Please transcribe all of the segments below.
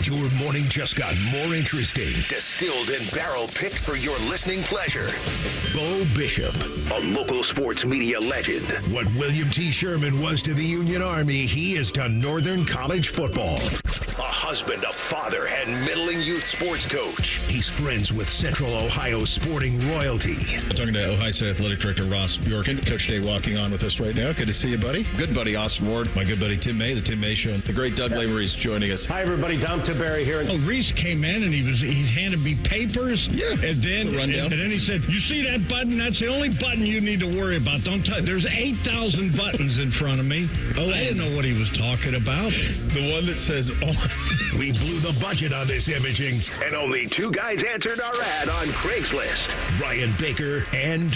Your morning just got more interesting. Distilled and barrel-picked for your listening pleasure. Bo Bishop, a local sports media legend. What William T. Sherman was to the Union Army, he is to Northern College football. A husband, a father, and middling youth sports coach. He's friends with Central Ohio sporting royalty. Talking to Ohio State Athletic Director Ross Bjorken. Coach Day walking on with us right now. Good to see you, buddy. Good buddy Austin Ward. My good buddy Tim May, the Tim May Show. The great Doug Lavery's joining us. Hi, everybody. Dom Tiberi here. Oh, Reese came in and he handed me papers. Yeah, and then he said, "You see that button? That's the only button you need to worry about. Don't touch. There's 8,000 buttons in front of me." Oh, I didn't know what he was talking about. The one that says on. We blew the budget on this imaging, and only two guys answered our ad on Craigslist. Ryan Baker and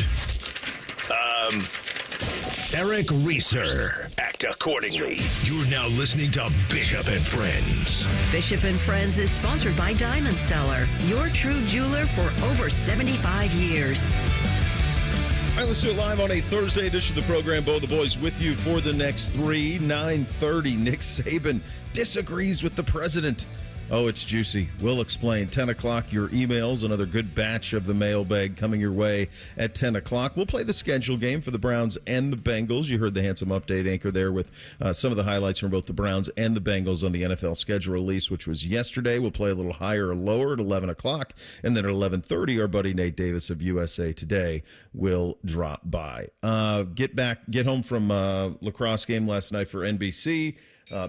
Eric Reeser. Act accordingly. You're now listening to Bishop and Friends. Bishop and Friends is sponsored by Diamond Seller, your true jeweler for over 75 years. All right, let's do it live on a Thursday edition of the program. Bo the Boys with you for the next 9:30. Nick Saban disagrees with the president. Oh, it's juicy. We'll explain. 10 o'clock, your emails. Another good batch of the mailbag coming your way at 10 o'clock. We'll play the schedule game for the Browns and the Bengals. You heard the handsome update anchor there with some of the highlights from both the Browns and the Bengals on the NFL schedule release, which was yesterday. We'll play a little higher or lower at 11 o'clock. And then at 11:30, our buddy Nate Davis of USA Today will drop by. Get home from lacrosse game last night for NBC.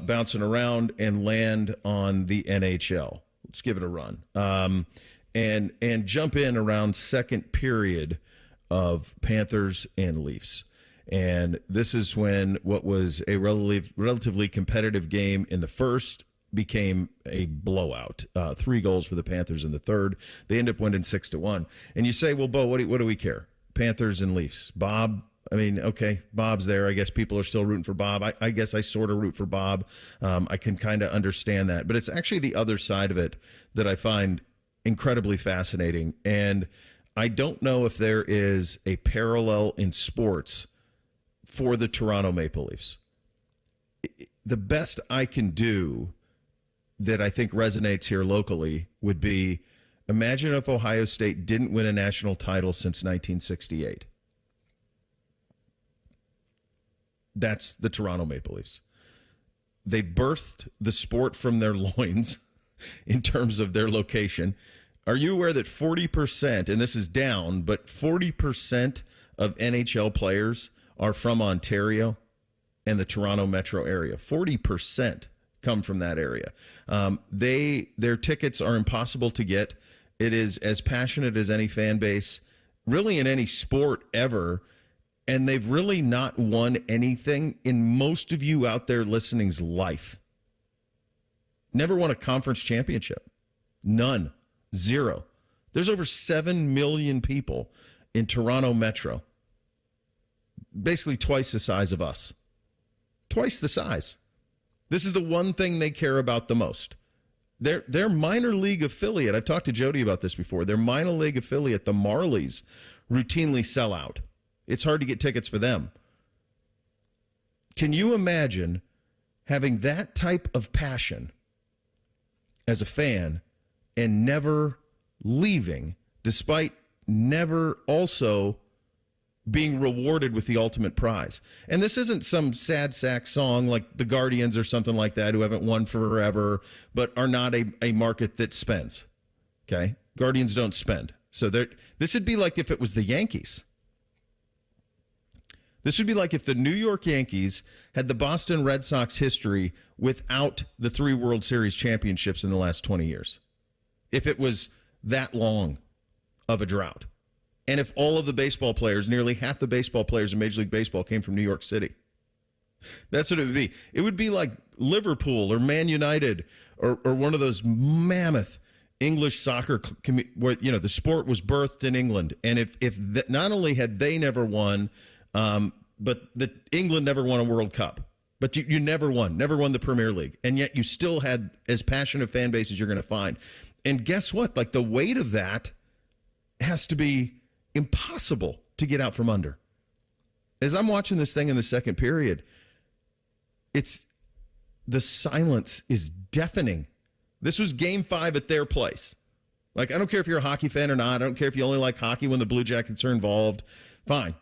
Bouncing around and land on the NHL. Let's give it a run. And jump in around second period of Panthers and Leafs. And this is when what was a relatively competitive game in the first became a blowout. 3 goals for the Panthers in the third. They end up winning 6-1. And you say, well, Bo, what do we care? Panthers and Leafs. Bob, I mean, okay, Bob's there. I guess people are still rooting for Bob. I guess I sort of root for Bob. I can kind of understand that. But it's actually the other side of it that I find incredibly fascinating. And I don't know if there is a parallel in sports for the Toronto Maple Leafs. The best I can do that I think resonates here locally would be, imagine if Ohio State didn't win a national title since 1968. That's the Toronto Maple Leafs. They birthed the sport from their loins in terms of their location. Are you aware that 40%, and this is down, but 40% of NHL players are from Ontario and the Toronto metro area? 40% come from that area. Their tickets are impossible to get. It is as passionate as any fan base, really in any sport ever. And they've really not won anything in most of you out there listening's life. Never won a conference championship. None. Zero. There's over 7 million people in Toronto Metro. Basically twice the size of us. Twice the size. This is the one thing they care about the most. Their minor league affiliate, I've talked to Jody about this before, their minor league affiliate, the Marlies, routinely sell out. It's hard to get tickets for them. Can you imagine having that type of passion as a fan and never leaving, despite never also being rewarded with the ultimate prize? And this isn't some sad sack song like the Guardians or something like that, who haven't won forever, but are not a market that spends. Okay? Guardians don't spend. So this would be like if it was the Yankees. This would be like if the New York Yankees had the Boston Red Sox history without the 3 World Series championships in the last 20 years. If it was that long of a drought. And if all of the baseball players, nearly half the baseball players in Major League Baseball came from New York City. That's what it would be. It would be like Liverpool or Man United or one of those mammoth English soccer where, you know, the sport was birthed in England. And if not only had they never won, but England never won a World Cup. But you never won the Premier League. And yet you still had as passionate a fan base as you're going to find. And guess what? Like, the weight of that has to be impossible to get out from under. As I'm watching this thing in the second period, the silence is deafening. This was game 5 at their place. Like, I don't care if you're a hockey fan or not. I don't care if you only like hockey when the Blue Jackets are involved. Fine.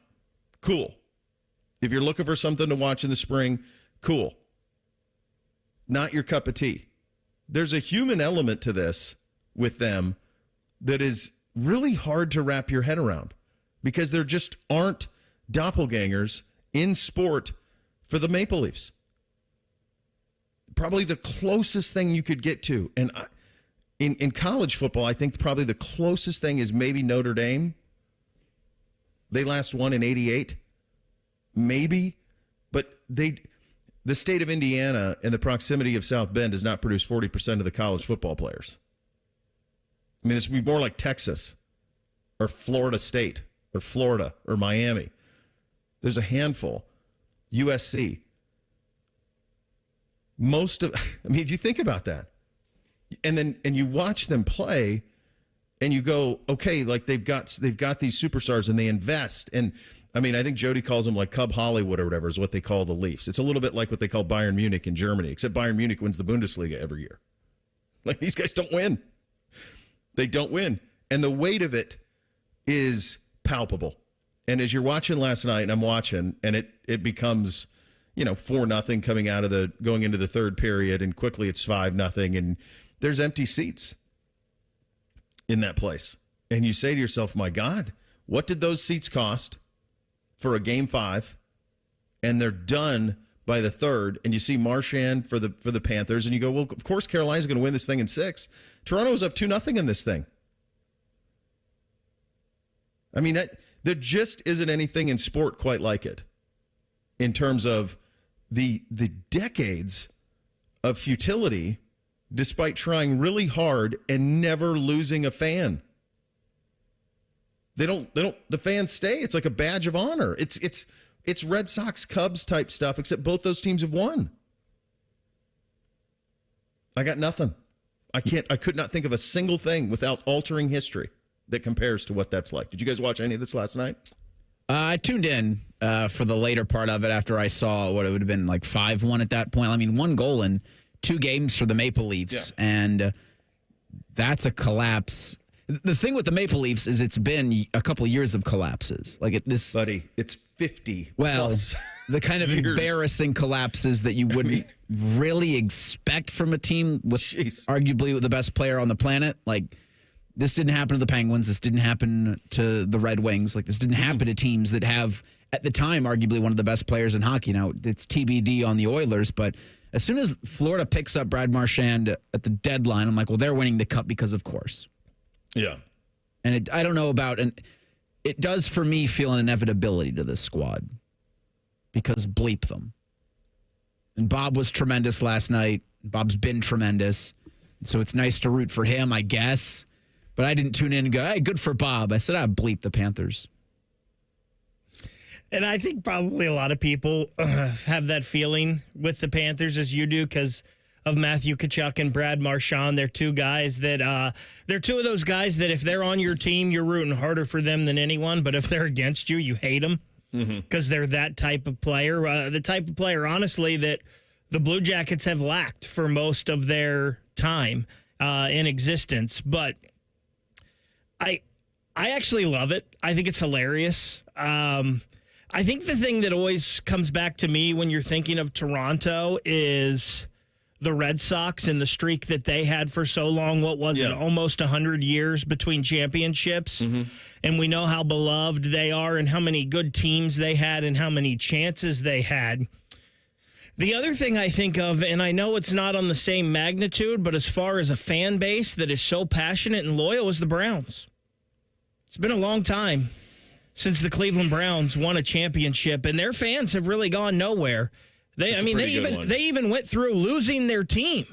Cool. If you're looking for something to watch in the spring, cool. Not your cup of tea. There's a human element to this with them that is really hard to wrap your head around because there just aren't doppelgangers in sport for the Maple Leafs. Probably the closest thing you could get to, and in college football, I think probably the closest thing is maybe Notre Dame. They last won in 88, maybe, but the state of Indiana and the proximity of South Bend does not produce 40% of the college football players. I mean, this would be more like Texas or Florida State or Florida or Miami. There's a handful. USC. You think about that. And you watch them play and you go, okay, like they've got these superstars and they invest. And I mean, I think Jody calls them like Cub Hollywood or whatever is what they call the Leafs. It's a little bit like what they call Bayern Munich in Germany, except Bayern Munich wins the Bundesliga every year. Like, these guys don't win. They don't win. And the weight of it is palpable. And as you're watching last night, and I'm watching, and it becomes, 4-0 going into the third period, and quickly it's 5-0, and there's empty seats in that place. And you say to yourself, my God, what did those seats cost for a game 5? And they're done by the third, and you see Marchand for the Panthers, and you go, well, of course Carolina's going to win this thing in 6. Toronto was up 2-0 in this thing. I mean, there just isn't anything in sport quite like it in terms of the decades of futility despite trying really hard and never losing a fan. The fans stay. It's like a badge of honor. It's Red Sox Cubs type stuff, except both those teams have won. I got nothing. I could not think of a single thing without altering history that compares to what that's like. Did you guys watch any of this last night? I tuned in for the later part of it after I saw what it would have been like 5-1 at that point. I mean, 1 goal in 2 games for the Maple Leafs, and that's a collapse. The thing with the Maple Leafs is it's been a couple of years of collapses. Buddy, it's 50 Well, plus the kind of years. Embarrassing collapses that you wouldn't really expect from a team with arguably the best player on the planet. Like, this didn't happen to the Penguins. This didn't happen to the Red Wings. Like, this didn't happen to teams that have, at the time, arguably one of the best players in hockey. Now, it's TBD on the Oilers, but as soon as Florida picks up Brad Marchand at the deadline, I'm like, well, they're winning the cup because of course. Yeah. And I don't know about, and it does for me feel an inevitability to this squad because bleep them. And Bob was tremendous last night. Bob's been tremendous. So it's nice to root for him, I guess. But I didn't tune in and go, hey, good for Bob. I said, bleep the Panthers. And I think probably a lot of people have that feeling with the Panthers as you do because of Matthew Tkachuk and Brad Marchand. They're 2 guys that they're 2 of those guys that if they're on your team, you're rooting harder for them than anyone. But if they're against you, you hate them because they're that type of player. The type of player, honestly, that the Blue Jackets have lacked for most of their time in existence. But I actually love it. I think it's hilarious. I think the thing that always comes back to me when you're thinking of Toronto is the Red Sox and the streak that they had for so long. What was it? Almost 100 years between championships. Mm-hmm. And we know how beloved they are and how many good teams they had and how many chances they had. The other thing I think of, and I know it's not on the same magnitude, but as far as a fan base that is so passionate and loyal, is the Browns. It's been a long time since the Cleveland Browns won a championship, and their fans have really gone nowhere. They even went through losing their team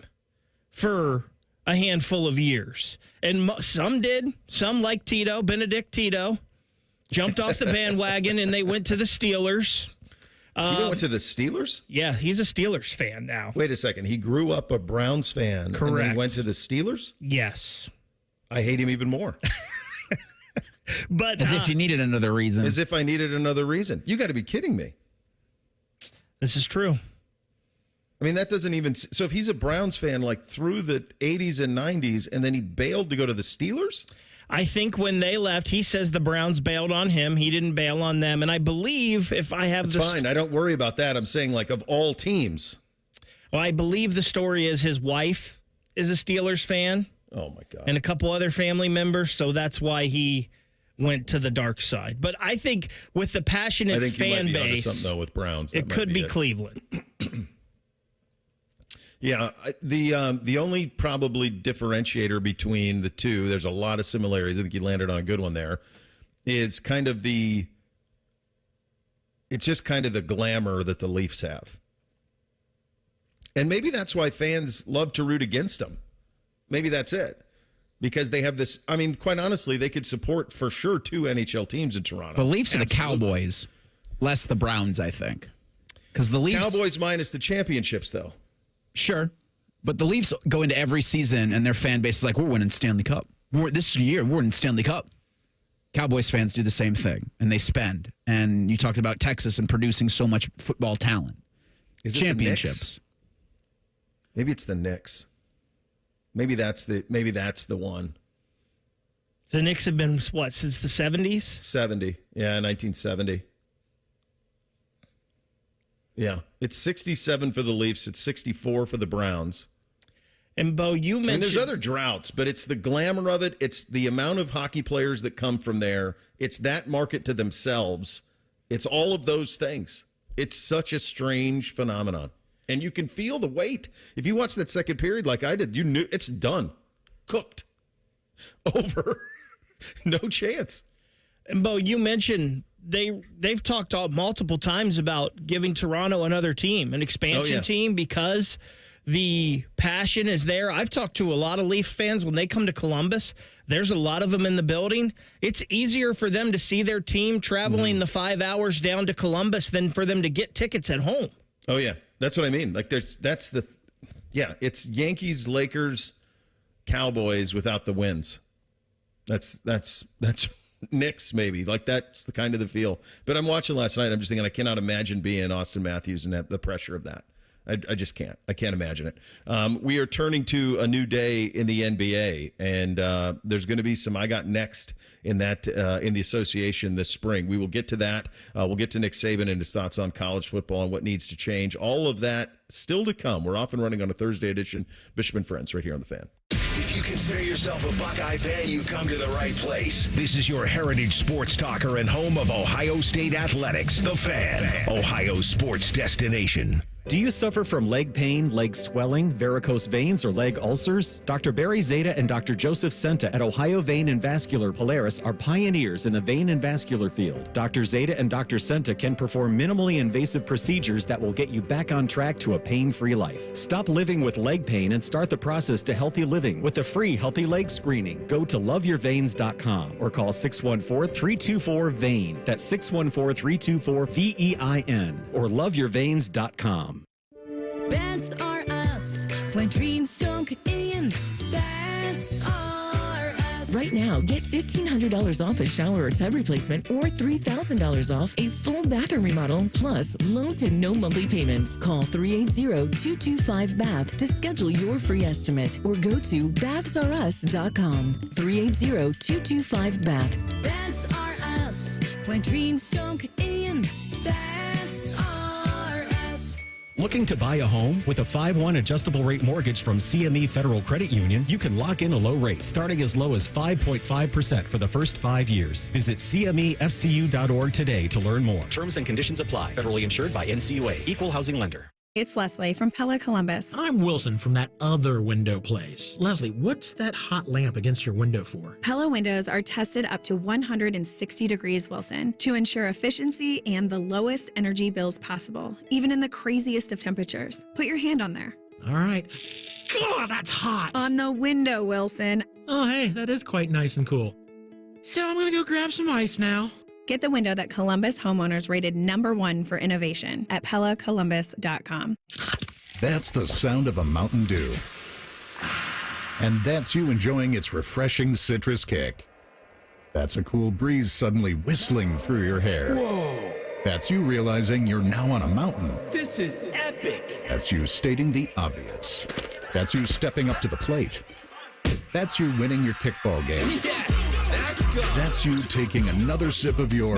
for a handful of years. And some did. Some, like Benedict Tito, jumped off the bandwagon, and they went to the Steelers. Tito went to the Steelers? Yeah, he's a Steelers fan now. Wait a second. He grew up a Browns fan. Correct. And then he went to the Steelers? Yes. I hate him even more. But as if you needed another reason. As if I needed another reason. You got to be kidding me. This is true. I mean, that doesn't even. So if he's a Browns fan, like through the 80s and 90s, and then he bailed to go to the Steelers? I think when they left, he says the Browns bailed on him. He didn't bail on them. And I believe if I have That's fine. I don't worry about that. I'm saying, like, of all teams. Well, I believe the story is his wife is a Steelers fan. Oh, my God. And a couple other family members. So that's why he went to the dark side. But I think with the passionate fan base, something though with Browns, it could be Cleveland. Yeah, the only probably differentiator between the two, there's a lot of similarities. I think you landed on a good one there. Is kind of it's just kind of the glamour that the Leafs have, and maybe that's why fans love to root against them. Maybe that's it. Because they have this, I mean, quite honestly, they could support for sure 2 NHL teams in Toronto. The Leafs and the Cowboys, less the Browns, I think. Because the Leafs. Cowboys minus the championships, though. Sure. But the Leafs go into every season and their fan base is like, we're winning Stanley Cup. This year, we're winning Stanley Cup. Cowboys fans do the same thing, and they spend. And you talked about Texas and producing so much football talent. Is it championships? Maybe it's the Knicks. Maybe that's the one. The Knicks have been, what, since the 70s? 70. Yeah, 1970. Yeah. It's 67 for the Leafs. It's 64 for the Browns. And, Bo, you mentioned... And there's other droughts, but it's the glamour of it. It's the amount of hockey players that come from there. It's that market to themselves. It's all of those things. It's such a strange phenomenon. And you can feel the weight. If you watch that second period like I did, you knew it's done. Cooked. Over. No chance. And, Bo, you mentioned they've talked multiple times about giving Toronto another team, an expansion team, because the passion is there. I've talked to a lot of Leaf fans when they come to Columbus. There's a lot of them in the building. It's easier for them to see their team traveling the 5 hours down to Columbus than for them to get tickets at home. Oh, yeah. That's what I mean. Like, it's Yankees, Lakers, Cowboys without the wins. That's Knicks, maybe. Like, that's the kind of the feel. But I'm watching last night. I'm just thinking, I cannot imagine being Austin Matthews and the pressure of that. I just can't. I can't imagine it. We are turning to a new day in the NBA, and there's going to be some I Got Next in that in the association this spring. We will get to that. We'll get to Nick Saban and his thoughts on college football and what needs to change. All of that still to come. We're off and running on a Thursday edition. Bishop and Friends right here on The Fan. If you consider yourself a Buckeye fan, you've come to the right place. This is your heritage sports talker and home of Ohio State Athletics, The Fan, Ohio's sports destination. Do you suffer from leg pain, leg swelling, varicose veins, or leg ulcers? Dr. Barry Zeta and Dr. Joseph Senta at Ohio Vein and Vascular Polaris are pioneers in the vein and vascular field. Dr. Zeta and Dr. Senta can perform minimally invasive procedures that will get you back on track to a pain-free life. Stop living with leg pain and start the process to healthy living with a free healthy leg screening. Go to loveyourveins.com or call 614-324-VEIN. That's 614-324-VEIN or loveyourveins.com. That's are us. When dreams don't get in, that's are us. Right now, get $1,500 off a shower or tub replacement or $3,000 off a full bathroom remodel, plus low to no monthly payments. Call 380-225-BATH to schedule your free estimate or go to bathsareus.com. 380-225-BATH. That's are us. When dreams don't get in, that's are. Looking to buy a home? With a 5-1 adjustable rate mortgage from CME Federal Credit Union, you can lock in a low rate starting as low as 5.5% for the first 5 years. Visit CMEFCU.org today to learn more. Terms and conditions apply. Federally insured by NCUA. Equal housing lender. It's Leslie from Pella Columbus. I'm Wilson from that other window place. Leslie, what's that hot lamp against your window for? Pella windows are tested up to 160 degrees Wilson to ensure efficiency and the lowest energy bills possible, even in the craziest of temperatures. Put your hand on there. All right. God, that's hot. On the window, Wilson. Oh, hey, that is quite nice and cool. So I'm going to go grab some ice now. Get the window that Columbus homeowners rated #1 for innovation at PellaColumbus.com. That's the sound of a Mountain Dew. And that's you enjoying its refreshing citrus kick. That's a cool breeze suddenly whistling through your hair. Whoa! That's you realizing you're now on a mountain. This is epic! epic. That's you stating the obvious. That's you stepping up to the plate. That's you winning your kickball game. That's you taking another sip of your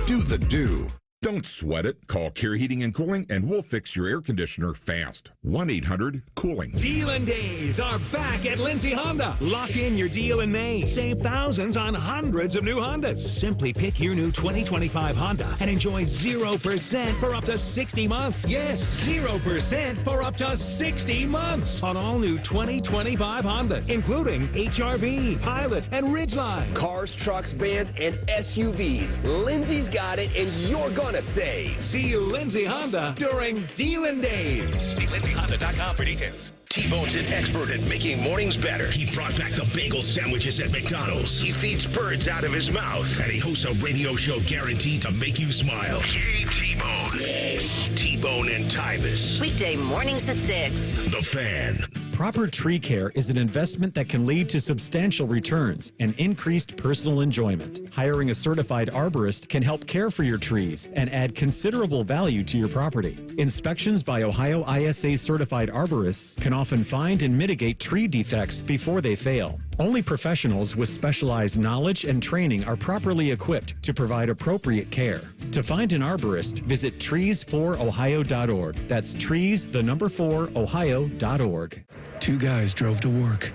Do the Do. Don't sweat it. Call Care Heating and Cooling and we'll fix your air conditioner fast. 1-800-COOLING. Deal Days are back at Lindsay Honda. Lock in your deal in May. Save thousands on hundreds of new Hondas. Simply pick your new 2025 Honda and enjoy 0% for up to 60 months. Yes, 0% for up to 60 months on all new 2025 Hondas, including HRV, Pilot, and Ridgeline. Cars, trucks, vans, and SUVs. Lindsay's got it, and you're going to save. See Lindsay Honda during Dealin' Days. See lindsayhonda.com for details. T-Bone's an expert at making mornings better. He brought back the bagel sandwiches at McDonald's. He feeds birds out of his mouth. And he hosts a radio show guaranteed to make you smile. Yay, T-Bone. Yes. T-Bone and Tyvis. Weekday mornings at 6. The Fan. Proper tree care is an investment that can lead to substantial returns and increased personal enjoyment. Hiring a certified arborist can help care for your trees and add considerable value to your property. Inspections by Ohio ISA certified arborists can often find and mitigate tree defects before they fail. Only professionals with specialized knowledge and training are properly equipped to provide appropriate care. To find an arborist, visit trees4ohio.org. That's trees4ohio.org. Two guys drove to work.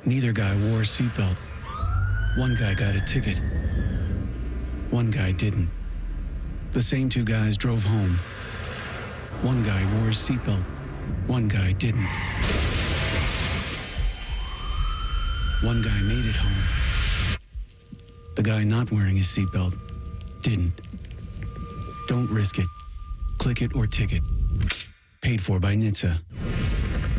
Neither guy wore a seatbelt. One guy got a ticket. One guy didn't. The same two guys drove home. One guy wore a seatbelt. One guy didn't. One guy made it home. The guy not wearing his seatbelt didn't. Don't risk it. Click it or ticket. Paid for by NHTSA.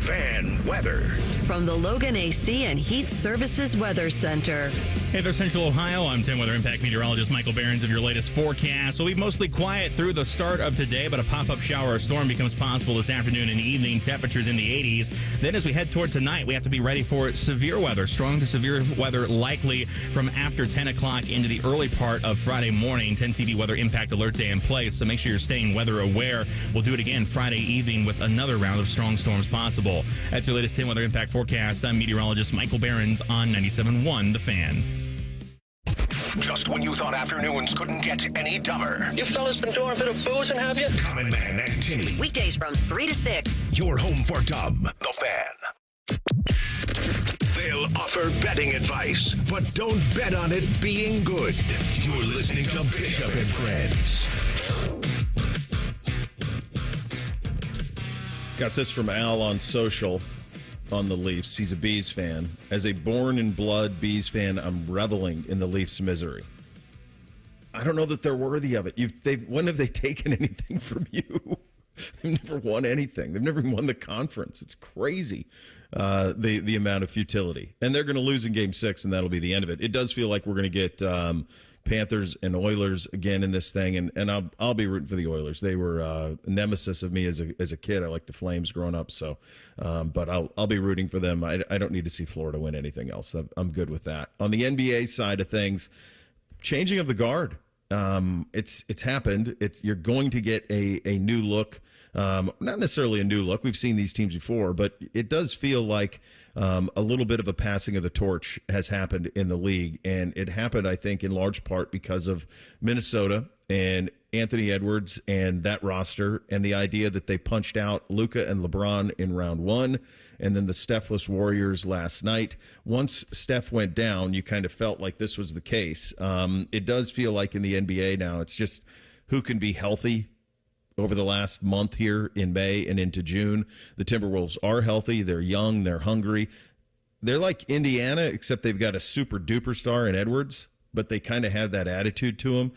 Fan weather. From the Logan AC and Heat Services Weather Center. Hey there, Central Ohio. I'm 10 Weather Impact Meteorologist Michael Behrens of your latest forecast. We'll be mostly quiet through the start of today, but a pop-up shower or storm becomes possible this afternoon and evening. Temperatures in the 80s. Then as we head toward tonight, we have to be ready for severe weather. Strong to severe weather likely from after 10 o'clock into the early part of Friday morning. 10 TV Weather Impact Alert Day in place, so make sure you're staying weather aware. We'll do it again Friday evening with another round of strong storms possible. That's your latest 10 Weather Impact forecast. I'm meteorologist Michael Behrens on 97.1 The Fan. Just when you thought afternoons couldn't get any dumber. You fellas been doing a bit of boozing, have you? Common Man and Timmy. Weekdays from 3 to 6. Your home for dumb. The Fan. They'll offer betting advice, but don't bet on it being good. You're listening to Bishop and Friends. Got this from Al on social on the Leafs. He's a Bees fan. As a born-in-blood Bees fan, I'm reveling in the Leafs' misery. I don't know that they're worthy of it. When have they taken anything from you? They've never won anything. They've never won the conference. It's crazy, the amount of futility. And they're going to lose in Game 6, and that'll be the end of it. It does feel like we're going to get Panthers and Oilers again in this thing, and I'll be rooting for the Oilers. They were a nemesis of me as a kid. I liked the Flames growing up, so but I'll be rooting for them. I don't need to see Florida win anything else. I'm good with that. On the NBA side of things, changing of the guard. It's happened. You're going to get a new look. Not necessarily a new look. We've seen these teams before, but it does feel like a little bit of a passing of the torch has happened in the league. And it happened, I think, in large part because of Minnesota and Anthony Edwards and that roster and the idea that they punched out Luka and LeBron in round one and then the Steph-less Warriors last night. Once Steph went down, you kind of felt like this was the case. It does feel like in the NBA now, it's just who can be healthy over the last month here in May and into June. The Timberwolves are healthy. They're young. They're hungry. They're like Indiana, except they've got a super-duper star in Edwards, but they kind of have that attitude to them.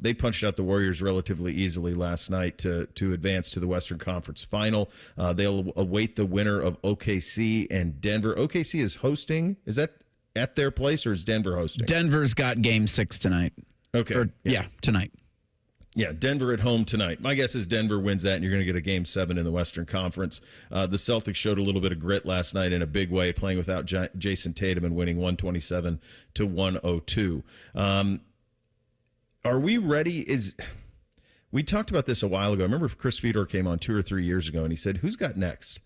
They punched out the Warriors relatively easily last night to advance to the Western Conference Final. They'll await the winner of OKC and Denver. OKC is hosting. Is that at their place, or is Denver hosting? Denver's got Game 6 tonight. Okay. Yeah, tonight. Yeah, Denver at home tonight. My guess is Denver wins that, and you're going to get a Game 7 in the Western Conference. The Celtics showed a little bit of grit last night in a big way, playing without Jason Tatum and winning 127-102. Are we ready? We talked about this a while ago. I remember Chris Fedor came on 2 or 3 years ago, and he said, who's got next?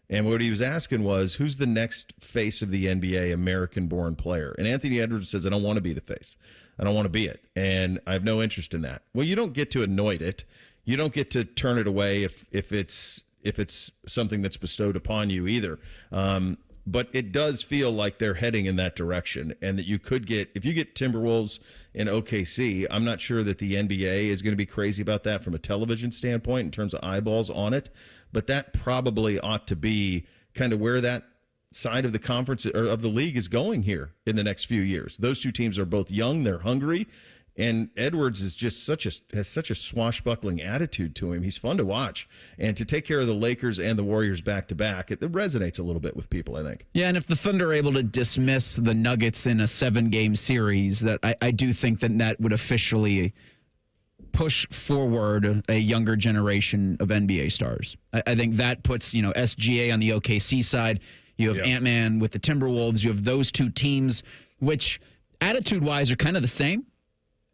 And what he was asking was, who's the next face of the NBA American-born player? And Anthony Edwards says, I don't want to be the face. I don't want to be it. And I have no interest in that. Well, you don't get to anoint it. You don't get to turn it away if it's something that's bestowed upon you either. But it does feel like they're heading in that direction, and that you could get, if you get Timberwolves in OKC, I'm not sure that the NBA is going to be crazy about that from a television standpoint in terms of eyeballs on it, but that probably ought to be kind of where that side of the conference or of the league is going here in the next few years. Those two teams are both young, they're hungry, and Edwards is just has such a swashbuckling attitude to him. He's fun to watch. And to take care of the Lakers and the Warriors back-to-back, it resonates a little bit with people, I think. Yeah, and if the Thunder are able to dismiss the Nuggets in a 7-game series, that I do think that would officially push forward a younger generation of NBA stars. I think that puts, SGA on the OKC side. You have Ant-Man with the Timberwolves. You have those two teams, which attitude-wise are kind of the same.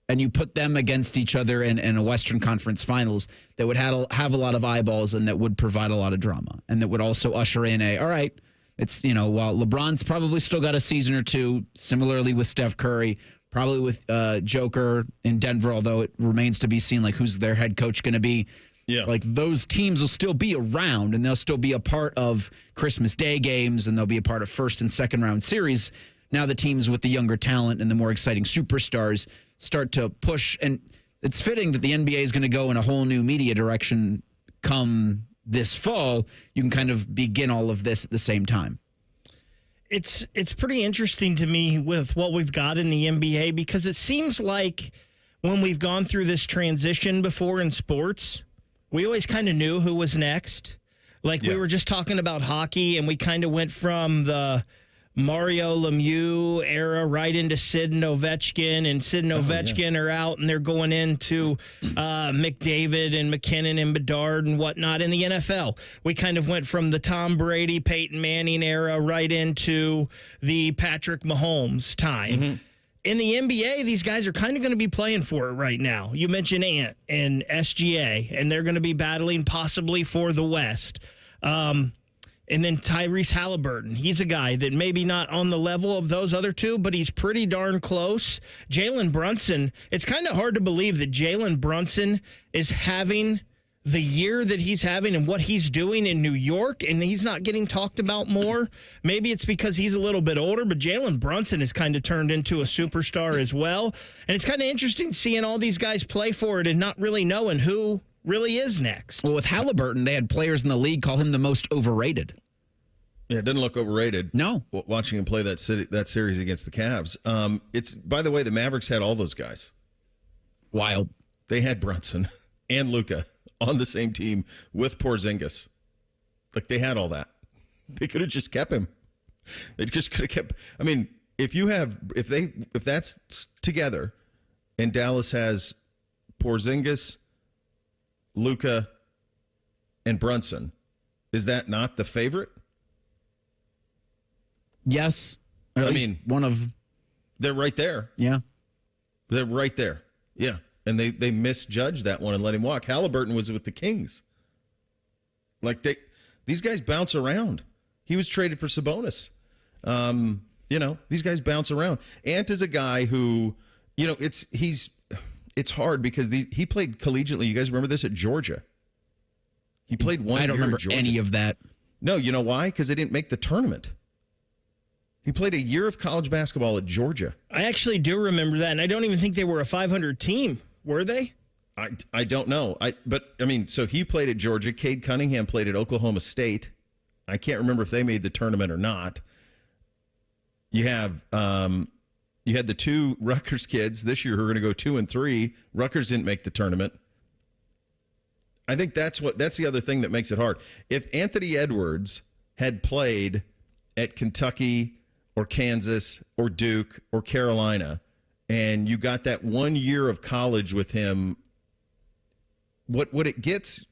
And you put them against each other in a Western Conference Finals that would have a lot of eyeballs and that would provide a lot of drama. And that would also usher in all right, it's, while LeBron's probably still got a season or two, similarly with Steph Curry, probably with Joker in Denver, although it remains to be seen, who's their head coach going to be. Yeah. Those teams will still be around, and they'll still be a part of Christmas Day games, and they'll be a part of first and second round series. Now the teams with the younger talent and the more exciting superstars start to push, and it's fitting that the NBA is going to go in a whole new media direction come this fall. You can kind of begin all of this at the same time. It's pretty interesting to me with what we've got in the NBA, because it seems like when we've gone through this transition before in sports, we always kind of knew who was next. We were just talking about hockey, and we kind of went from the Mario Lemieux era right into Sid and Ovechkin, and Sid and Ovechkin are out, and they're going into McDavid and McKinnon and Bedard and whatnot in the NFL. We kind of went from the Tom Brady, Peyton Manning era right into the Patrick Mahomes time. Mm-hmm. In the NBA, these guys are kind of going to be playing for it right now. You mentioned Ant and SGA, and they're going to be battling possibly for the West. And then Tyrese Halliburton, he's a guy that maybe not on the level of those other two, but he's pretty darn close. Jalen Brunson, it's kind of hard to believe that Jalen Brunson is having the year that he's having and what he's doing in New York, and he's not getting talked about more. Maybe it's because he's a little bit older, but Jalen Brunson has kind of turned into a superstar as well. And it's kind of interesting seeing all these guys play for it and not really knowing who really is next. Well, with Halliburton, they had players in the league call him the most overrated. Yeah, it doesn't look overrated. No. Watching him play that series against the Cavs. It's, by the way, the Mavericks had all those guys. Wild. They had Brunson and Luka on the same team with Porzingis. They had all that. They could have just kept him. They just could have kept. I mean, if that's together, and Dallas has Porzingis, Luka, and Brunson, is that not the favorite? Yes. I mean, they're right there. Yeah. They're right there. Yeah. And they misjudged that one and let him walk. Halliburton was with the Kings. These guys bounce around. He was traded for Sabonis. These guys bounce around. Ant is a guy who, it's hard because he played collegiately. You guys remember this at Georgia? He played 1 year I don't remember at Georgia. any of that. No, you know why? Because they didn't make the tournament. He played a year of college basketball at Georgia. I actually do remember that, and I don't even think they were a 500 team. Were they? I don't know. So he played at Georgia. Cade Cunningham played at Oklahoma State. I can't remember if they made the tournament or not. You have you had the two Rutgers kids this year who are going to go 2 and 3. Rutgers didn't make the tournament. I think that's the other thing that makes it hard. If Anthony Edwards had played at Kentucky or Kansas or Duke or Carolina, and you got that 1 year of college with him, what it gives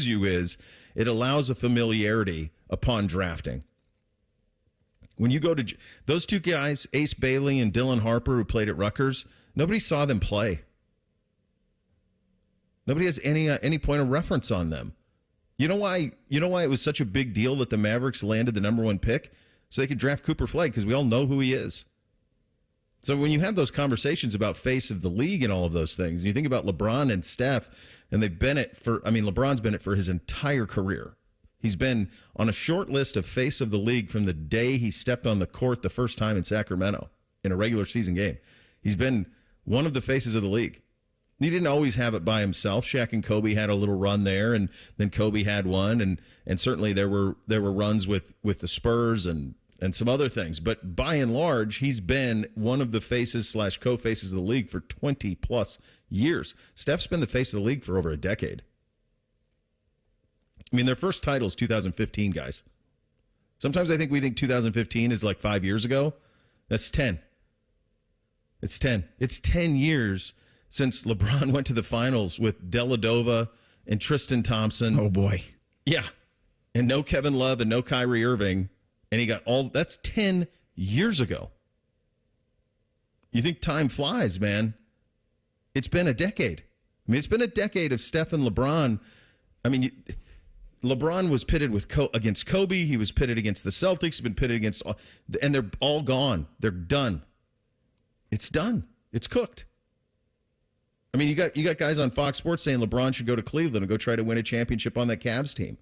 you is it allows a familiarity upon drafting. When you go to those two guys, Ace Bailey and Dylan Harper, who played at Rutgers, nobody saw them play. Nobody has any point of reference on them. You know why it was such a big deal that the Mavericks landed the number 1 pick? So they could draft Cooper Flagg, because we all know who he is. So when you have those conversations about face of the league and all of those things, and you think about LeBron and Steph, and they've been it for, LeBron's been it for his entire career. He's been on a short list of face of the league from the day he stepped on the court the first time in Sacramento in a regular season game. He's been one of the faces of the league. He didn't always have it by himself. Shaq and Kobe had a little run there, and then Kobe had one, and certainly there were runs with the Spurs and some other things. But by and large, he's been one of the faces / co-faces of the league for 20-plus years. Steph's been the face of the league for over a decade. Their first title is 2015, guys. Sometimes I think we think 2015 is like 5 years ago. That's 10. It's 10. It's 10 years since LeBron went to the finals with Dellavedova and Tristan Thompson. Oh, boy. Yeah. And no Kevin Love and no Kyrie Irving. And he got that's 10 years ago. You think time flies, man. It's been a decade. It's been a decade of Steph and LeBron. LeBron was pitted against Kobe. He was pitted against the Celtics. He's been pitted against, and they're all gone. They're done. It's done. It's cooked. You got guys on Fox Sports saying LeBron should go to Cleveland and go try to win a championship on that Cavs team.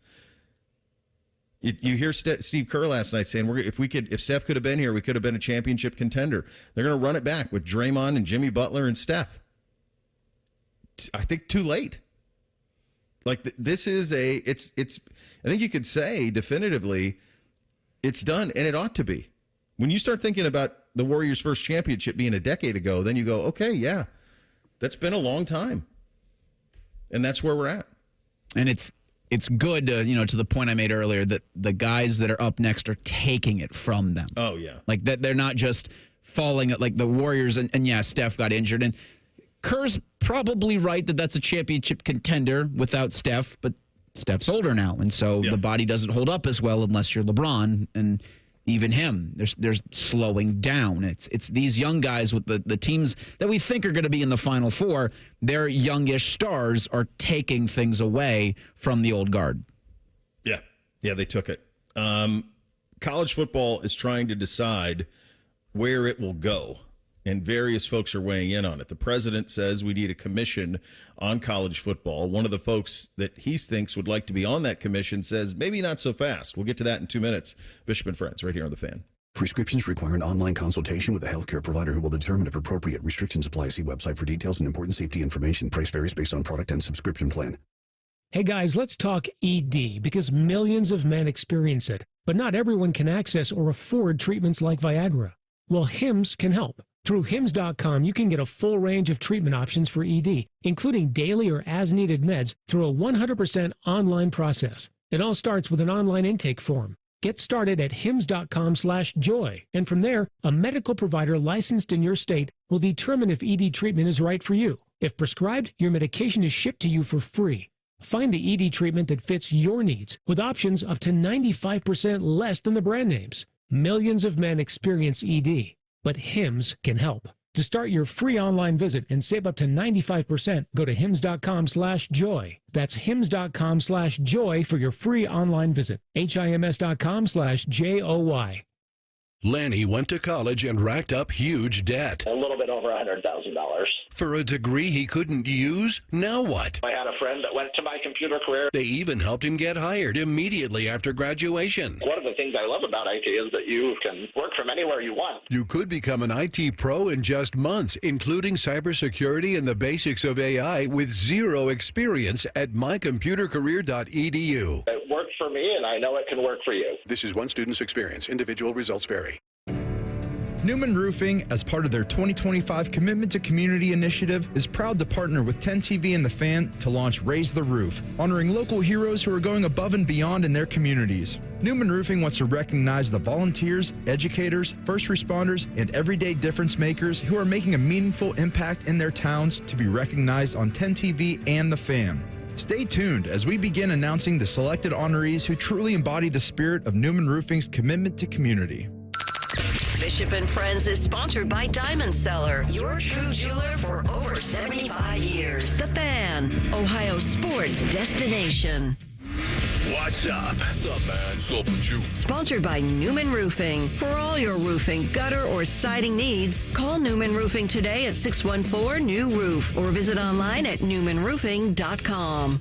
You hear Steve Kerr last night saying if Steph could have been here, we could have been a championship contender. They're going to run it back with Draymond and Jimmy Butler and Steph. I think too late. This is it's I think you could say definitively it's done, and it ought to be. When you start thinking about the Warriors' first championship being a decade ago, then you go, okay, yeah, that's been a long time. And that's where we're at. And it's good to, to the point I made earlier, that the guys that are up next are taking it from them. Oh, yeah. That they're not just falling at the Warriors, and yeah, Steph got injured. And Kerr's probably right that that's a championship contender without Steph, but Steph's older now, and so the body doesn't hold up as well unless you're LeBron, and even him, there's slowing down. It's these young guys with the teams that we think are going to be in the Final Four. Their youngish stars are taking things away from the old guard. Yeah, they took it. College football is trying to decide where it will go, and various folks are weighing in on it. The president says we need a commission on college football. One of the folks that he thinks would like to be on that commission says maybe not so fast. We'll get to that in 2 minutes. Bishop and Friends, right here on The Fan. Prescriptions require an online consultation with a healthcare provider who will determine if appropriate. Restrictions apply. See website for details and important safety information. Price varies based on product and subscription plan. Hey guys, let's talk ED, because millions of men experience it, but not everyone can access or afford treatments like Viagra. Well, Hims can help. Through Hims.com, you can get a full range of treatment options for ED, including daily or as-needed meds, through a 100% online process. It all starts with an online intake form. Get started at Hims.com/joy, and from there, a medical provider licensed in your state will determine if ED treatment is right for you. If prescribed, your medication is shipped to you for free. Find the ED treatment that fits your needs, with options up to 95% less than the brand names. Millions of men experience ED. But Hims can help. To start your free online visit and save up to 95%, go to Hims.com/joy. That's Hims.com/joy for your free online visit. HIMS.com/JOY. Lanny went to college and racked up huge debt. A little bit over $100,000. For a degree he couldn't use? Now what? I had a friend that went to my computer career. They even helped him get hired immediately after graduation. One of the things I love about IT is that you can work from anywhere you want. You could become an IT pro in just months, including cybersecurity and the basics of AI with zero experience at mycomputercareer.edu. It worked for me, and I know it can work for you. This is one student's experience. Individual results vary. Newman Roofing, as part of their 2025 Commitment to Community initiative, is proud to partner with 10TV and The Fan to launch Raise the Roof, honoring local heroes who are going above and beyond in their communities. Newman Roofing wants to recognize the volunteers, educators, first responders, and everyday difference makers who are making a meaningful impact in their towns to be recognized on 10TV and The Fan. Stay tuned as we begin announcing the selected honorees who truly embody the spirit of Newman Roofing's commitment to community. Bishop and Friends is sponsored by Diamond Seller, your true jeweler for over 75 years. The Fan. Fan, Ohio sports destination. What's up? What's up, man? What's up with you? Sponsored by Newman Roofing. For all your roofing, gutter, or siding needs, call Newman Roofing today at 614-NEW-ROOF or visit online at newmanroofing.com.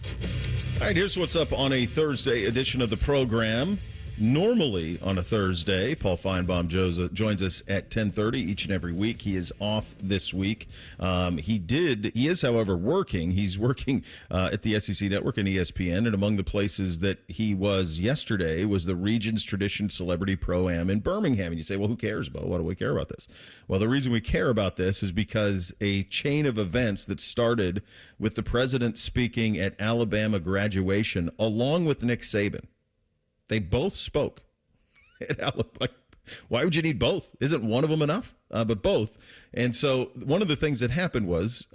All right, here's what's up on a Thursday edition of the program. Normally on a Thursday, Paul Feinbaum joins us at 10:30 each and every week. He is off this week. He is, however, working. He's working at the SEC Network and ESPN, and among the places that he was yesterday was the Regions Tradition Celebrity Pro-Am in Birmingham. And you say, well, who cares, Bo? Why do we care about this? Well, the reason we care about this is because a chain of events that started with the president speaking at Alabama graduation along with Nick Saban. They both spoke. Why would you need both? Isn't one of them enough? But both. And so one of the things that happened was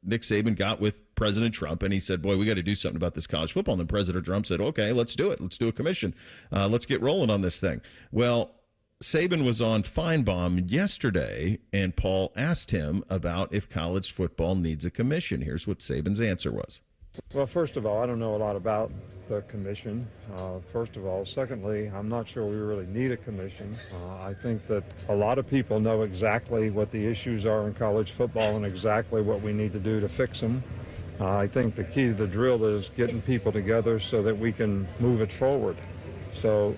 Nick Saban got with President Trump, and he said, boy, we got to do something about this college football. And then President Trump said, okay, let's do it. Let's do a commission. Let's get rolling on this thing. Well, Saban was on Feinbaum yesterday, and Paul asked him about if college football needs a commission. Here's what Saban's answer was. Well, first of all, I don't know a lot about the commission, first of all. Secondly, I'm not sure we really need a commission. I think that a lot of people know exactly what the issues are in college football and exactly what we need to do to fix them. I think the key to the drill is getting people together so that we can move it forward. So,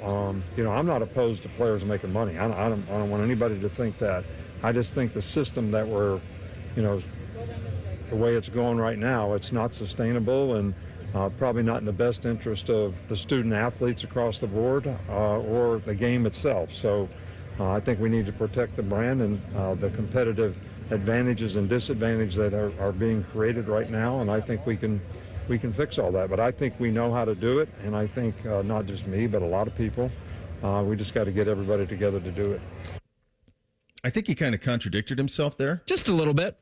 I'm not opposed to players making money. I don't want anybody to think that. I just think the system that we're, the way it's going right now, it's not sustainable and probably not in the best interest of the student athletes across the board or the game itself. So I think we need to protect the brand and the competitive advantages and disadvantages that are being created right now. And I think we can fix all that. But I think we know how to do it. And I think not just me, but a lot of people, we just got to get everybody together to do it. I think he kind of contradicted himself there. Just a little bit.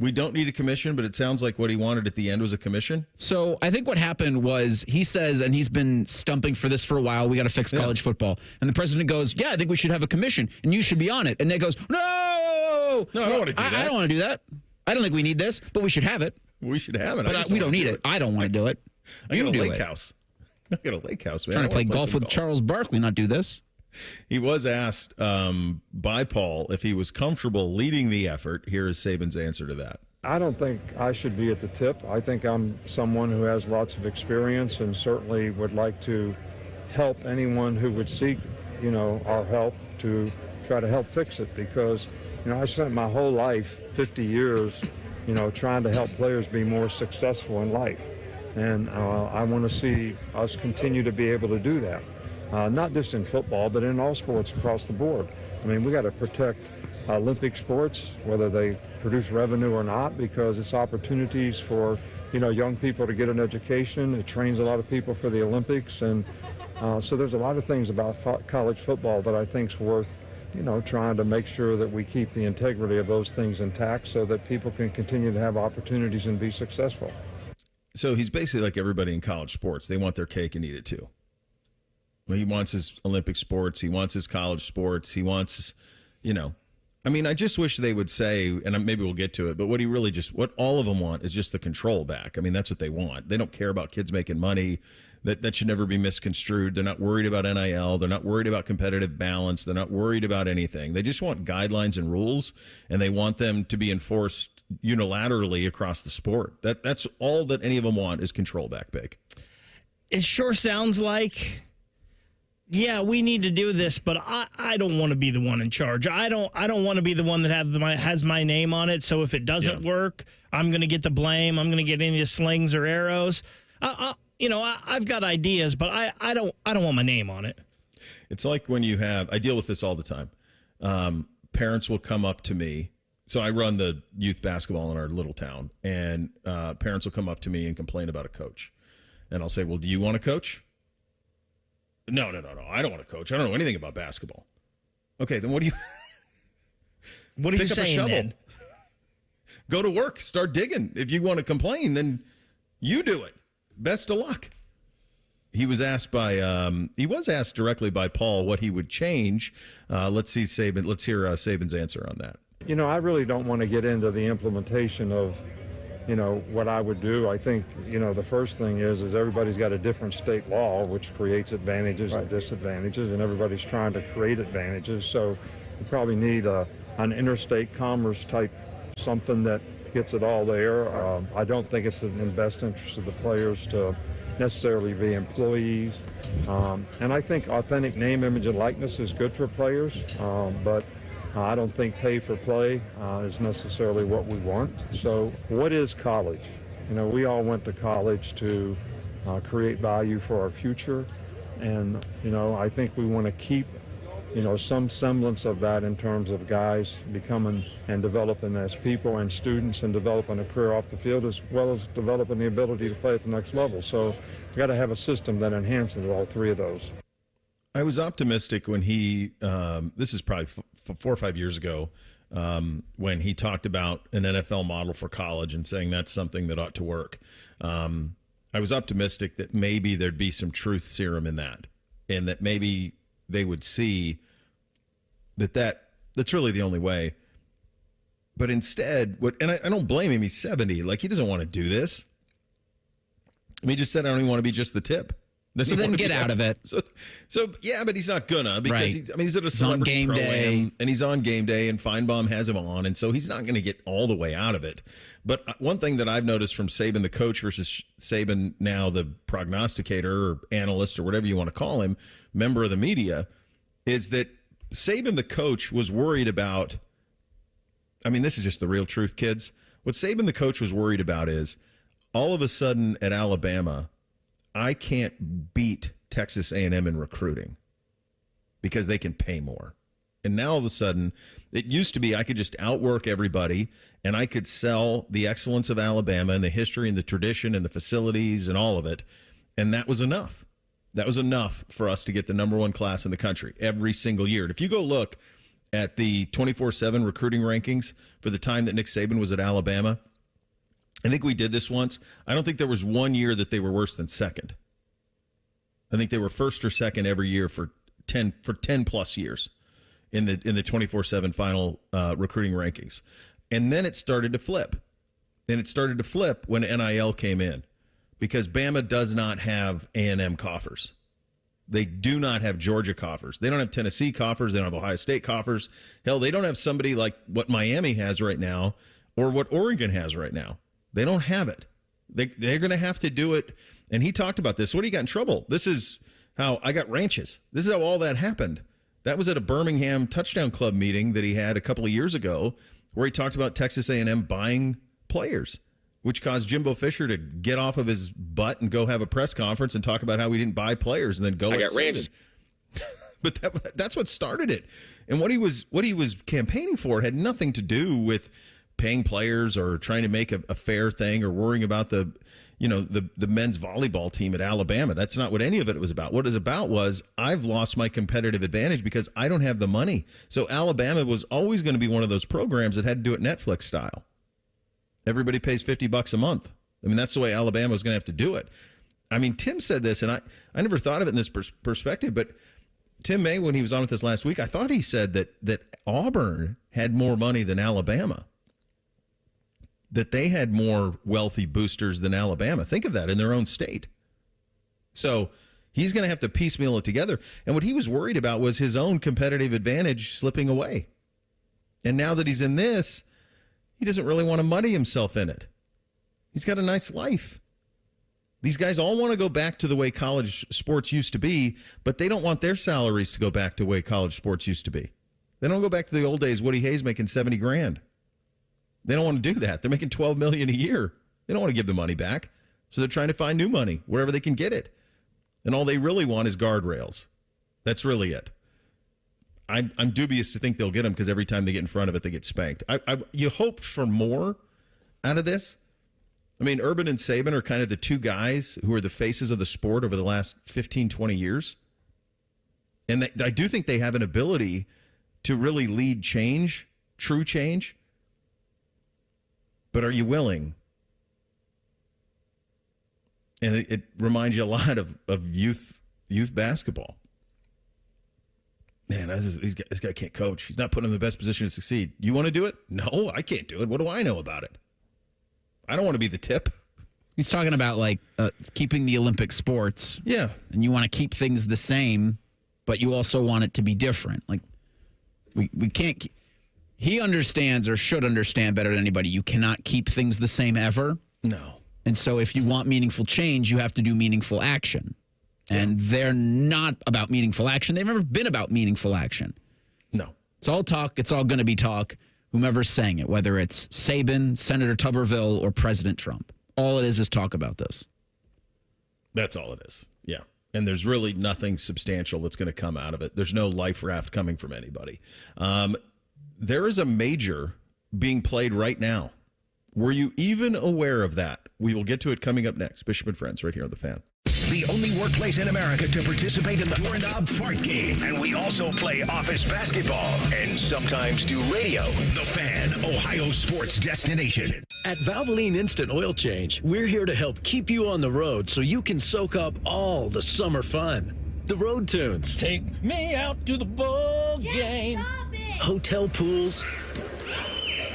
We don't need a commission, but it sounds like what he wanted at the end was a commission. So I think what happened was he says, and he's been stumping for this for a while, we got to fix college football. And the president goes, yeah, I think we should have a commission, and you should be on it. And Nick goes, no, I don't want to do that. I don't want to do that. I don't think we need this, but we should have it. We should have it. But we don't need it. I don't want to do it. I got a lake house. I got a lake house, man. Trying to play golf with Charles Barkley, not do this. He was asked by Paul if he was comfortable leading the effort. Here is Saban's answer to that. I don't think I should be at the tip. I think I'm someone who has lots of experience and certainly would like to help anyone who would seek, our help to try to help fix it because, I spent my whole life, 50 years, trying to help players be more successful in life. And I want to see us continue to be able to do that. Not just in football, but in all sports across the board. I mean, we got to protect Olympic sports, whether they produce revenue or not, because it's opportunities for, young people to get an education. It trains a lot of people for the Olympics. And so there's a lot of things about college football that I think is worth, trying to make sure that we keep the integrity of those things intact so that people can continue to have opportunities and be successful. So he's basically like everybody in college sports. They want their cake and eat it too. He wants his Olympic sports. He wants his college sports. He wants, I just wish they would say, and maybe we'll get to it, but what all of them want is just the control back. I mean, that's what they want. They don't care about kids making money. That should never be misconstrued. They're not worried about NIL. They're not worried about competitive balance. They're not worried about anything. They just want guidelines and rules, and they want them to be enforced unilaterally across the sport. That's all that any of them want is control back big. It sure sounds like, yeah, we need to do this, but I don't want to be the one in charge. I don't want to be the one that has my name on it. So if it doesn't work, I'm going to get the blame. I'm going to get any of the slings or arrows. I've got ideas, but I don't want my name on it. It's like when I deal with this all the time. Parents will come up to me. So I run the youth basketball in our little town, and parents will come up to me and complain about a coach. And I'll say, well, do you want to coach? No. I don't want to coach. I don't know anything about basketball. Okay, then what are you saying then? Go to work. Start digging. If you want to complain, then you do it. Best of luck. He was asked directly by Paul what he would change. Let's hear Saban's answer on that. I really don't want to get into the implementation of what I would do, I think, the first thing is everybody's got a different state law, which creates advantages and disadvantages, and everybody's trying to create advantages. So you probably need an interstate commerce type something that gets it all there. I don't think it's in the best interest of the players to necessarily be employees. And I think authentic name, image, and likeness is good for players, but I don't think pay for play is necessarily what we want. So what is college? We all went to college to create value for our future. And, I think we want to keep, some semblance of that in terms of guys becoming and developing as people and students and developing a career off the field, as well as developing the ability to play at the next level. So we got to have a system that enhances all three of those. I was optimistic when he, this is probably 4 or 5 years ago, when he talked about an NFL model for college and saying that's something that ought to work. I was optimistic that maybe there'd be some truth serum in that, and that maybe they would see that's really the only way. But instead, and I don't blame him, he's 70. Like, he doesn't want to do this. I mean, he just said, I don't even want to be just the tip. So then get out of it. So yeah, but he's not gonna, because right. he's at a celebrity pro-am, and he's on game day, and Feinbaum has him on, and so he's not going to get all the way out of it. But one thing that I've noticed from Saban, the coach, versus Saban now, the prognosticator or analyst or whatever you want to call him, member of the media, is that Saban, the coach, was worried about. I mean, this is just the real truth, kids. What Saban, the coach, was worried about is all of a sudden at Alabama, I can't beat Texas A&M in recruiting because they can pay more. And now all of a sudden, it used to be I could just outwork everybody and I could sell the excellence of Alabama and the history and the tradition and the facilities and all of it. And that was enough. That was enough for us to get the number one class in the country every single year. And if you go look at the 24/7 recruiting rankings for the time that Nick Saban was at Alabama, I think we did this once. I don't think there was one year that they were worse than second. I think they were first or second every year for 10 plus years in the 24/7 final recruiting rankings. And then it started to flip. And it started to flip when NIL came in, because Bama does not have A&M coffers. They do not have Georgia coffers. They don't have Tennessee coffers. They don't have Ohio State coffers. Hell, they don't have somebody like what Miami has right now or what Oregon has right now. They don't have it. They're going to have to do it. And he talked about this. What, he got in trouble? This is how I got ranches. This is how all that happened. That was at a Birmingham Touchdown Club meeting that he had a couple of years ago, where he talked about Texas A&M buying players, which caused Jimbo Fisher to get off of his butt and go have a press conference and talk about how we didn't buy players, and then go. I got ranches. But that's what started it. And what he was campaigning for had nothing to do with paying players or trying to make a fair thing or worrying about the men's volleyball team at Alabama. That's not what any of it was about. What it was about was, I've lost my competitive advantage because I don't have the money. So Alabama was always going to be one of those programs that had to do it Netflix style. Everybody pays $50 a month. I mean, that's the way Alabama was going to have to do it. I mean, Tim said this, and I never thought of it in this perspective, but Tim May, when he was on with us last week, I thought he said that Auburn had more money than Alabama, that they had more wealthy boosters than Alabama. Think of that, in their own state. So he's going to have to piecemeal it together. And what he was worried about was his own competitive advantage slipping away. And now that he's in this, he doesn't really want to muddy himself in it. He's got a nice life. These guys all want to go back to the way college sports used to be, but they don't want their salaries to go back to the way college sports used to be. They don't go back to the old days, Woody Hayes making $70,000. They don't want to do that. They're making $12 million a year. They don't want to give the money back. So they're trying to find new money wherever they can get it. And all they really want is guardrails. That's really it. I'm dubious to think they'll get them, because every time they get in front of it, they get spanked. You hoped for more out of this. I mean, Urban and Saban are kind of the two guys who are the faces of the sport over the last 15, 20 years. And I do think they have an ability to really lead change, true change. But are you willing? And it reminds you a lot of youth basketball. Man, this guy can't coach. He's not put him in the best position to succeed. You want to do it? No, I can't do it. What do I know about it? I don't want to be the tip. He's talking about like keeping the Olympic sports. Yeah. And you want to keep things the same, but you also want it to be different. Like we can't. He understands or should understand better than anybody. You cannot keep things the same ever. No. And so if you want meaningful change, you have to do meaningful action. And they're not about meaningful action. They've never been about meaningful action. No. It's all talk. It's all going to be talk. Whomever's saying it, whether it's Saban, Senator Tuberville, or President Trump. All it is talk about this. That's all it is. Yeah. And there's really nothing substantial that's going to come out of it. There's no life raft coming from anybody. There is a major being played right now. Were you even aware of that? We will get to it coming up next. Bishop and Friends right here on The Fan. The only workplace in America to participate in the Doorknob Fart Game. And we also play office basketball and sometimes do radio. The Fan, Ohio sports destination. At Valvoline Instant Oil Change, we're here to help keep you on the road so you can soak up all the summer fun. The road tunes. Take me out to the ball game. Hotel pools.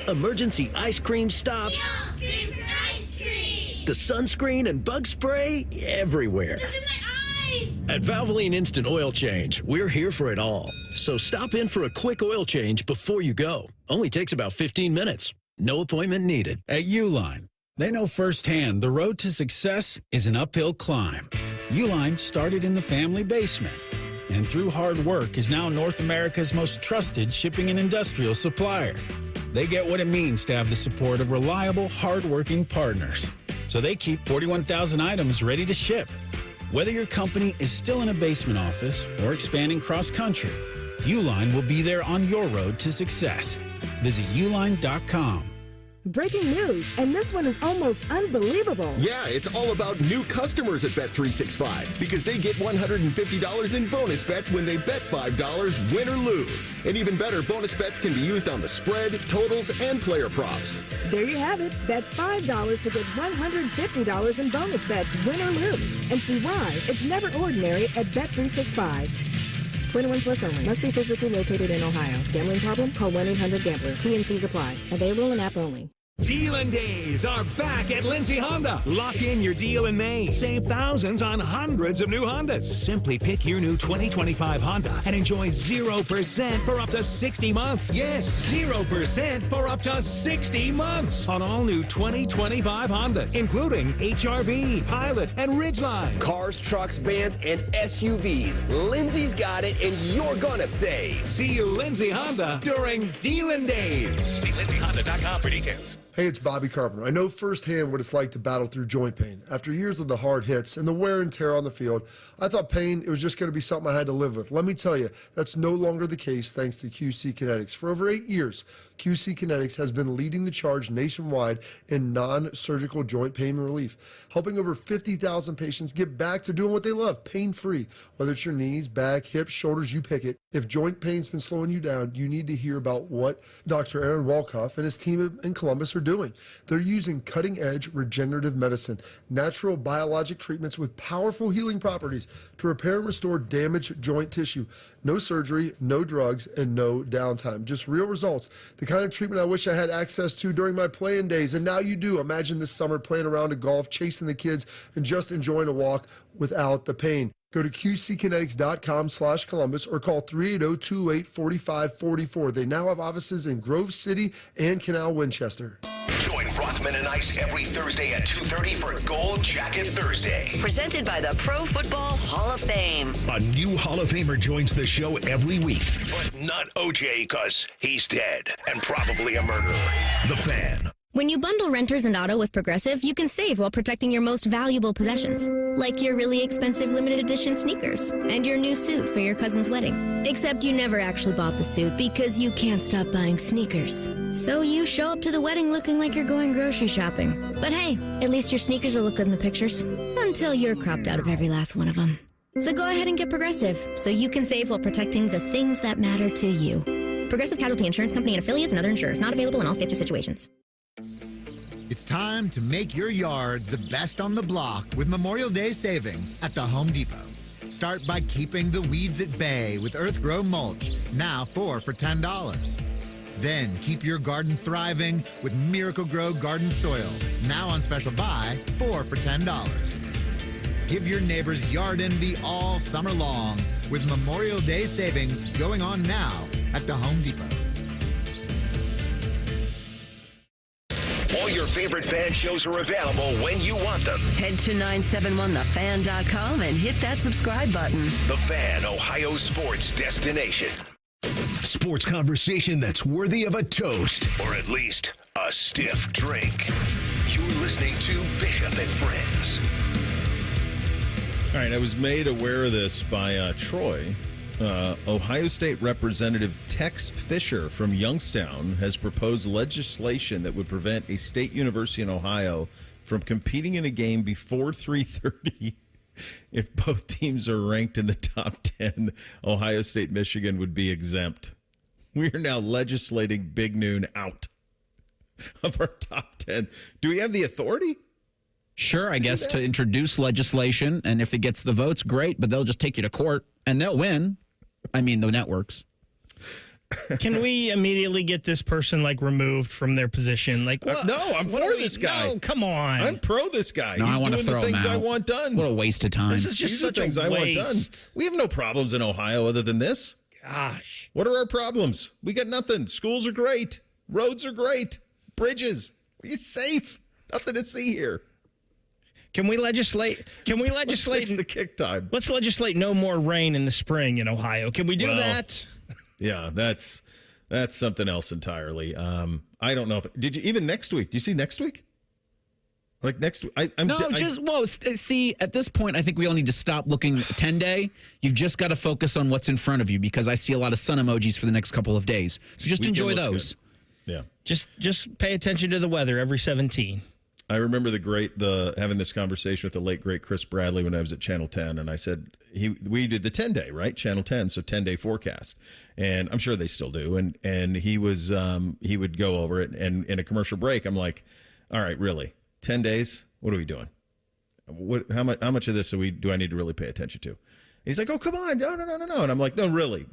Emergency ice cream stops. The sunscreen and bug spray everywhere. It's in my eyes! At Valvoline Instant Oil Change, we're here for it all. So stop in for a quick oil change before you go. Only takes about 15 minutes. No appointment needed. At Uline, they know firsthand the road to success is an uphill climb. Uline started in the family basement, and through hard work is now North America's most trusted shipping and industrial supplier. They get what it means to have the support of reliable, hard-working partners. So they keep 41,000 items ready to ship. Whether your company is still in a basement office or expanding cross-country, Uline will be there on your road to success. Visit uline.com. Breaking news, and this one is almost unbelievable. Yeah, it's all about new customers at Bet365 because they get $150 in bonus bets when they bet $5, win or lose. And even better, bonus bets can be used on the spread, totals, and player props. There you have it. Bet $5 to get $150 in bonus bets, win or lose. And see why it's never ordinary at Bet365. 21 plus only. Must be physically located in Ohio. Gambling problem? Call 1-800-GAMBLER. TNCs apply. Available in app only. Dealin' Days are back at Lindsay Honda. Lock in your deal in May. Save thousands on hundreds of new Hondas. Simply pick your new 2025 Honda and enjoy 0% for up to 60 months. Yes, 0% for up to 60 months on all new 2025 Hondas, including HR-V, Pilot, and Ridgeline. Cars, trucks, vans, and SUVs. Lindsay's got it, and you're gonna save. See you, Lindsay Honda, during Dealin' Days. See lindsayhonda.com for details. Hey, it's Bobby Carpenter. I know firsthand what it's like to battle through joint pain. After years of the hard hits and the wear and tear on the field, I thought pain, it was just going to be something I had to live with. Let me tell you, that's no longer the case thanks to QC Kinetics. For over 8 years, QC Kinetics has been leading the charge nationwide in non-surgical joint pain relief, helping over 50,000 patients get back to doing what they love, pain-free. Whether it's your knees, back, hips, shoulders, you pick it. If joint pain's been slowing you down, you need to hear about what Dr. Aaron Walkoff and his team in Columbus are doing. They're using cutting-edge regenerative medicine, natural biologic treatments with powerful healing properties to repair and restore damaged joint tissue. No surgery, no drugs, and no downtime. Just real results. The kind of treatment I wish I had access to during my playing days, and now you do. Imagine this summer playing around at golf, chasing the kids, and just enjoying a walk without the pain. Go to qckinetics.com/Columbus or call 380-228-4544. They now have offices in Grove City and Canal Winchester. Join Rothman and Ice every Thursday at 2:30 for Gold Jacket Thursday. Presented by the Pro Football Hall of Fame. A new Hall of Famer joins the show every week, but not OJ because he's dead and probably a murderer. The Fan. When you bundle renters and auto with Progressive, you can save while protecting your most valuable possessions, like your really expensive limited edition sneakers and your new suit for your cousin's wedding. Except you never actually bought the suit because you can't stop buying sneakers. So you show up to the wedding looking like you're going grocery shopping. But hey, at least your sneakers will look good in the pictures, until you're cropped out of every last one of them. So go ahead and get Progressive, so you can save while protecting the things that matter to you. Progressive Casualty Insurance Company and affiliates and other insurers. Not available in all states or situations. It's time to make your yard the best on the block with Memorial Day savings at the Home Depot. Start by keeping the weeds at bay with Earthgrow mulch, now 4 for $10. Then keep your garden thriving with Miracle Grow Garden Soil. Now on special buy, 4 for $10. Give your neighbors yard envy all summer long with Memorial Day savings going on now at the Home Depot. All your favorite fan shows are available when you want them. Head to 971thefan.com and hit that subscribe button. The Fan, Ohio sports destination. Sports conversation that's worthy of a toast, or at least a stiff drink. You're listening to Bishop and Friends. All right, I was made aware of this by Troy. Ohio State Representative Tex Fisher from Youngstown has proposed legislation that would prevent a state university in Ohio from competing in a game before 3:30. If both teams are ranked in the top 10, Ohio State, Michigan would be exempt. We are now legislating Big Noon out of our top 10. Do we have the authority? Sure, I guess, to introduce legislation, and if it gets the votes, great, but they'll just take you to court, and they'll win. I mean, the networks. Can we immediately get this person, removed from their position? What? No, I'm for this guy. No, come on. I'm pro this guy. No, He's I want to doing throw the things him out. I want done. What a waste of time. This is just such things I want done. We have no problems in Ohio other than this. Gosh. What are our problems? We got nothing. Schools are great. Roads are great. Bridges. We're safe. Nothing to see here. Can we legislate? Let's the kick time. Let's legislate no more rain in the spring in Ohio. Can we do that? Yeah, that's something else entirely. I don't know if did you even next week? Do you see next week? Next week? See, at this point, I think we all need to stop looking 10-day. You've just got to focus on what's in front of you because I see a lot of sun emojis for the next couple of days. So just enjoy those. Good. Yeah. Just pay attention to the weather every 17. I remember having this conversation with the late great Chris Bradley when I was at Channel 10, and I said we did the 10-day, right? Channel 10, so 10-day forecast, and I'm sure they still do. And he would go over it, and in a commercial break, I'm like, all right, really, 10 days? What are we doing? How much of this do I need to really pay attention to? And he's like, oh, come on, no, and I'm like, no, really,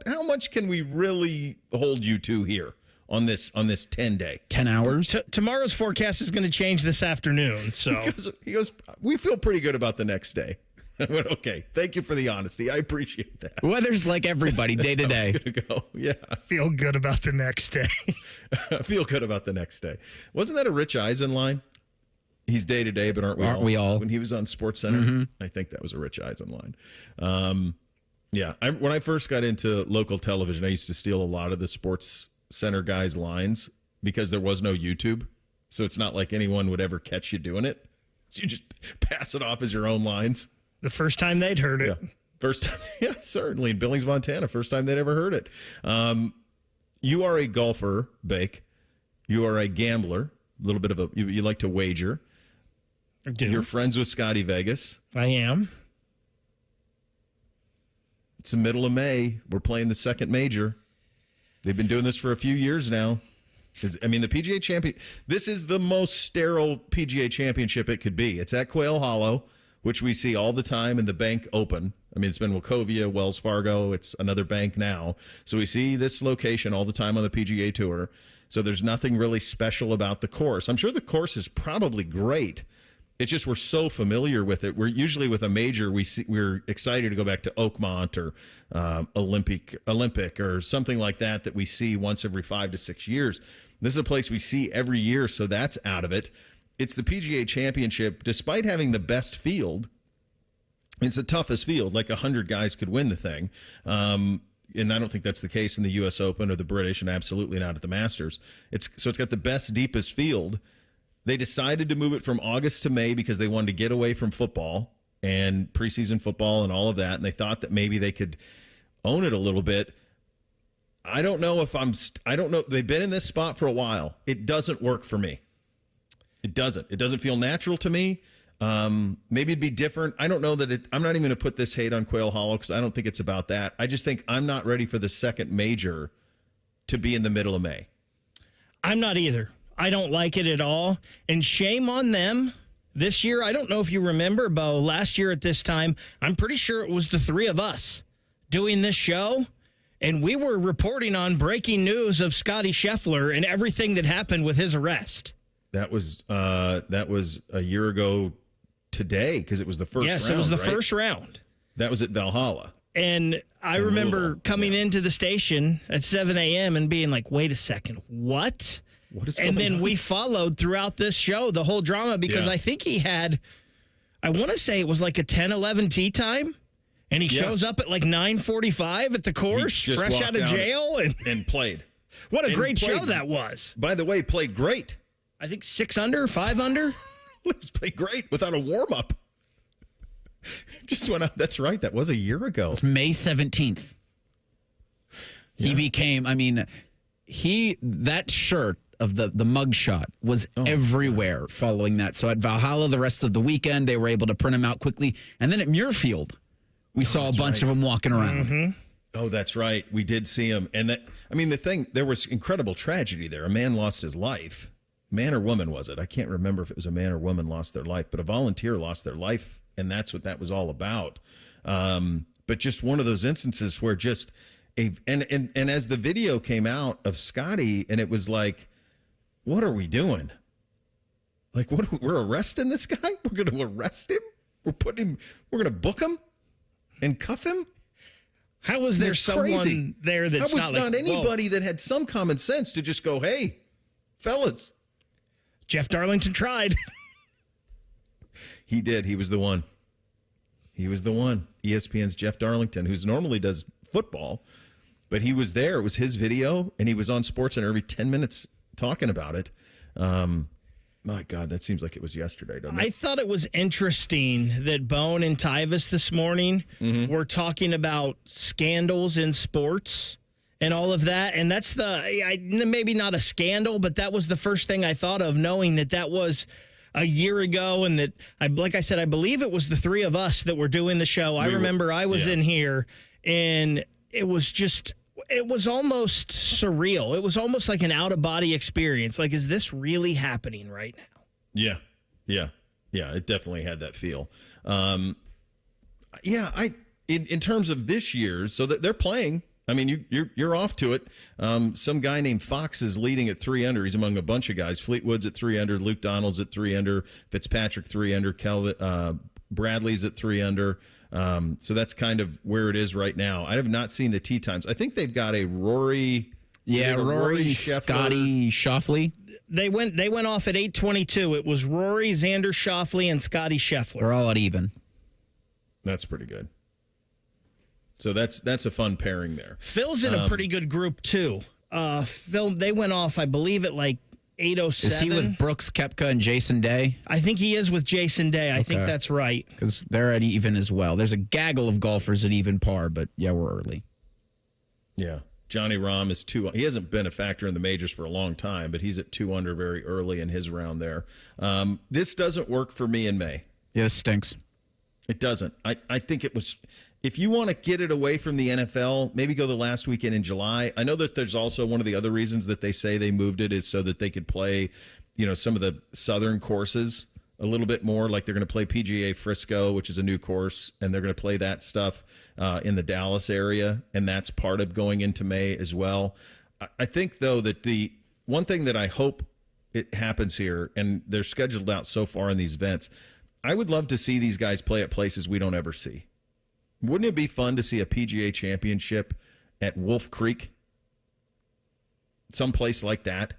how much can we really hold you to here? On this 10-day. 10 hours? Tomorrow's forecast is going to change this afternoon. So he goes, we feel pretty good about the next day. I went, okay, thank you for the honesty. I appreciate that. Weather's like everybody, day to day. It's gonna go. Yeah. Feel good about the next day. Feel good about the next day. Wasn't that a Rich Eisen line? He's day to day, but aren't we all? When he was on SportsCenter, I think that was a Rich Eisen line. When I first got into local television, I used to steal a lot of the Sports Center guys' lines because there was no YouTube. So it's not like anyone would ever catch you doing it. So you just pass it off as your own lines. The first time they'd heard it. Yeah. First time, yeah, certainly. In Billings, Montana, first time they'd ever heard it. You are a golfer, Bake. You are a gambler. A little bit of you like to wager. I do. You're friends with Scotty Vegas. I am. It's the middle of May. We're playing the second major. They've been doing this for a few years now. The PGA champion. This is the most sterile PGA championship it could be. It's at Quail Hollow, which we see all the time in the Bank Open. It's been Wachovia, Wells Fargo. It's another bank now. So we see this location all the time on the PGA Tour. So there's nothing really special about the course. I'm sure the course is probably great. It's just we're so familiar with it. We're usually with a major, we're excited to go back to Oakmont or Olympic or something like that we see once every 5 to 6 years. This is a place we see every year, so that's out of it. It's the PGA Championship. Despite having the best field, it's the toughest field. 100 guys could win the thing. And I don't think that's the case in the U.S. Open or the British, and absolutely not at the Masters. It's got the best, deepest field. They decided to move it from August to May because they wanted to get away from football and preseason football and all of that, and they thought that maybe they could own it a little bit. I don't know. They've been in this spot for a while. It doesn't work for me. It doesn't. It doesn't feel natural to me. Maybe it'd be different. I don't know that I'm not even going to put this hate on Quail Hollow because I don't think it's about that. I just think I'm not ready for the second major to be in the middle of May. I'm not either. I don't like it at all. And shame on them. This year, I don't know if you remember, Bo, last year at this time, I'm pretty sure it was the three of us doing this show. and we were reporting on breaking news of Scotty Scheffler and everything that happened with his arrest. That was a year ago today because it was the first round. Yes, it was the right? first round. That was at Valhalla. And I remember coming into the station at 7 a.m. and being like, wait a second, what? What is going on? And then we followed throughout this show, the whole drama, because I think he had, I want to say it was like a 10-11 tee time. And he shows up at like 9:45 at the course, fresh out of jail. And played. What a great show that was. By the way, played great. I think 6 under, 5 under. He played great without a warm-up. Just went out. That's right. That was a year ago. It's May 17th. He became, that shirt of the mugshot was everywhere following that. So at Valhalla the rest of the weekend, they were able to print him out quickly. And then at Muirfield, we saw a bunch of them walking around. Mm-hmm. Oh, that's right. We did see him. And there was incredible tragedy there. A man lost his life. Man or woman was it? I can't remember if it was a man or woman lost their life, but a volunteer lost their life, and that's what that was all about. But just one of those instances where just and as the video came out of Scotty, and it was like, what are we doing? Like, we're arresting this guy? We're going to arrest him? We're going to book him and cuff him? How was there someone there that's How was not anybody that had some common sense to just go, hey, fellas. Jeff Darlington tried. He did. He was the one. ESPN's Jeff Darlington, who normally does football, but he was there. It was his video, and he was on SportsCenter every 10 minutes talking about it. My God, that seems like it was yesterday, doesn't it? I thought it was interesting that Bone and Tyvis this morning were talking about scandals in sports and all of that. And that's maybe not a scandal, but that was the first thing I thought of, knowing that was a year ago. And that, like I said, I believe it was the three of us that were doing the show. I remember I was in here, and it was almost surreal. It was almost like an out-of-body experience. Like, is this really happening right now? Yeah. It definitely had that feel. In terms of this year's, so that they're playing. I mean, you're off to it. Some guy named Fox is leading at 3 under. He's among a bunch of guys. Fleetwood's at 3 under. Luke Donald's at 3 under. Fitzpatrick 3 under. Kelvin Bradley's at 3 under. So that's kind of where it is right now. I have not seen the tee times. I think they've got a Rory. Yeah, Rory, Scotty Schauffele. They went off at 8:22. It was Rory, Xander Schauffele, and Scotty Scheffler. They're all at even. That's pretty good. So that's a fun pairing there. Phil's in a pretty good group too. Phil, they went off, I believe, at like 8:07. Is he with Brooks Koepka and Jason Day? I think he is with Jason Day. I think that's right. Because they're at even as well. There's a gaggle of golfers at even par, but yeah, we're early. Yeah. Johnny Rahm is 2. He hasn't been a factor in the majors for a long time, but he's at 2 under very early in his round there. This doesn't work for me in May. Yeah, this stinks. It doesn't. I think it was... If you want to get it away from the NFL, maybe go the last weekend in July. I know that there's also one of the other reasons that they say they moved it is so that they could play, some of the southern courses a little bit more. Like they're going to play PGA Frisco, which is a new course, and they're going to play that stuff in the Dallas area, and that's part of going into May as well. I think, though, that the one thing that I hope it happens here, and they're scheduled out so far in these events, I would love to see these guys play at places we don't ever see. Wouldn't it be fun to see a PGA championship at Wolf Creek? Someplace like that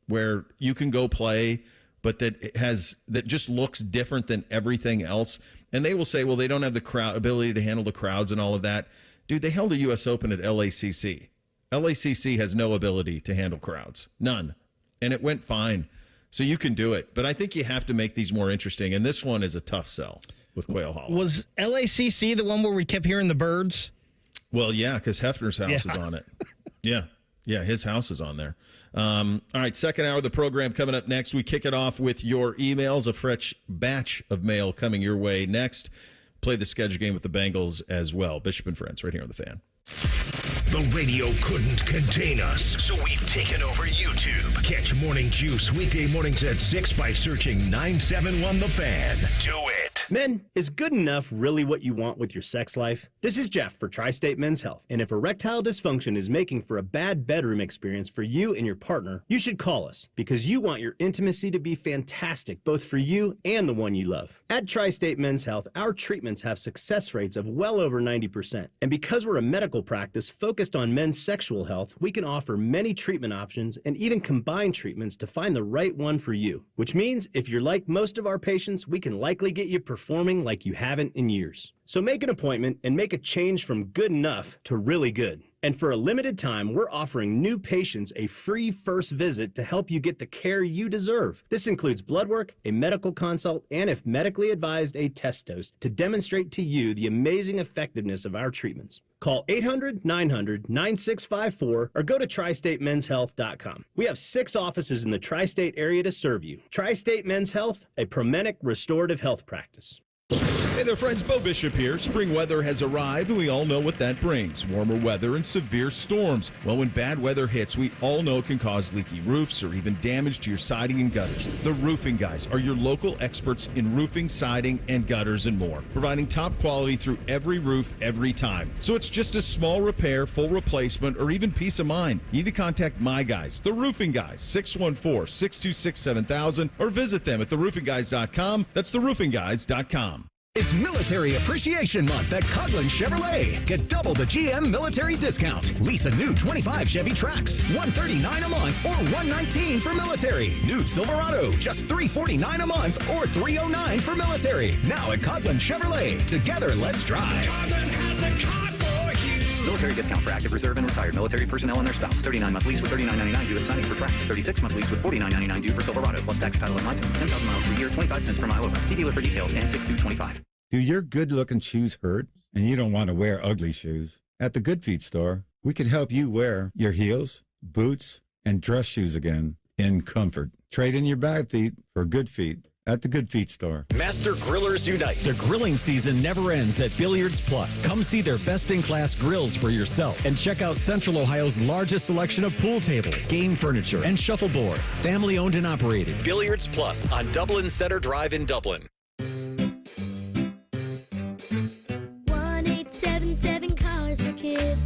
where you can go play, but that just looks different than everything else. And they will say, well, they don't have the ability to handle the crowds and all of that. Dude, they held the U.S. Open at LACC. LACC has no ability to handle crowds. None. And it went fine. So you can do it. But I think you have to make these more interesting. And this one is a tough sell with Quail Hollow. Was LACC the one where we kept hearing the birds? Well, yeah, because Hefner's house is on it. Yeah, his house is on there. All right, second hour of the program coming up next. We kick it off with your emails, a fresh batch of mail coming your way next. Play the schedule game with the Bengals as well. Bishop and Friends right here on The Fan. The radio couldn't contain us, so we've taken over YouTube. Catch Morning Juice weekday mornings at 6 by searching 971 The Fan. Do it. Men, is good enough really what you want with your sex life? This is Jeff for Tri-State Men's Health, and if erectile dysfunction is making for a bad bedroom experience for you and your partner, you should call us, because you want your intimacy to be fantastic both for you and the one you love. At Tri-State Men's Health, our treatments have success rates of well over 90%, and because we're a medical practice focused on men's sexual health, we can offer many treatment options and even combine treatments to find the right one for you, which means if you're like most of our patients, we can likely get you performing like you haven't in years. So make an appointment and make a change from good enough to really good. And for a limited time, we're offering new patients a free first visit to help you get the care you deserve. This includes blood work, a medical consult, and if medically advised, a test dose to demonstrate to you the amazing effectiveness of our treatments. Call 800-900-9654 or go to tristatemenshealth.com. We have 6 offices in the tri-state area to serve you. Tri-State Men's Health, a Promenic restorative health practice. Hey there, friends. Bo Bishop here. Spring weather has arrived, and we all know what that brings. Warmer weather and severe storms. Well, when bad weather hits, we all know it can cause leaky roofs or even damage to your siding and gutters. The Roofing Guys are your local experts in roofing, siding, and gutters and more, providing top quality through every roof, every time. So it's just a small repair, full replacement, or even peace of mind. You need to contact my guys, the Roofing Guys, 614-626-7000, or visit them at theroofingguys.com. That's theroofingguys.com. It's Military Appreciation Month at Coughlin Chevrolet. Get double the GM military discount. Lease a new 25 Chevy Trax, $139 a month or $119 for military. New Silverado, just $349 a month or $309 for military. Now at Coughlin Chevrolet. Together, let's drive. Coughlin has the car for you. Military discount for active reserve and retired military personnel and their spouse. 39-month lease with $39.99 due at signing for Trax. 36-month lease with $49.99 due for Silverado. Plus tax, title, and license. 10,000 miles per year, 25 cents per mile over. See dealer for details and 6225. Do your good-looking shoes hurt and you don't want to wear ugly shoes? At the Good Feet store, we can help you wear your heels, boots, and dress shoes again in comfort. Trade in your bad feet for good feet at the Good Feet store. Master Grillers Unite. The grilling season never ends at Billiards Plus. Come see their best-in-class grills for yourself and check out Central Ohio's largest selection of pool tables, game furniture, and shuffleboard. Family-owned and operated. Billiards Plus on Dublin Center Drive in Dublin. 1-877 Cars for Kids.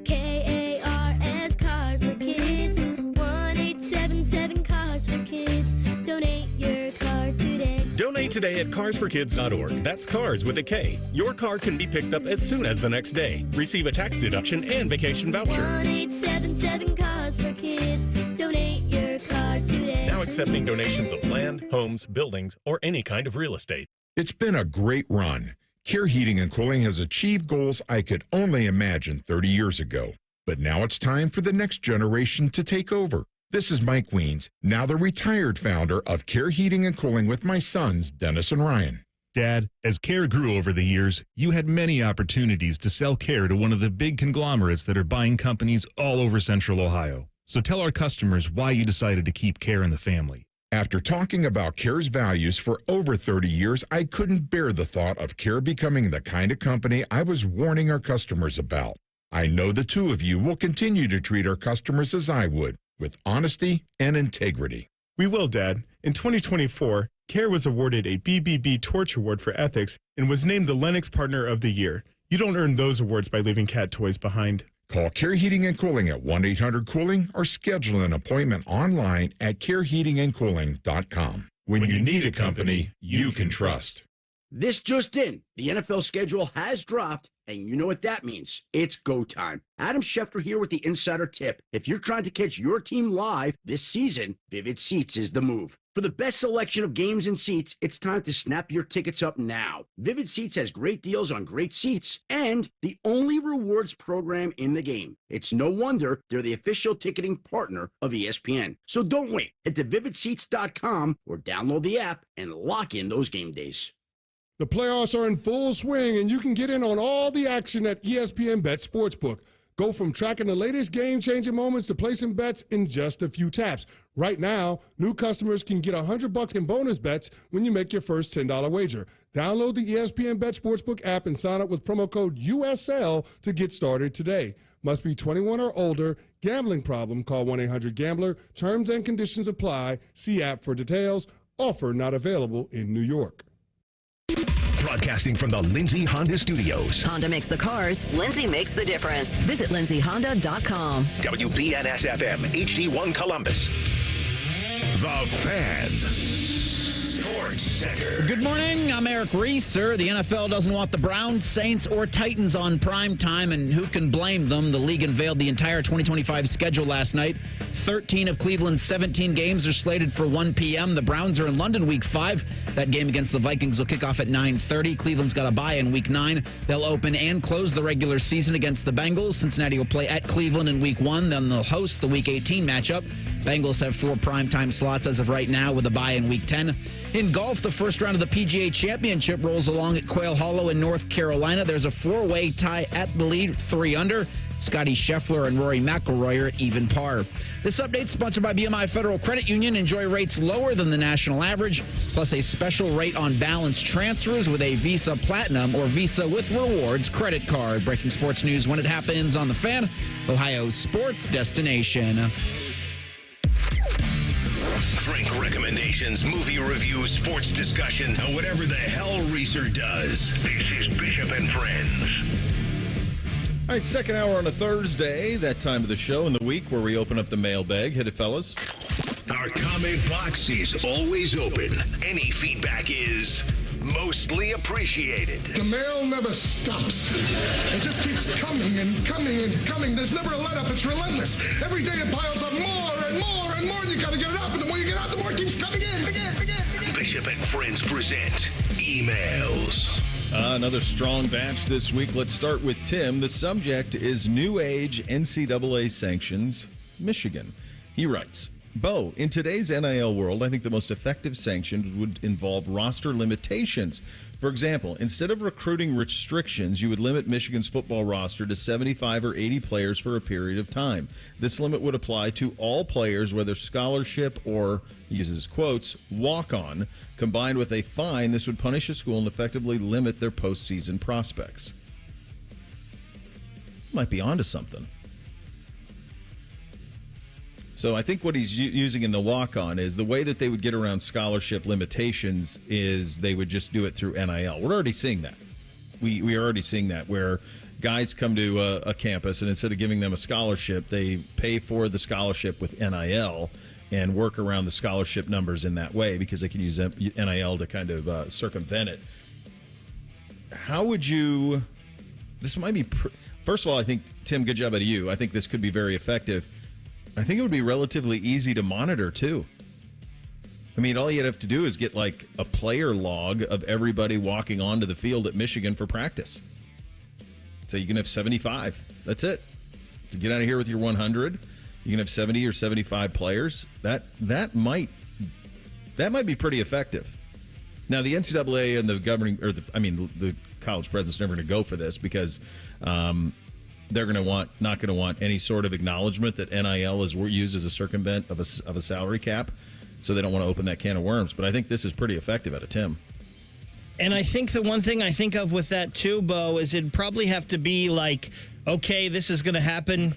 KARS Cars for Kids. 1-877 Cars for Kids. Donate your car today. Donate today at carsforkids.org. That's cars with a K. Your car can be picked up as soon as the next day. Receive a tax deduction and vacation voucher. 1-877 Cars for Kids. Donate your car today. Now accepting donations of land, homes, buildings, or any kind of real estate. It's been a great run. Care Heating and Cooling has achieved goals I could only imagine 30 years ago. But now it's time for the next generation to take over. This is Mike Weens, now the retired founder of Care Heating and Cooling with my sons, Dennis and Ryan. Dad, as Care grew over the years, you had many opportunities to sell Care to one of the big conglomerates that are buying companies all over Central Ohio. So tell our customers why you decided to keep Care in the family. After talking about Care's values for over 30 years, I couldn't bear the thought of Care becoming the kind of company I was warning our customers about. I know the two of you will continue to treat our customers as I would, with honesty and integrity. We will, Dad. In 2024, Care was awarded a BBB Torch Award for Ethics and was named the Lennox Partner of the Year. You don't earn those awards by leaving cat toys behind. Call Care Heating and Cooling at 1-800-COOLING or schedule an appointment online at careheatingandcooling.com. When you need a company you can trust. This just in, the NFL schedule has dropped, and you know what that means. It's go time. Adam Schefter here with the Insider Tip. If you're trying to catch your team live this season, Vivid Seats is the move. For the best selection of games and seats, it's time to snap your tickets up now. Vivid Seats has great deals on great seats and the only rewards program in the game. It's no wonder they're the official ticketing partner of ESPN. So don't wait. Head to vividseats.com or download the app and lock in those game days. The playoffs are in full swing, and you can get in on all the action at ESPN Bet Sportsbook. Go from tracking the latest game-changing moments to placing bets in just a few taps. Right now, new customers can get $100 in bonus bets when you make your first $10 wager. Download the ESPN Bet Sportsbook app and sign up with promo code USL to get started today. Must be 21 or older. Gambling problem? Call 1-800-GAMBLER. Terms and conditions apply. See app for details. Offer not available in New York. Broadcasting from the Lindsay Honda Studios. Honda makes the cars. Lindsay makes the difference. Visit lindsayhonda.com. WBNS-FM, HD1 Columbus. The Fan. Sports Center. Good morning. I'm Eric Reeser. The NFL doesn't want the Browns, Saints, or Titans on prime time, and who can blame them? The league unveiled the entire 2025 schedule last night. 13 of Cleveland's 17 games are slated for 1 p.m. The Browns are in London Week 5. That game against the Vikings will kick off at 9:30. Cleveland's got a bye in Week 9. They'll open and close the regular season against the Bengals. Cincinnati will play at Cleveland in Week 1. Then they'll host the Week 18 matchup. Bengals have 4 primetime slots as of right now with a bye in Week 10. In golf, the first round of the PGA Championship rolls along at Quail Hollow in North Carolina. There's a 4-way tie at the lead, 3 under. Scotty Scheffler and Rory McIlroy are at even par. This update sponsored by BMI Federal Credit Union. Enjoy rates lower than the national average, plus a special rate on balance transfers with a Visa Platinum or Visa with Rewards credit card. Breaking sports news when it happens on The Fan, Ohio's sports destination. Drink recommendations, movie reviews, sports discussion, or whatever the hell Reeser does. This is Bishop and Friends. All right, second hour on a Thursday, that time of the show in the week where we open up the mailbag. Hit it, fellas. Our comment box is always open. Any feedback is mostly appreciated. The mail never stops. It just keeps coming and coming and coming. There's never a let-up. It's relentless. Every day it piles up more and more and more, and you got to get it up. And the more you get out, the more it keeps coming in. Again. Bishop and Friends present emails. Another strong batch this week. Let's start with Tim. The subject is New Age NCAA sanctions, Michigan. He writes, Bo, in today's NIL world, I think the most effective sanctions would involve roster limitations. For example, instead of recruiting restrictions, you would limit Michigan's football roster to 75 or 80 players for a period of time. This limit would apply to all players, whether scholarship or, he uses quotes, walk-on. Combined with a fine, this would punish a school and effectively limit their postseason prospects. Might be onto something. So I think what he's using in the walk-on is the way that they would get around scholarship limitations is they would just do it through NIL. We're already seeing that. We are already seeing that where guys come to a campus and instead of giving them a scholarship, they pay for the scholarship with NIL and work around the scholarship numbers in that way because they can use NIL to kind of circumvent it. How would you... This might be... First of all, I think, Tim, good job out of you. I think this could be very effective. I think it would be relatively easy to monitor, too. I mean, all you'd have to do is get, like, a player log of everybody walking onto the field at Michigan for practice. So you can have 75. That's it. To get out of here with your 100, you can have 70 or 75 players. That might be pretty effective. Now, the NCAA and the governing, the college president's never going to go for this because they're not going to want any sort of acknowledgement that NIL is used as a circumvent of a salary cap. So they don't want to open that can of worms. But I think this is pretty effective out of Tim. And I think the one thing I think of with that too, Bo, is it'd probably have to be like, okay, this is going to happen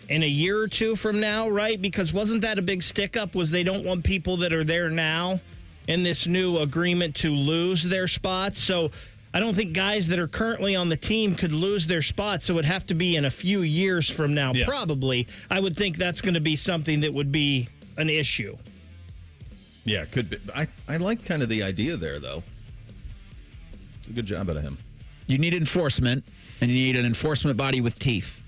in a year or two from now, right? Because wasn't that a big stick-up was they don't want people that are there now in this new agreement to lose their spots. So I don't think guys that are currently on the team could lose their spots. So it would have to be in a few years from now, probably. I would think that's going to be something that would be an issue. Yeah, it could be. I like kind of the idea there, though. It's a good job out of him. You need enforcement, and you need an enforcement body with teeth.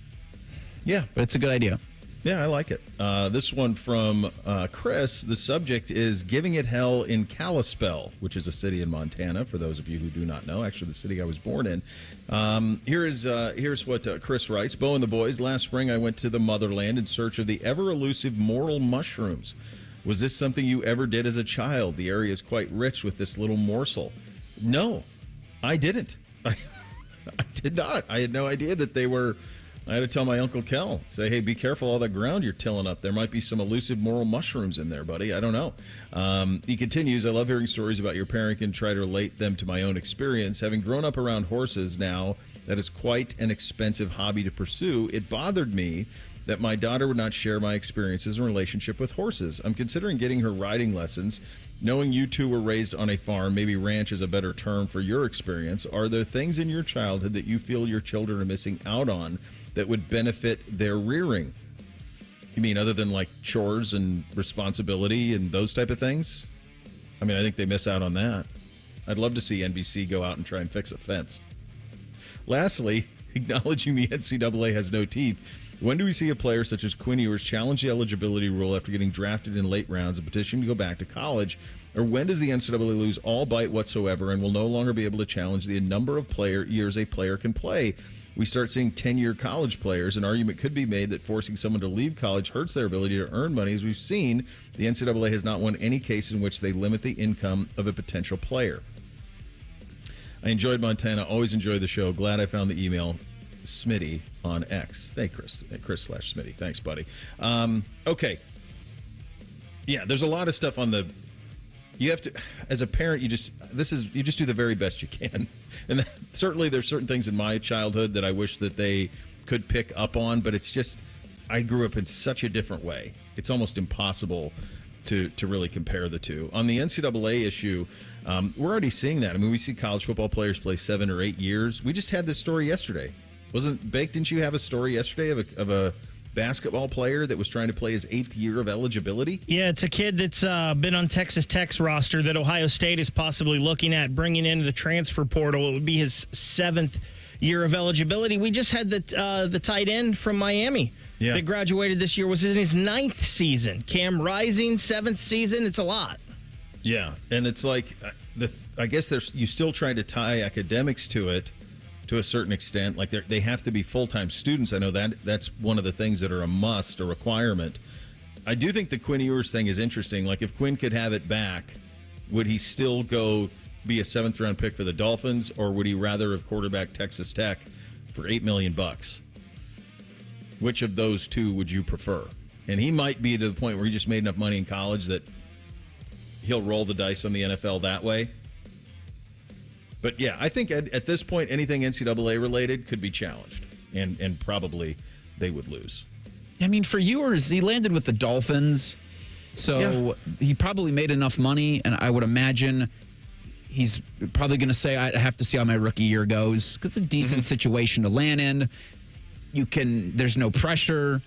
Yeah. But it's a good idea. Yeah, I like it. This one from Chris. The subject is giving it hell in Kalispell, which is a city in Montana, for those of you who do not know. Actually, the city I was born in. Here's what Chris writes. Bo and the boys, last spring I went to the motherland in search of the ever-elusive morel mushrooms. Was this something you ever did as a child? The area is quite rich with this little morsel. No, I didn't. I did not. I had no idea that they were... I had to tell my Uncle Kel, say, hey, be careful all that ground you're tilling up. There might be some elusive morel mushrooms in there, buddy. I don't know. He continues, I love hearing stories about your parent and try to relate them to my own experience. Having grown up around horses now, that is quite an expensive hobby to pursue. It bothered me that my daughter would not share my experiences in relationship with horses. I'm considering getting her riding lessons. Knowing you two were raised on a farm, maybe ranch is a better term for your experience. Are there things in your childhood that you feel your children are missing out on that would benefit their rearing? You mean other than like chores and responsibility and those type of things? I mean, I think they miss out on that. I'd love to see NBC go out and try and fix a fence. Lastly, acknowledging the NCAA has no teeth, when do we see a player such as Quinn Ewers challenge the eligibility rule after getting drafted in late rounds and petitioning to go back to college? Or when does the NCAA lose all bite whatsoever and will no longer be able to challenge the number of years a player can play? We start seeing 10-year college players. An argument could be made that forcing someone to leave college hurts their ability to earn money. As we've seen, the NCAA has not won any case in which they limit the income of a potential player. I enjoyed Montana. Always enjoy the show. Glad I found the email. Smitty on X. Hey, Chris/Smitty. Thanks, buddy. Okay. Yeah, there's a lot of stuff on the... You have to, as a parent, you just do the very best you can. And certainly there's certain things in my childhood that I wish that they could pick up on, but it's just, I grew up in such a different way. It's almost impossible to really compare the two. On the NCAA issue, we're already seeing that. I mean, we see college football players play 7 or 8 years. We just had this story yesterday. Didn't you have a story yesterday of a basketball player that was trying to play his 8th year of eligibility? Yeah, it's a kid that's been on Texas Tech's roster that Ohio State is possibly looking at bringing into the transfer portal. It would be his 7th year of eligibility. We just had the tight end from Miami that graduated this year, was in his 9th season. Cam Rising, 7th season. It's a lot. Yeah, and it's like, I guess you still try to tie academics to it to a certain extent. Like they have to be full-time students. I know that's one of the things that are a requirement. I do think the Quinn Ewers thing is interesting. Like if Quinn could have it back, would he still go be a 7th-round pick for the Dolphins, or would he rather have quarterbacked Texas Tech for $8 million? Which of those two would you prefer? And he might be to the point where he just made enough money in college that he'll roll the dice on the NFL that way. But yeah, I think at this point, anything NCAA related could be challenged, and probably they would lose. I mean, for Ewers, he landed with the Dolphins, so he probably made enough money, and I would imagine he's probably going to say, I have to see how my rookie year goes, because it's a decent situation to land in. There's no pressure,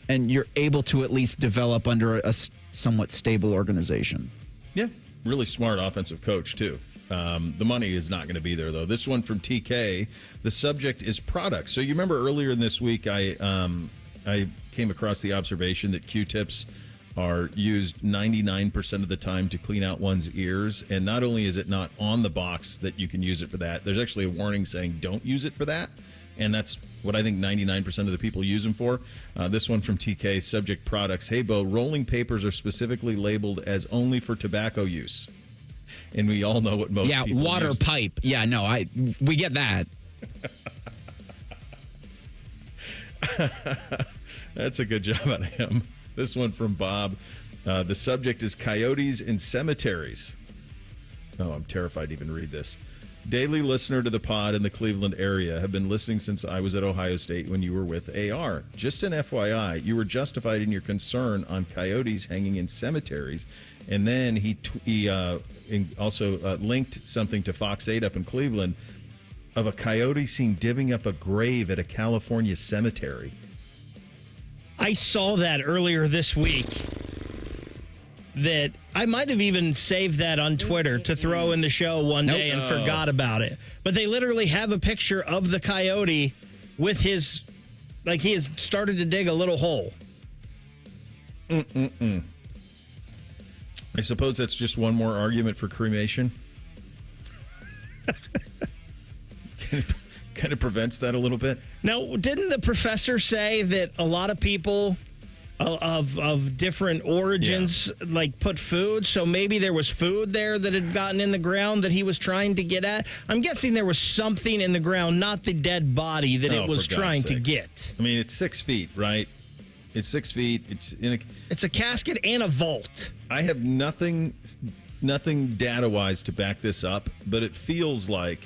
and you're able to at least develop under a somewhat stable organization. Yeah, really smart offensive coach, too. The money is not going to be there, though. This one from TK, the subject is products. So you remember earlier in this week, I came across the observation that Q-tips are used 99% of the time to clean out one's ears. And not only is it not on the box that you can use it for that, there's actually a warning saying don't use it for that. And that's what I think 99% of the people use them for. This one from TK, subject products. Hey, Bo, rolling papers are specifically labeled as only for tobacco use. And we all know what most people water use. Pipe. Yeah, no, we get that. That's a good job out of him. This one from Bob. The subject is coyotes in cemeteries. Oh, I'm terrified to even read this. Daily listener to the pod in the Cleveland area. Have been listening since I was at Ohio State when you were with AR. Just an FYI, you were justified in your concern on coyotes hanging in cemeteries. And then he also linked something to Fox 8 up in Cleveland of a coyote seen divvying up a grave at a California cemetery. I saw that earlier this week. That I might have even saved that on Twitter to throw in the show one day and forgot about it. But they literally have a picture of the coyote with his, like he has started to dig a little hole. I suppose that's just one more argument for cremation. Kind of prevents that a little bit. Now, didn't the professor say that a lot of people of different origins like put food? So maybe there was food there that had gotten in the ground that he was trying to get at. I'm guessing there was something in the ground, not the dead body that it was trying to get. I mean, it's 6 feet, right? It's 6 feet. It's a casket and a vault. I have nothing data-wise to back this up, but it feels like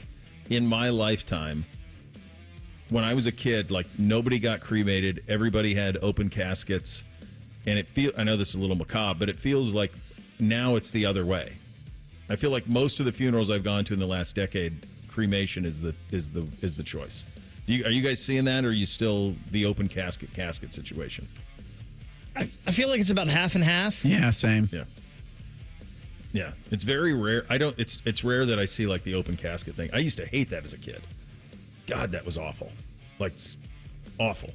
in my lifetime when I was a kid, like nobody got cremated. Everybody had open caskets. And I know this is a little macabre, but it feels like now it's the other way. I feel like most of the funerals I've gone to in the last decade, cremation is the choice. Are you guys seeing that, or are you still the open casket situation? I feel like it's about half and half. Yeah, same. Yeah, it's very rare. It's rare that I see like the open casket thing. I used to hate that as a kid. God, that was awful. Like awful.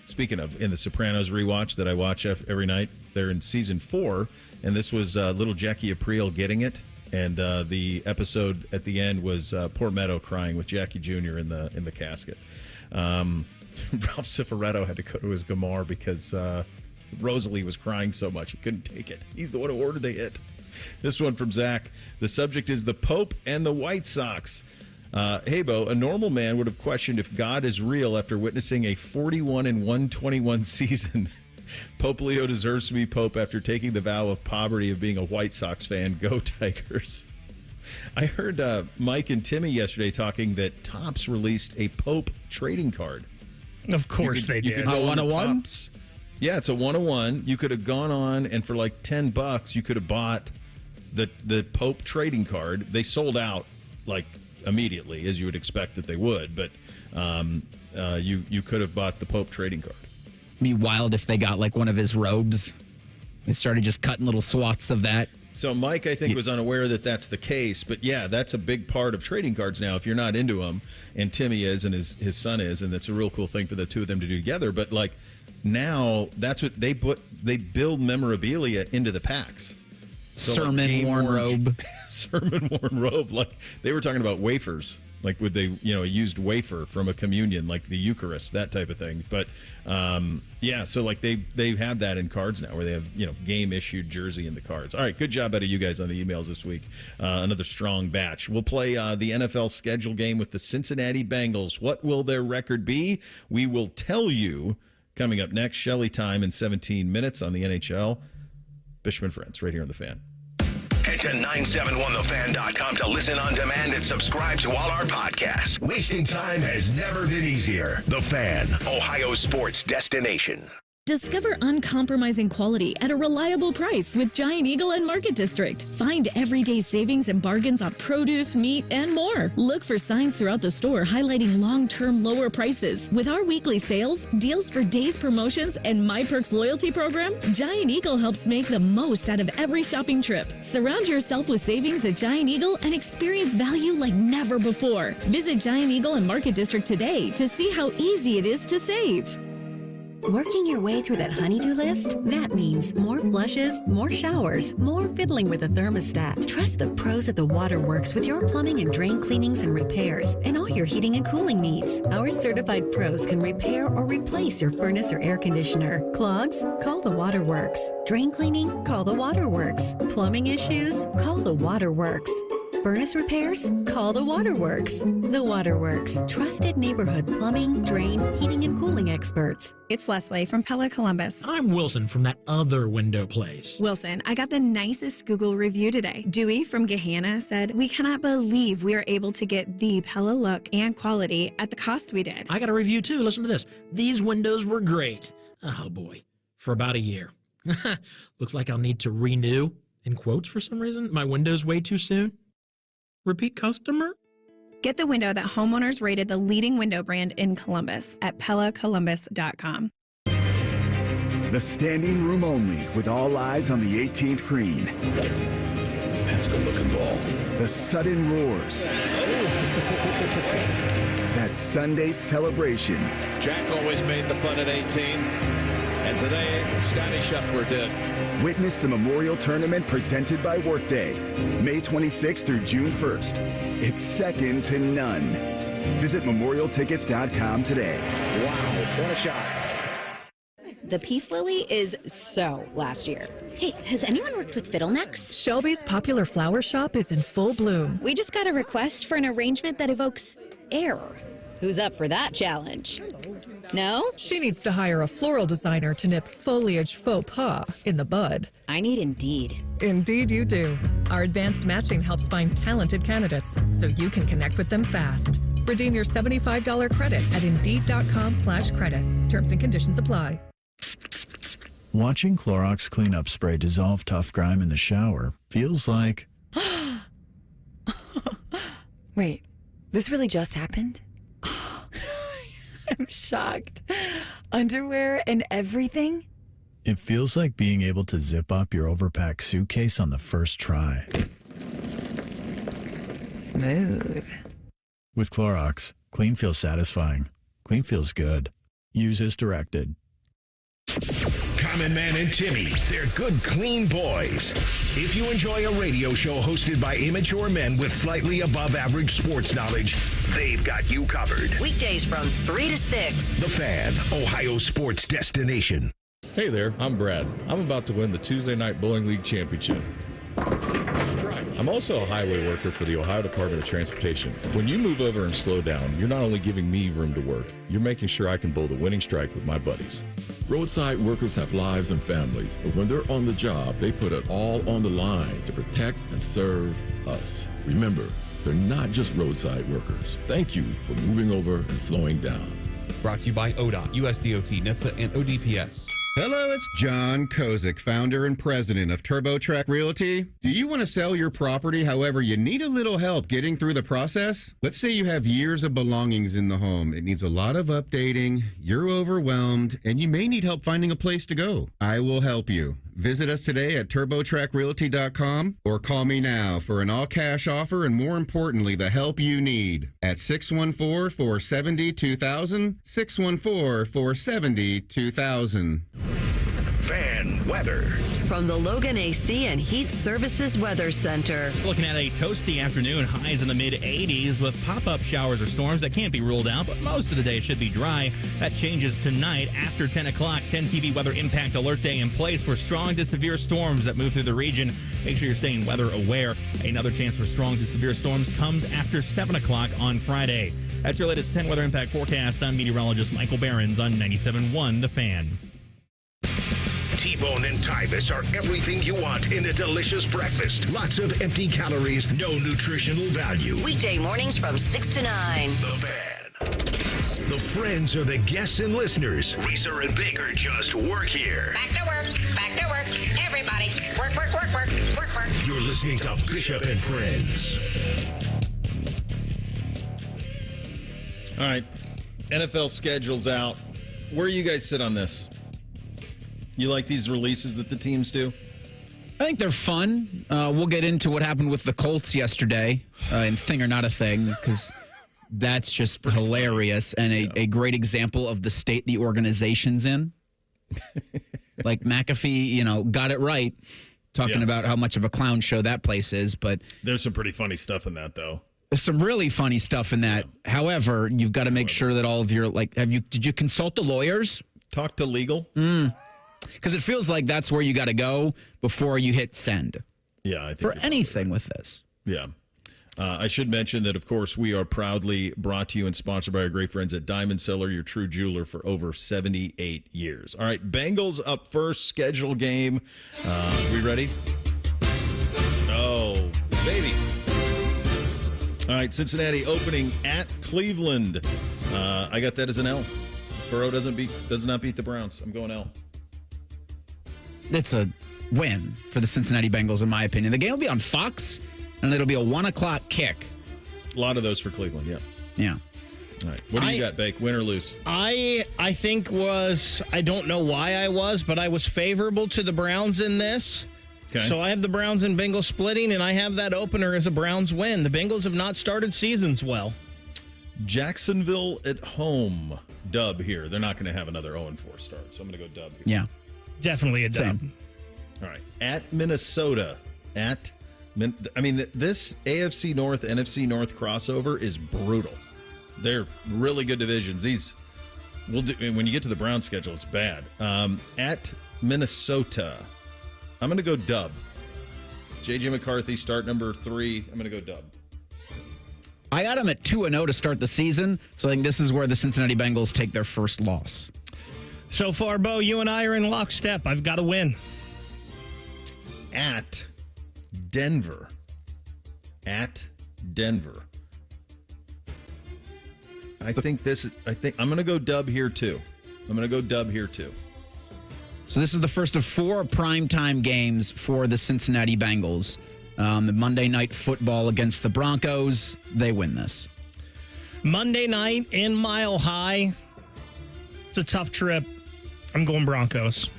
Speaking of, in the Sopranos rewatch that I watch every night, they're in season 4, and this was little Jackie Aprile getting it, and the episode at the end was poor Meadow crying with Jackie Jr. in the casket. Ralph Cifaretto had to go to his Gamar because Rosalie was crying so much he couldn't take it. He's the one who ordered the hit. This one from Zach. The subject is the Pope and the White Sox. Hey, Bo, a normal man would have questioned if God is real after witnessing a 41-121 season. Pope Leo deserves to be Pope after taking the vow of poverty of being a White Sox fan. Go Tigers. I heard Mike and Timmy yesterday talking that Topps released a Pope trading card. Of course they did. 101? Yeah, it's a 101. You could have gone on, and for like $10, you could have bought the Pope trading card. They sold out like immediately, as you would expect that they would, but you could have bought the Pope trading card. It'd be wild if they got like one of his robes. They started just cutting little swaths of that. So Mike, I think, was unaware that that's the case, but yeah, that's a big part of trading cards now. If you're not into them, and Timmy is, and his son is, and that's a real cool thing for the two of them to do together. But like now, that's what they build memorabilia into the packs. So Sermon-worn robe. Sermon-worn robe. Like they were talking about wafers, like would they, a used wafer from a communion, like the Eucharist, that type of thing. But yeah, so like they have that in cards now, where they have game issued jersey in the cards. All right, good job out of you guys on the emails this week. Another strong batch. We'll play the NFL schedule game with the Cincinnati Bengals. What will their record be? We will tell you coming up next. Shelley time in 17 minutes on the NHL. Bishop and Friends, right here on The Fan. Head to 971thefan.com to listen on demand and subscribe to all our podcasts. Wasting time has never been easier. The Fan, Ohio sports destination. Discover uncompromising quality at a reliable price with Giant Eagle and Market District. Find everyday savings and bargains on produce, meat, and more. Look for signs throughout the store highlighting long-term lower prices. With our weekly sales, deals for days promotions, and My Perks loyalty program, Giant Eagle helps make the most out of every shopping trip. Surround yourself with savings at Giant Eagle and experience value like never before. Visit Giant Eagle and Market District today to see how easy it is to save. Working your way through that honey-do list? That means more flushes, more showers, more fiddling with the thermostat. Trust the pros at the Waterworks with your plumbing and drain cleanings and repairs and all your heating and cooling needs. Our certified pros can repair or replace your furnace or air conditioner. Clogs? Call the Waterworks. Drain cleaning? Call the Waterworks. Plumbing issues? Call the Waterworks. Furnace repairs? Call the Waterworks. The Waterworks. Trusted neighborhood plumbing, drain, heating, and cooling experts. It's Leslie from Pella Columbus. I'm Wilson from that other window place. Wilson, I got the nicest Google review today. Dewey from Gahanna said, "We cannot believe we are able to get the Pella look and quality at the cost we did." I got a review too. Listen to this. These windows were great. Oh boy. For about a year. Looks like I'll need to renew, in quotes for some reason, my windows way too soon. Repeat customer? Get the window that homeowners rated the leading window brand in Columbus at PellaColumbus.com. The standing room only, with all eyes on the 18th green. That's a good-looking ball. The sudden roars. That Sunday celebration. Jack always made the putt at 18, and today Scotty Scheffler did. Witness the Memorial Tournament presented by Workday, May 26th through June 1st. It's second to none. Visit memorialtickets.com today. Wow, what a shot. The Peace Lily is so last year. Hey, has anyone worked with fiddlenecks? Shelby's popular flower shop is in full bloom. We just got a request for an arrangement that evokes air. Who's up for that challenge? No? She needs to hire a floral designer to nip foliage faux pas in the bud. I need Indeed. Indeed you do. Our advanced matching helps find talented candidates so you can connect with them fast. Redeem your $75 credit at Indeed.com/credit. Terms and conditions apply. Watching Clorox cleanup spray dissolve tough grime in the shower feels like... Wait, this really just happened? I'm shocked. Underwear and everything? It feels like being able to zip up your overpacked suitcase on the first try. Smooth. With Clorox, clean feels satisfying. Clean feels good. Use as directed. Common Man and Timmy, they're good, clean boys. If you enjoy a radio show hosted by immature men with slightly above average sports knowledge, they've got you covered. Weekdays from 3 to 6. The Fan, Ohio sports destination. Hey there, I'm Brad. I'm about to win the Tuesday Night Bowling League Championship. I'm also a highway worker for the Ohio Department of Transportation. When you move over and slow down, you're not only giving me room to work, you're making sure I can bowl the winning strike with my buddies. Roadside workers have lives and families, but when they're on the job, they put it all on the line to protect and serve us. Remember, they're not just roadside workers. Thank you for moving over and slowing down. Brought to you by ODOT, USDOT, NHTSA, and ODPS. Hello, it's John Kozik, founder and president of TurboTrack Realty. Do you want to sell your property, however, you need a little help getting through the process? Let's say you have years of belongings in the home. It needs a lot of updating, you're overwhelmed, and you may need help finding a place to go. I will help you. Visit us today at TurboTrackRealty.com or call me now for an all-cash offer and, more importantly, the help you need at 614-470-2000, 614-470-2000. Fan weather. From the Logan AC and Heat Services Weather Center. Looking at a toasty afternoon, highs in the mid-80s with pop-up showers or storms that can't be ruled out, but most of the day should be dry. That changes tonight after 10 o'clock. 10 TV Weather Impact Alert Day in place for strong to severe storms that move through the region. Make sure you're staying weather aware. Another chance for strong to severe storms comes after 7 o'clock on Friday. That's your latest 10 Weather Impact forecast. I'm meteorologist Michael Behrens on 97.1 The Fan. T-Bone and Tybus are everything you want in a delicious breakfast. Lots of empty calories, no nutritional value. Weekday mornings from 6 to 9. The Fan. The friends are the guests and listeners. Reeser and Baker just work here. Back to work. Back to work. Everybody. Work, work, work, work, work, work. You're listening to Bishop and Friends. All right. NFL schedule's out. Where do you guys sit on this? You like these releases that the teams do? I think they're fun. We'll get into what happened with the Colts yesterday in Thing or Not a Thing, because that's just hilarious and a great example of the state the organization's in. Like McAfee, got it right, talking about how much of a clown show that place is. But there's some pretty funny stuff in that, though. There's some really funny stuff in that. Yeah. However, you've got to make sure that all of your, did you consult the lawyers? Talk to legal? Because it feels like that's where you got to go before you hit send. Yeah, I think for anything with this. Yeah. I should mention that, of course, we are proudly brought to you and sponsored by our great friends at Diamond Seller, your true jeweler for over 78 years. All right, Bengals up first, schedule game. We ready? Oh, baby. All right, Cincinnati opening at Cleveland. I got that as an L. Burrow does not beat the Browns. I'm going L. It's a win for the Cincinnati Bengals, in my opinion. The game will be on Fox, and it'll be a 1 o'clock kick. A lot of those for Cleveland, yeah. Yeah. All right. What do you got, Bake? Win or lose? I think I don't know why I was, but I was favorable to the Browns in this. Okay. So I have the Browns and Bengals splitting, and I have that opener as a Browns win. The Bengals have not started seasons well. Jacksonville at home. Dub here. They're not going to have another 0-4 start, so I'm going to go dub here. Yeah. Definitely a dub. Same. All right. At Minnesota. This AFC North, NFC North crossover is brutal. They're really good divisions. When you get to the Browns schedule, it's bad. At Minnesota, I'm going to go dub. J.J. McCarthy, start number 3. I'm going to go dub. I got them at 2-0 to start the season, so I think this is where the Cincinnati Bengals take their first loss. So far, Bo, you and I are in lockstep. I've got to win. At Denver. I think I'm going to go dub here too. So this is the first of 4 primetime games for the Cincinnati Bengals. The Monday Night Football against the Broncos. They win this. Monday night in Mile High. It's a tough trip. I'm going Broncos.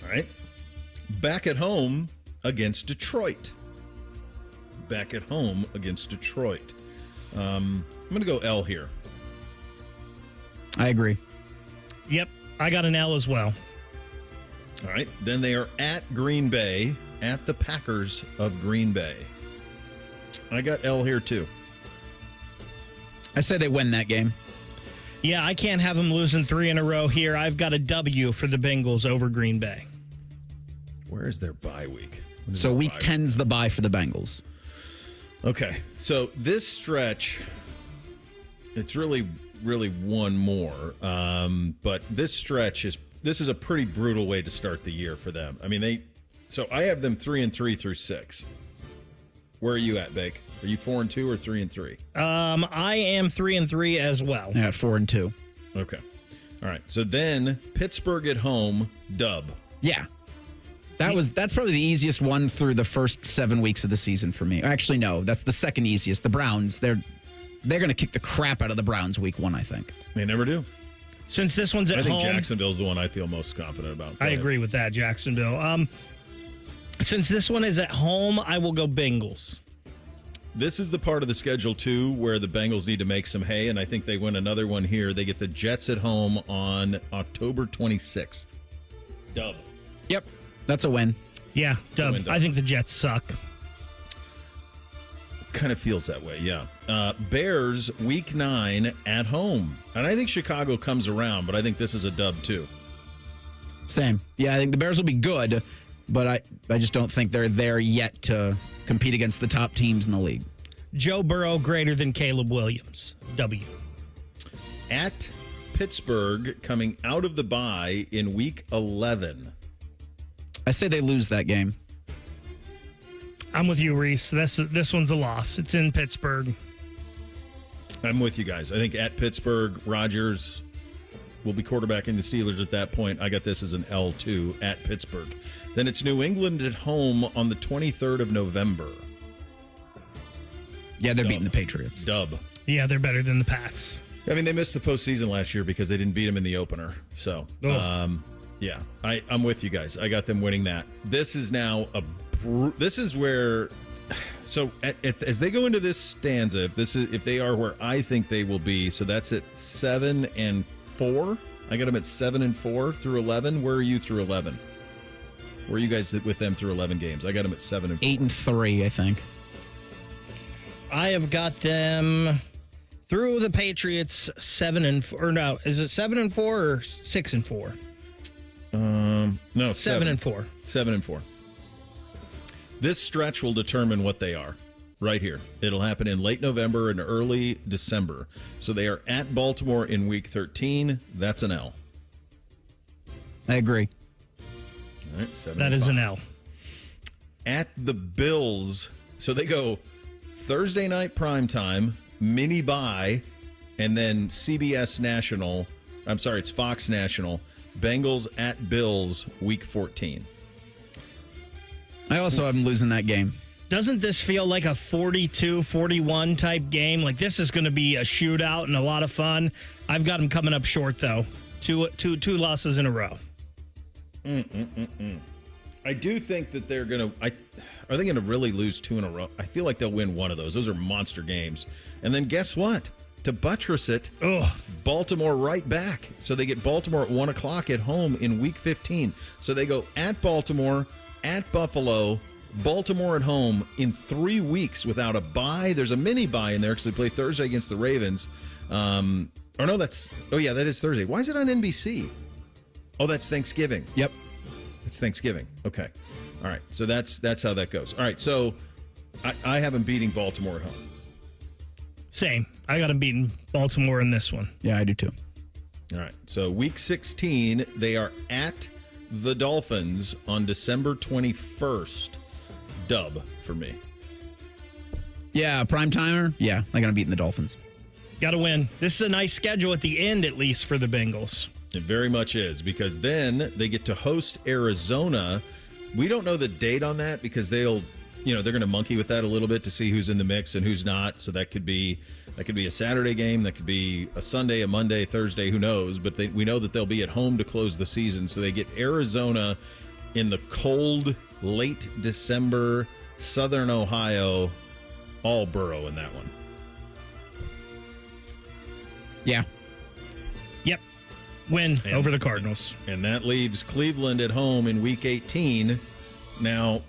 All right. Back at home against Detroit. I'm going to go L here. I agree. Yep, I got an L as well. All right. Then they are at Green Bay, at the Packers of Green Bay. I got L here too. I say they win that game. Yeah, I can't have them losing 3 in a row here. I've got a W for the Bengals over Green Bay. Where is their bye week? So week 10's the bye for the Bengals. Okay, so this stretch, it's really one more. But this stretch is a pretty brutal way to start the year for them. I mean, so I have them 3-3 through 6. Where are you at, Bake? Are you 4-2 or 3-3? I am 3-3 as well. Yeah, at 4-2. Okay. All right. So then Pittsburgh at home, dub. Yeah. That's probably the easiest one through the first 7 weeks of the season for me. Actually, no, that's the second easiest. The Browns, they're going to kick the crap out of the Browns week 1, I think. They never do. Since this one's at home, I think Jacksonville's the one I feel most confident about. I agree with that, Jacksonville. Since this one is at home, I will go Bengals. This is the part of the schedule, too, where the Bengals need to make some hay, and I think they win another one here. They get the Jets at home on October 26th. Dub. Yep. That's a win. Yeah, dub. I think the Jets suck. Kind of feels that way, yeah. Bears, week 9 at home. And I think Chicago comes around, but I think this is a dub, too. Same. Yeah, I think the Bears will be good, but I just don't think they're there yet to compete against the top teams in the league. Joe Burrow greater than Caleb Williams. W. At Pittsburgh, coming out of the bye in week 11. I say they lose that game. I'm with you, Reese. This one's a loss. It's in Pittsburgh. I'm with you guys. I think at Pittsburgh, Rodgers will be quarterbacking the Steelers at that point. I got this as an L2 at Pittsburgh. Then it's New England at home on the 23rd of November. Yeah, they're beating the Patriots. Dub. Yeah, they're better than the Pats. I mean, they missed the postseason last year because they didn't beat them in the opener. So, yeah, I'm with you guys. I got them winning that. This is now this is where. So as they go into this stanza, if they are where I think they will be, so that's at 7-4. I got them at 7-4 through 11. Where are you through 11? Where are you guys with them through 11 games? I got them at 7-4. 8-3, I think. I have got them through the Patriots 7-4. Or no, is it 7-4 or 6-4? No, 7-4. 7-4. This stretch will determine what they are right here. It'll happen in late November and early December. So they are at Baltimore in week 13. That's an L. I agree. All right, 7-5. That is an L. At the Bills. So they go Thursday night primetime, mini bye, and then CBS National. I'm sorry, it's Fox National. Bengals at Bills, week 14. I also have them losing that game. Doesn't this feel like a 42-41 type game? Like this is going to be a shootout and a lot of fun. I've got them coming up short, though. Two losses in a row. I do think that they're going to... Are they going to really lose 2 in a row? I feel like they'll win one of those. Those are monster games. And then guess what? To buttress it, Baltimore right back. So they get Baltimore at 1 o'clock at home in week 15. So they go at Baltimore, at Buffalo, Baltimore at home in 3 weeks without a bye. There's a mini bye in there because they play Thursday against the Ravens. That is Thursday. Why is it on NBC? Oh, that's Thanksgiving. Yep. It's Thanksgiving. Okay. All right. So that's how that goes. All right. So I have them beating Baltimore at home. Same. I got them beating Baltimore in this one. Yeah, I do too. All right. So week 16, they are at the Dolphins on December 21st. Dub for me. Yeah, prime timer. Yeah, I got them beating the Dolphins. Got to win. This is a nice schedule at the end, at least, for the Bengals. It very much is, because then they get to host Arizona. We don't know the date on that because they're going to monkey with that a little bit to see who's in the mix and who's not. So that could be a Saturday game, that could be a Sunday, a Monday, Thursday, who knows? But we know that they'll be at home to close the season. So they get Arizona in the cold, late December, Southern Ohio, all Burrow in that one. Yeah. Yep. Win over the Cardinals. And that leaves Cleveland at home in Week 18. Now,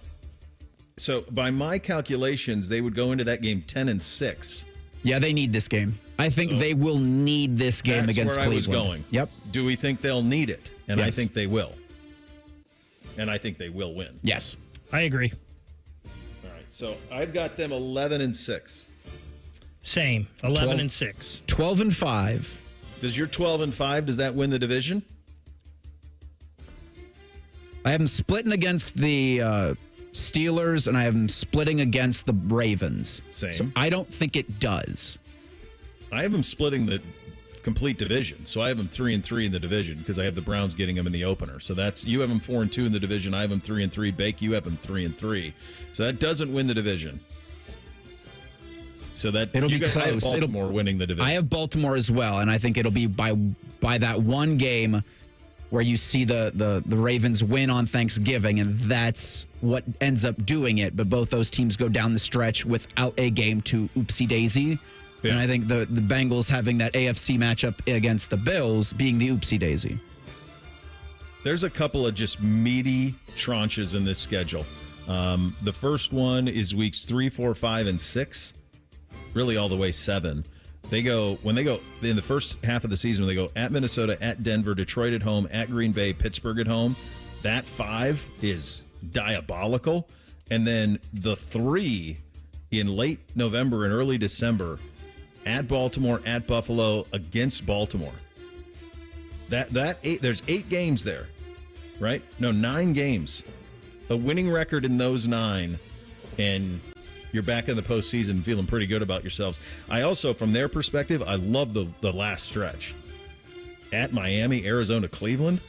so by my calculations, they would go into that game 10-6. Yeah, they need this game. I think they will need this game against Cleveland. That's where I was going. Yep. Do we think they'll need it? And yes. I think they will. And I think they will win. Yes. I agree. All right. So I've got them 11-6. Same. 11-6. 12-5. Does your 12-5, does that win the division? I have them splitting against the Steelers, and I have them splitting against the Ravens. Same. So I don't think it does. I have them splitting the complete division. So I have them 3-3 in the division because I have the Browns getting them in the opener. So that's, you have them 4-2 in the division. I have them 3-3. Bake, you have them 3-3. So that doesn't win the division. So that it'll be close. close. Have Baltimore winning the division. I have Baltimore as well, and I think it'll be by that one game where you see the Ravens win on Thanksgiving, and that's what ends up doing it. But both those teams go down the stretch without a game to oopsie daisy. Yeah. And I think the Bengals having that AFC matchup against the Bills being the oopsie daisy. There's a couple of just meaty tranches in this schedule. The first one is weeks 3, 4, 5, and 6. Really all the way 7. When they go in the first half of the season, when they go at Minnesota, at Denver, Detroit at home, at Green Bay, Pittsburgh at home, that 5 is diabolical. And then the 3 in late November and early December, at Baltimore, at Buffalo, against Baltimore. That 8, there's 8 games there, right? No, 9 games. A winning record in those 9, and you're back in the postseason feeling pretty good about yourselves. I also, from their perspective, I love the last stretch. At Miami, Arizona, Cleveland.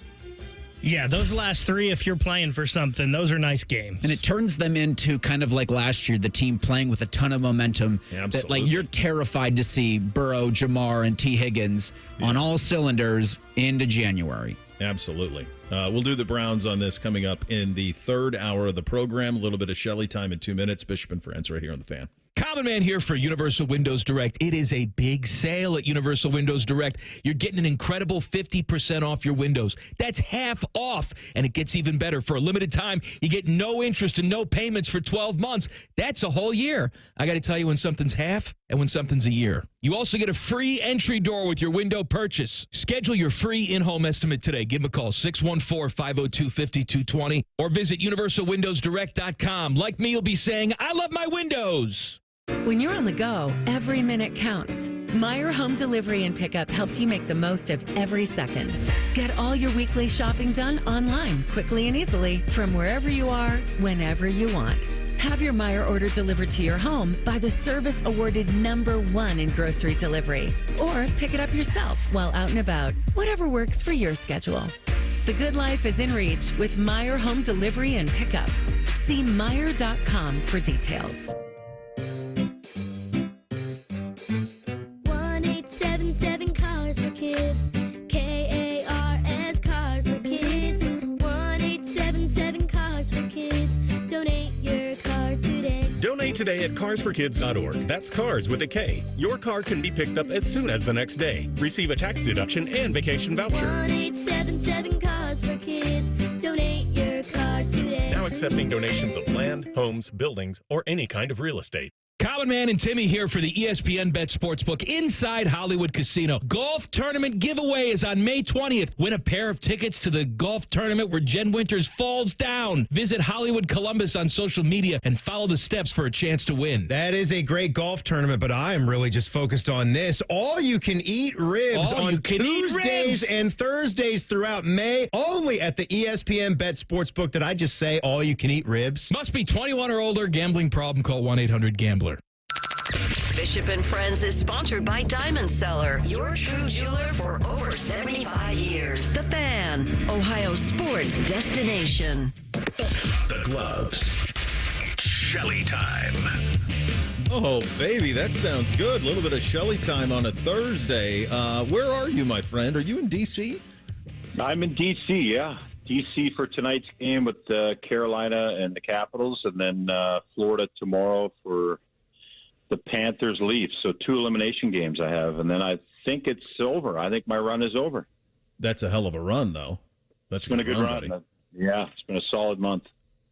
Yeah, those last 3, if you're playing for something, those are nice games. And it turns them into kind of like last year, the team playing with a ton of momentum. Yeah, that, like, you're terrified to see Burrow, Jamar, and T. Higgins on all cylinders into January. Absolutely. We'll do the Browns on this coming up in the third hour of the program. A little bit of Shelley time in 2 minutes. Bishop and Friends right here on The Fan. Common Man here for Universal Windows Direct. It is a big sale at Universal Windows Direct. You're getting an incredible 50% off your windows. That's half off, and it gets even better. For a limited time, you get no interest and no payments for 12 months. That's a whole year. I got to tell you when something's half and when something's a year. You also get a free entry door with your window purchase. Schedule your free in-home estimate today. Give them a call, 614-502-5220, or visit universalwindowsdirect.com. Like me, you'll be saying, I love my windows. When you're on the go, every minute counts. Meyer Home Delivery and Pickup helps you make the most of every second. Get all your weekly shopping done online, quickly and easily, from wherever you are, whenever you want. Have your Meyer order delivered to your home by the service awarded #1 in grocery delivery. Or pick it up yourself while out and about. Whatever works for your schedule. The good life is in reach with Meyer Home Delivery and Pickup. See Meyer.com for details. 1-877 Cars for Kids. KARS Cars for Kids. 1-877 Cars for Kids. Donate your car today. Donate today at carsforkids.org. That's cars with a K. Your car can be picked up as soon as the next day. Receive a tax deduction and vacation voucher. 1-877 Cars for Kids. Donate your car today. Now accepting donations of land, homes, buildings, or any kind of real estate. Common Man and Timmy here for the ESPN Bet Sportsbook inside Hollywood Casino. Golf tournament giveaway is on May 20th. Win a pair of tickets to the golf tournament where Jen Winters falls down. Visit Hollywood Columbus on social media and follow the steps for a chance to win. That is a great golf tournament, but I am really just focused on this. All you can eat ribs on Tuesdays and Thursdays throughout May. Only at the ESPN Bet Sportsbook. Did I just say all you can eat ribs? Must be 21 or older. Gambling problem, call 1-800-GAMBLER. Bishop and Friends is sponsored by Diamond Seller, your true jeweler for over 75 years. The Fan, Ohio sports destination. The gloves. Shelly time. Oh, baby, that sounds good. A little bit of Shelly time on a Thursday. Where are you, my friend? Are you in D.C.? I'm in D.C., yeah. D.C. for tonight's game with Carolina and the Capitals, and then Florida tomorrow for the Panthers-Leafs. So 2 elimination games I have, and then I think it's over. I think my run is over. That's a hell of a run, though. That's been a good run. buddy. Yeah, it's been a solid month.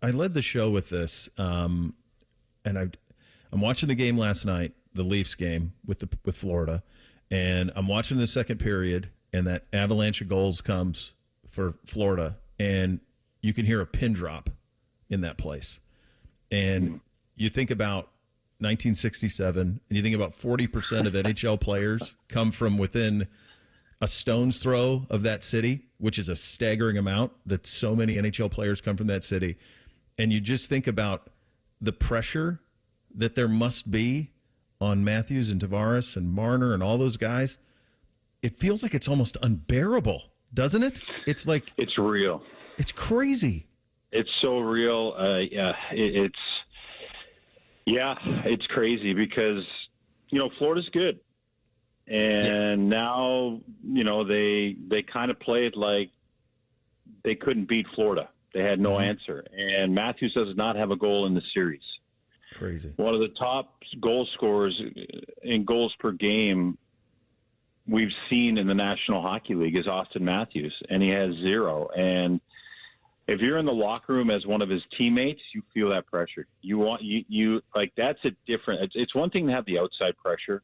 I led the show with this, and I'm watching the game last night, the Leafs game with Florida, and I'm watching the second period, and that avalanche of goals comes for Florida, and you can hear a pin drop in that place. And you think about 1967, and you think about 40% of NHL players come from within a stone's throw of that city, which is a staggering amount, that so many NHL players come from that city. And you just think about the pressure that there must be on Matthews and Tavares and Marner and all those guys. It feels like it's almost unbearable, doesn't it? It's like it's real. It's crazy. It's so real. It's crazy because Florida's good, and now they kind of played like they couldn't beat Florida. They had no answer, and Matthews does not have a goal in the series. Crazy. One of the top goal scorers in goals per game we've seen in the National Hockey League is Austin Matthews, and he has 0. And if you're in the locker room as one of his teammates, you feel that pressure. You like that's a different. It's one thing to have the outside pressure,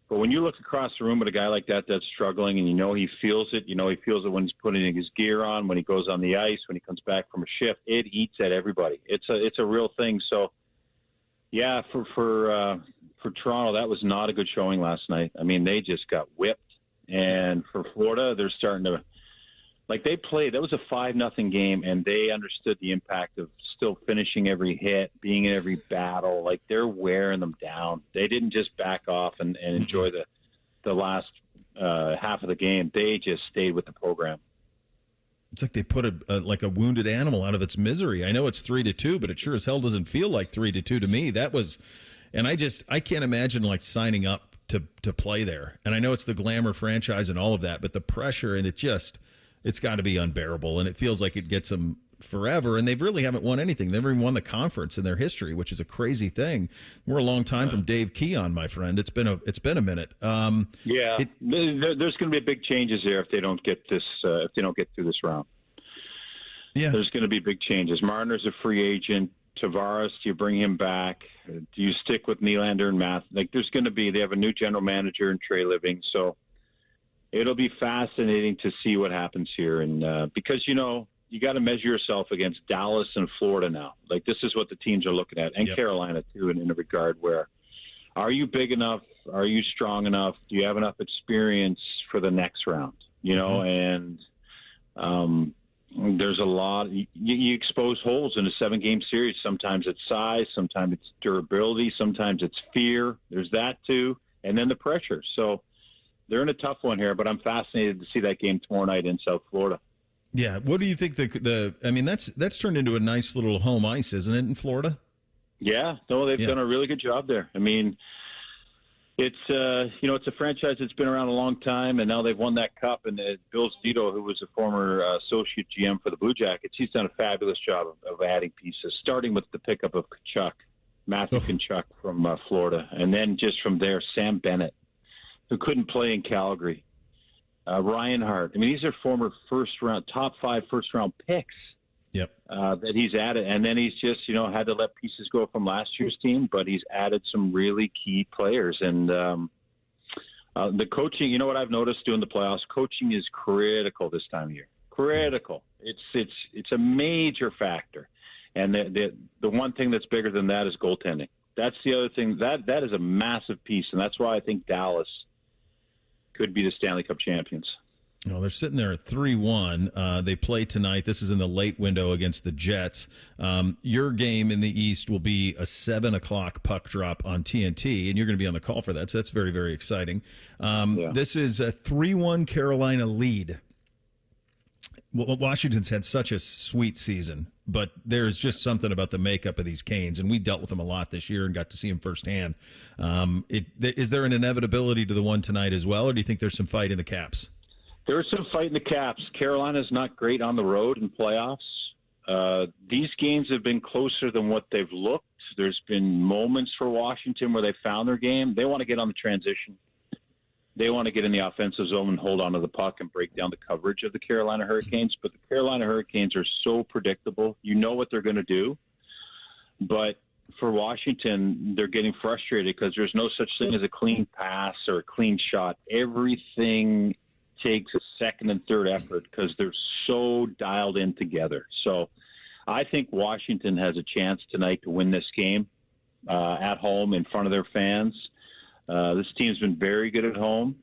but when you look across the room at a guy like that that's struggling, and he feels it. He feels it when he's putting his gear on, when he goes on the ice, when he comes back from a shift. It eats at everybody. It's a real thing. So, yeah, for Toronto, that was not a good showing last night. I mean, they just got whipped. And for Florida, they're starting to they played. That was a 5-0 game, and they understood the impact of still finishing every hit, being in every battle. Like, they're wearing them down. They didn't just back off and enjoy the last half of the game. They just stayed with the program. It's like they put a wounded animal out of its misery. I know it's 3-2, but it sure as hell doesn't feel like 3-2 to me. That was, and I can't imagine signing up to play there. And I know it's the glamour franchise and all of that, but the pressure and it's got to be unbearable. And it feels like it gets them forever. And they really haven't won anything. They've never even won the conference in their history, which is a crazy thing. We're a long time from Dave Keon, my friend. It's been a minute. There's going to be big changes there if they don't get this. If they don't get through this round. Yeah, there's going to be big changes. Marner's a free agent. Tavares, do you bring him back? Do you stick with Nylander and Math? They have a new general manager in Trey Living, so it'll be fascinating to see what happens here. And because you got to measure yourself against Dallas and Florida now. This is what the teams are looking at, and Carolina too, in a regard where are you big enough? Are you strong enough? Do you have enough experience for the next round? And there's a lot. You expose holes in a 7-game series. Sometimes it's size, sometimes it's durability, sometimes it's fear. There's that too, and then the pressure. So they're in a tough one here, but I'm fascinated to see that game tomorrow night in South Florida. Yeah, what do you think? That's turned into a nice little home ice, isn't it, in Florida? Yeah, they've done a really good job there. I mean, it's it's a franchise that's been around a long time, and now they've won that cup. And Bill Zito, who was a former associate GM for the Blue Jackets, he's done a fabulous job of adding pieces, starting with the pickup of Matthew Tkachuk from Florida, and then just from there, Sam Bennett, who couldn't play in Calgary. Ryan Hart. I mean, these are former top 5 first-round picks. Yep. That he's added, and then he's just had to let pieces go from last year's team, but he's added some really key players. And the coaching, what I've noticed doing the playoffs, coaching is critical this time of year. Critical. It's a major factor, and the one thing that's bigger than that is goaltending. That's the other thing that is a massive piece, and that's why I think Dallas could be the Stanley Cup champions. No, they're sitting there at 3-1. They play tonight. This is in the late window against the Jets. Your game in the East will be a 7 o'clock puck drop on TNT, and you're going to be on the call for that, so that's very, very exciting. This is a 3-1 Carolina lead. Washington's had such a sweet season, but there's just something about the makeup of these Canes, and we dealt with them a lot this year and got to see them firsthand. Is there an inevitability to the one tonight as well, or do you think there's some fight in the Caps? There's some fight in the Caps. Carolina's not great on the road in playoffs. These games have been closer than what they've looked. There's been moments for Washington where they found their game. They want to get on the transition. They want to get in the offensive zone and hold on to the puck and break down the coverage of the Carolina Hurricanes. But the Carolina Hurricanes are so predictable. You know what they're going to do. But for Washington, they're getting frustrated because there's no such thing as a clean pass or a clean shot. Everything takes a second and third effort because they're so dialed in together. So I think Washington has a chance tonight to win this game at home in front of their fans. This team's been very good at home,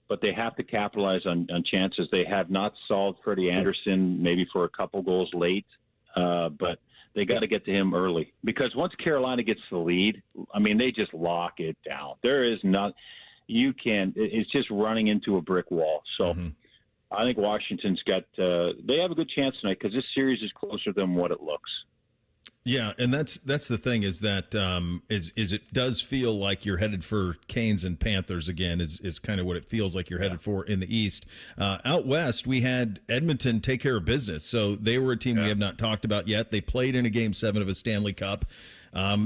but they have to capitalize on chances. They have not solved Freddie Anderson maybe for a couple goals late, but they got to get to him early because once Carolina gets the lead, I mean, they just lock it down. There is not – it's just running into a brick wall. So I think Washington's got they have a good chance tonight because this series is closer than what it looks. Yeah, and that's the thing is that is it does feel like you're headed for Canes and Panthers again is kind of what it feels like you're headed for in the East. Out West, we had Edmonton take care of business. So they were a team we have not talked about yet. They played in a Game 7 of a Stanley Cup.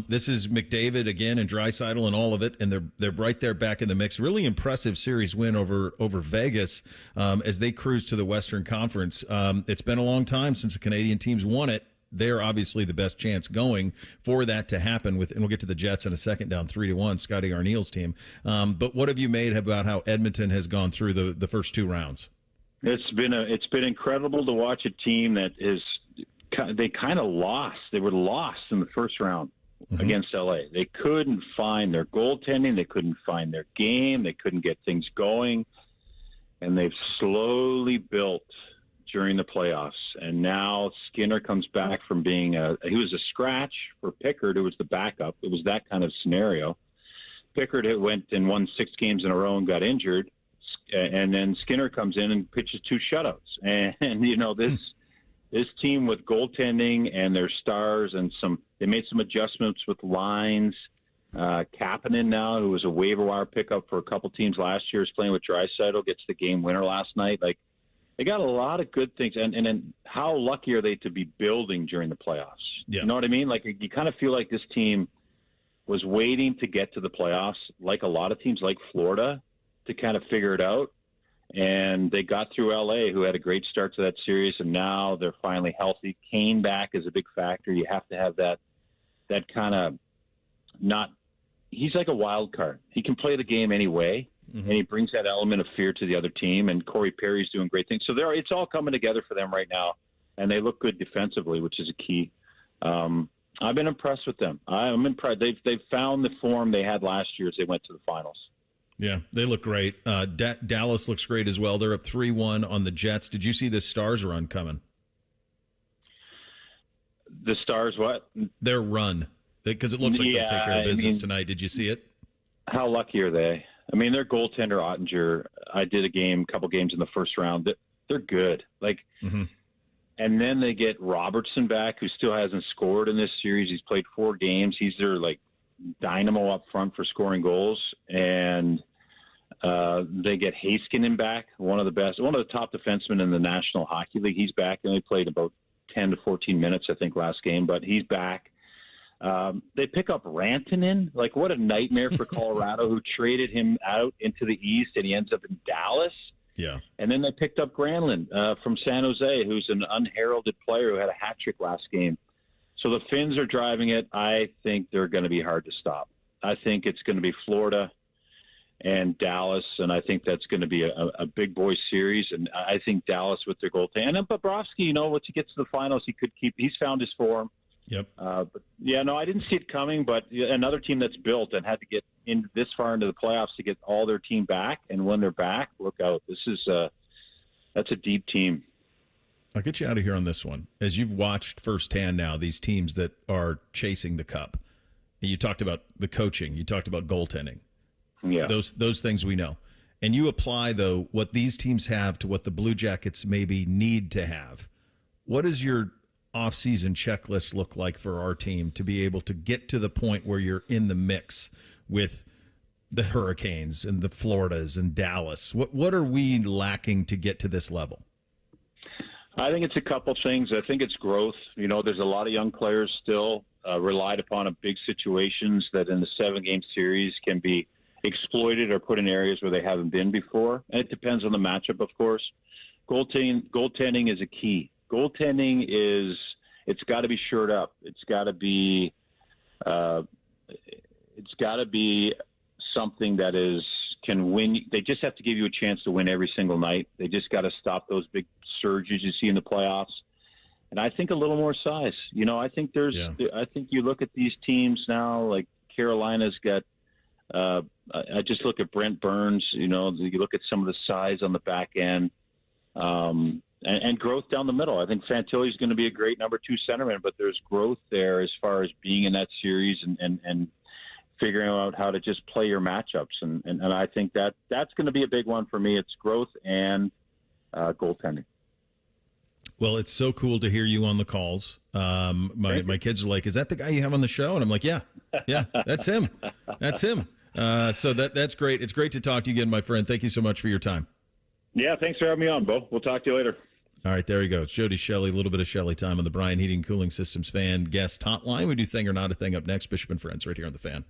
This is McDavid again and Draisaitl and all of it, and they're right there back in the mix. Really impressive series win over Vegas as they cruise to the Western Conference. It's been a long time since the Canadian teams won it. They're obviously the best chance going for that to happen and we'll get to the Jets in a second, down 3-1, Scotty Arneal's team. But what have you made about how Edmonton has gone through the first two rounds? It's been incredible to watch a team that they kind of lost. They were lost in the first round against LA. They couldn't find their goaltending. They couldn't find their game. They couldn't get things going. And they've slowly built during the playoffs. And now Skinner comes back from being he was a scratch for Pickard, who was the backup. It was that kind of scenario. Pickard had went and won 6 games in a row and got injured. And then Skinner comes in and pitches 2 shutouts. And you know, this team with goaltending and their stars and they made some adjustments with lines. Kapanen now, who was a waiver wire pickup for a couple teams last year, is playing with Draisaitl, gets the game winner last night. Like, they got a lot of good things, and then how lucky are they to be building during the playoffs? Yeah. You know what I mean? Like, you kind of feel like this team was waiting to get to the playoffs, like a lot of teams like Florida, to kind of figure it out. And they got through LA, who had a great start to that series, and now they're finally healthy. Kane back is a big factor. You have to have that kind of not – he's like a wild card. He can play the game any way. And he brings that element of fear to the other team. And Corey Perry's doing great things. So it's all coming together for them right now, and they look good defensively, which is a key. I've been impressed with them. I'm impressed. They've found the form they had last year as they went to the finals. Yeah, they look great. Dallas looks great as well. They're up 3-1 on the Jets. Did you see the Stars run coming? The Stars what? Their run. Because it looks like they'll take care of business tonight. Did you see it? How lucky are they? I mean, their goaltender, Ottinger, I did a couple games in the first round. They're good. Like, and then they get Robertson back, who still hasn't scored in this series. He's played 4 games. He's their, like, dynamo up front for scoring goals. And they get Heiskanen back, one of the top defensemen in the National Hockey League. He's back. He only played about 10 to 14 minutes, I think, last game, but he's back. They pick up Rantanen. Like, what a nightmare for Colorado, who traded him out into the East, and he ends up in Dallas. Yeah. And then they picked up Granlund from San Jose, who's an unheralded player who had a hat trick last game. So the Finns are driving it. I think they're going to be hard to stop. I think it's going to be Florida and Dallas, and I think that's going to be a big boy series. And I think Dallas with their goaltender. And then Bobrovsky, once he gets to the finals, he's found his form. Yep. But yeah, no, I didn't see it coming, but another team that's built and had to get in this far into the playoffs to get all their team back. And when they're back, look out. This is That's a deep team. I'll get you out of here on this one. As you've watched firsthand now, these teams that are chasing the cup. You talked about the coaching. You talked about goaltending. Yeah. Those things we know. And you apply, though, what these teams have to what the Blue Jackets maybe need to have. What does your off-season checklist look like for our team to be able to get to the point where you're in the mix with the Hurricanes and the Floridas and Dallas? What are we lacking to get to this level? I think it's a couple things. I think it's growth. You know, there's a lot of young players still relied upon in big situations that in the 7-game series can be exploited or put in areas where they haven't been before. And it depends on the matchup, of course. Goaltending is a key. Goaltending it's got to be shored up. It's got to be something that can win. They just have to give you a chance to win every single night. They just got to stop those big surges you see in the playoffs. And I think a little more size. You know, I think I think you look at these teams now, like Carolina's got. I just look at Brent Burns. You know, you look at some of the size on the back end, and growth down the middle. I think Fantilli's going to be a great number 2 centerman, but there's growth there as far as being in that series and figuring out how to just play your matchups. And I think that's going to be a big one for me. It's growth and goaltending. Well, it's so cool to hear you on the calls. My kids are like, "Is that the guy you have on the show?" And I'm like, "Yeah, that's him. That's him." So that's great. It's great to talk to you again, my friend. Thank you so much for your time. Yeah, thanks for having me on, Bo. We'll talk to you later. All right, there you go. It's Jody Shelley, a little bit of Shelley time on the Bryan Heating Cooling Systems Fan Guest Hotline. We do Thing or Not a Thing up next. Bishop and Friends right here on the Fan.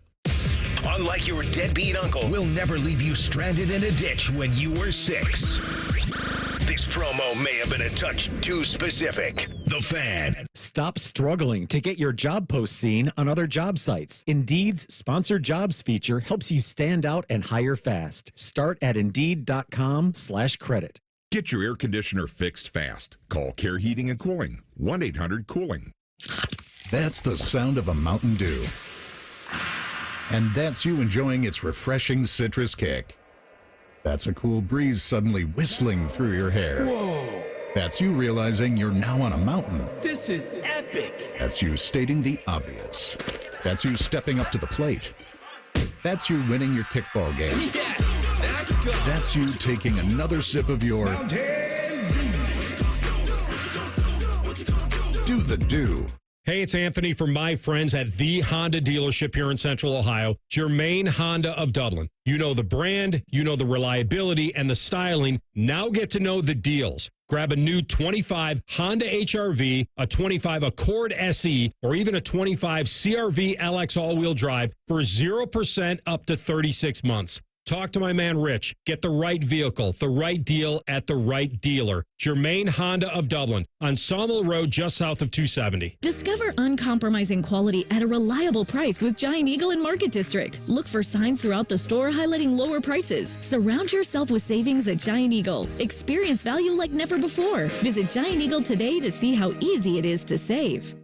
Unlike your deadbeat uncle, we'll never leave you stranded in a ditch when you were 6. This promo may have been a touch too specific. The Fan. Stop struggling to get your job post seen on other job sites. Indeed's Sponsored Jobs feature helps you stand out and hire fast. Start at Indeed.com/credit. Get your air conditioner fixed fast. Call Care Heating and Cooling. 1-800-COOLING. That's the sound of a Mountain Dew. And that's you enjoying its refreshing citrus kick. That's a cool breeze suddenly whistling through your hair. Whoa! That's you realizing you're now on a mountain. This is epic! That's you stating the obvious. That's you stepping up to the plate. That's you winning your kickball game. Yes! Let's go! That's you taking another sip of your Mountain Do the Do. Hey, it's Anthony from my friends at the Honda dealership here in Central Ohio, Germain Honda of Dublin. You know the brand, you know the reliability and the styling. Now get to know the deals. Grab a new 25 Honda HR-V, a 25 Accord SE, or even a 25 CR-V LX all-wheel drive for 0% up to 36 months. Talk to my man Rich. Get the right vehicle, the right deal at the right dealer. Germain Honda of Dublin on Sawmill Road just south of 270. Discover uncompromising quality at a reliable price with Giant Eagle and Market District. Look for signs throughout the store highlighting lower prices. Surround yourself with savings at Giant Eagle. Experience value like never before. Visit Giant Eagle today to see how easy it is to save.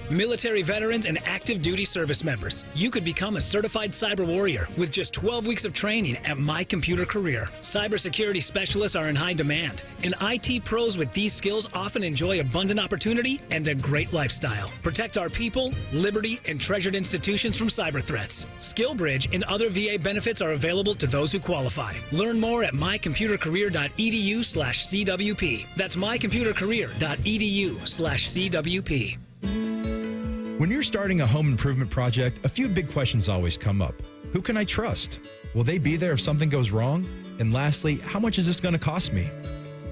Military veterans and active duty service members, you could become a certified cyber warrior with just 12 weeks of training at My Computer Career. Cybersecurity specialists are in high demand, and IT pros with these skills often enjoy abundant opportunity and a great lifestyle. Protect our people, liberty, and treasured institutions from cyber threats. SkillBridge and other VA benefits are available to those who qualify. Learn more at mycomputercareer.edu/CWP. That's mycomputercareer.edu/CWP. When you're starting a home improvement project, a few big questions always come up. Who can I trust? Will they be there if something goes wrong? And lastly, how much is this going to cost me?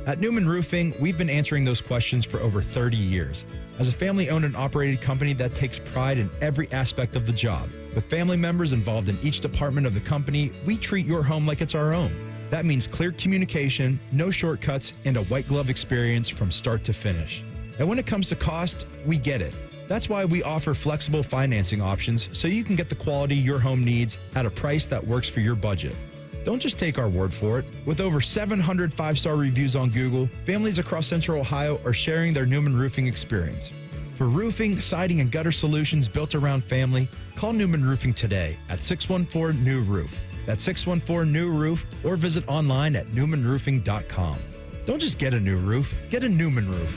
At Newman Roofing, we've been answering those questions for over 30 years. As a family-owned and operated company that takes pride in every aspect of the job, with family members involved in each department of the company, we treat your home like it's our own. That means clear communication, no shortcuts, and a white glove experience from start to finish. And when it comes to cost, we get it. That's why we offer flexible financing options so you can get the quality your home needs at a price that works for your budget. Don't just take our word for it. With over 700 five-star reviews on Google, families across Central Ohio are sharing their Newman Roofing experience. For roofing, siding, and gutter solutions built around family, call Newman Roofing today at 614-NEW-ROOF. That's 614-NEW-ROOF, or visit online at newmanroofing.com. Don't just get a new roof. Get a Newman roof.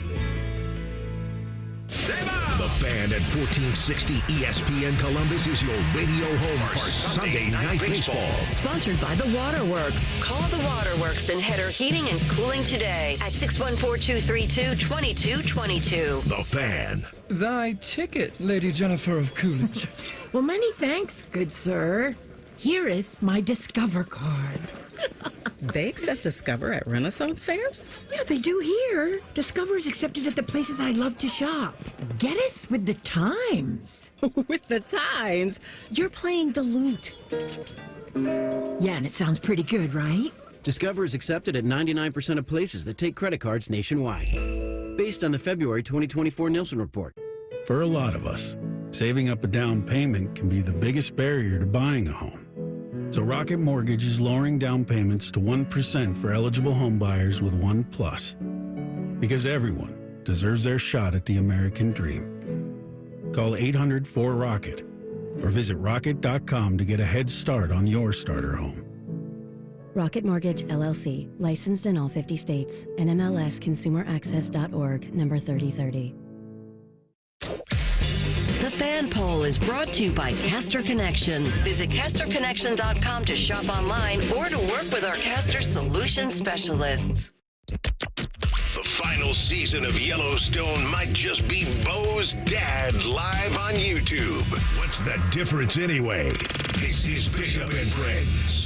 The Fan at 1460 ESPN Columbus is your radio home for Sunday Night Baseball. Sponsored by The Waterworks. Call The Waterworks and Header Heating and Cooling today at 614-232-2222. The Fan. Thy ticket, Lady Jennifer of Coolidge. Well, many thanks, good sir. Here'th my Discover card. They accept Discover at Renaissance fairs? Yeah, they do here. Discover is accepted at the places I love to shop. Getteth with the times. With the times? You're playing the lute. Yeah, and it sounds pretty good, right? Discover is accepted at 99% of places that take credit cards nationwide. Based on the February 2024 Nielsen report. For a lot of us, saving up a down payment can be the biggest barrier to buying a home. So Rocket Mortgage is lowering down payments to 1% for eligible home buyers with One Plus. Because everyone deserves their shot at the American dream. Call 800-4ROCKET or visit rocket.com to get a head start on your starter home. Rocket Mortgage, LLC. Licensed in all 50 states. NMLSConsumerAccess.org, number 3030. The Fan Poll is brought to you by Caster Connection. Visit CasterConnection.com to shop online or to work with our Caster Solution Specialists. The final season of Yellowstone might just be Bo's dad live on YouTube. What's the difference anyway? This is Bishop and Friends.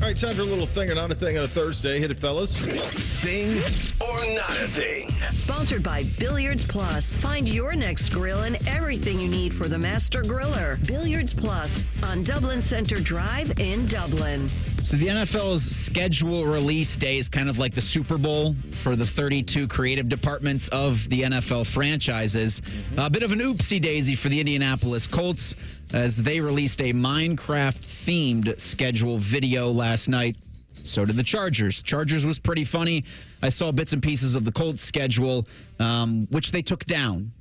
All right, time for a little thing or not a thing on a Thursday. Hit it, fellas. Thing or not a thing. Sponsored by Billiards Plus. Find your next grill and everything you need for the master griller. Billiards Plus on Dublin Center Drive in Dublin. So the NFL's schedule release day is kind of like the Super Bowl for the 32 creative departments of the NFL franchises. A bit of an oopsie daisy for the Indianapolis Colts as they released a Minecraft-themed schedule video last night. So did the Chargers. Chargers was pretty funny. I saw bits and pieces of the Colts schedule, which they took down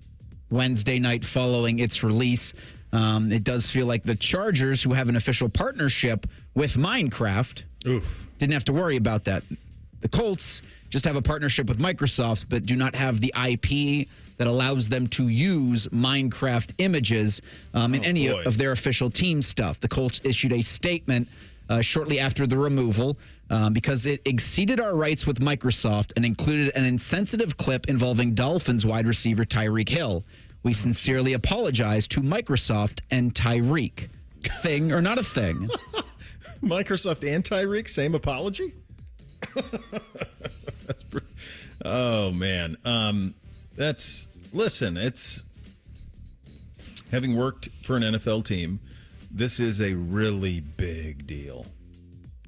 Wednesday night following its release. It does feel like the Chargers, who have an official partnership with Minecraft, didn't have to worry about that. The Colts just have a partnership with Microsoft, but do not have the IP that allows them to use Minecraft images in any of their official team stuff. The Colts issued a statement shortly after the removal because it exceeded our rights with Microsoft and included an insensitive clip involving Dolphins wide receiver Tyreek Hill. We sincerely apologize to Microsoft and Tyreek. Thing or not a thing? Microsoft and Tyreek, same apology? Oh, man. Listen, it's having worked for an NFL team, this is a really big deal.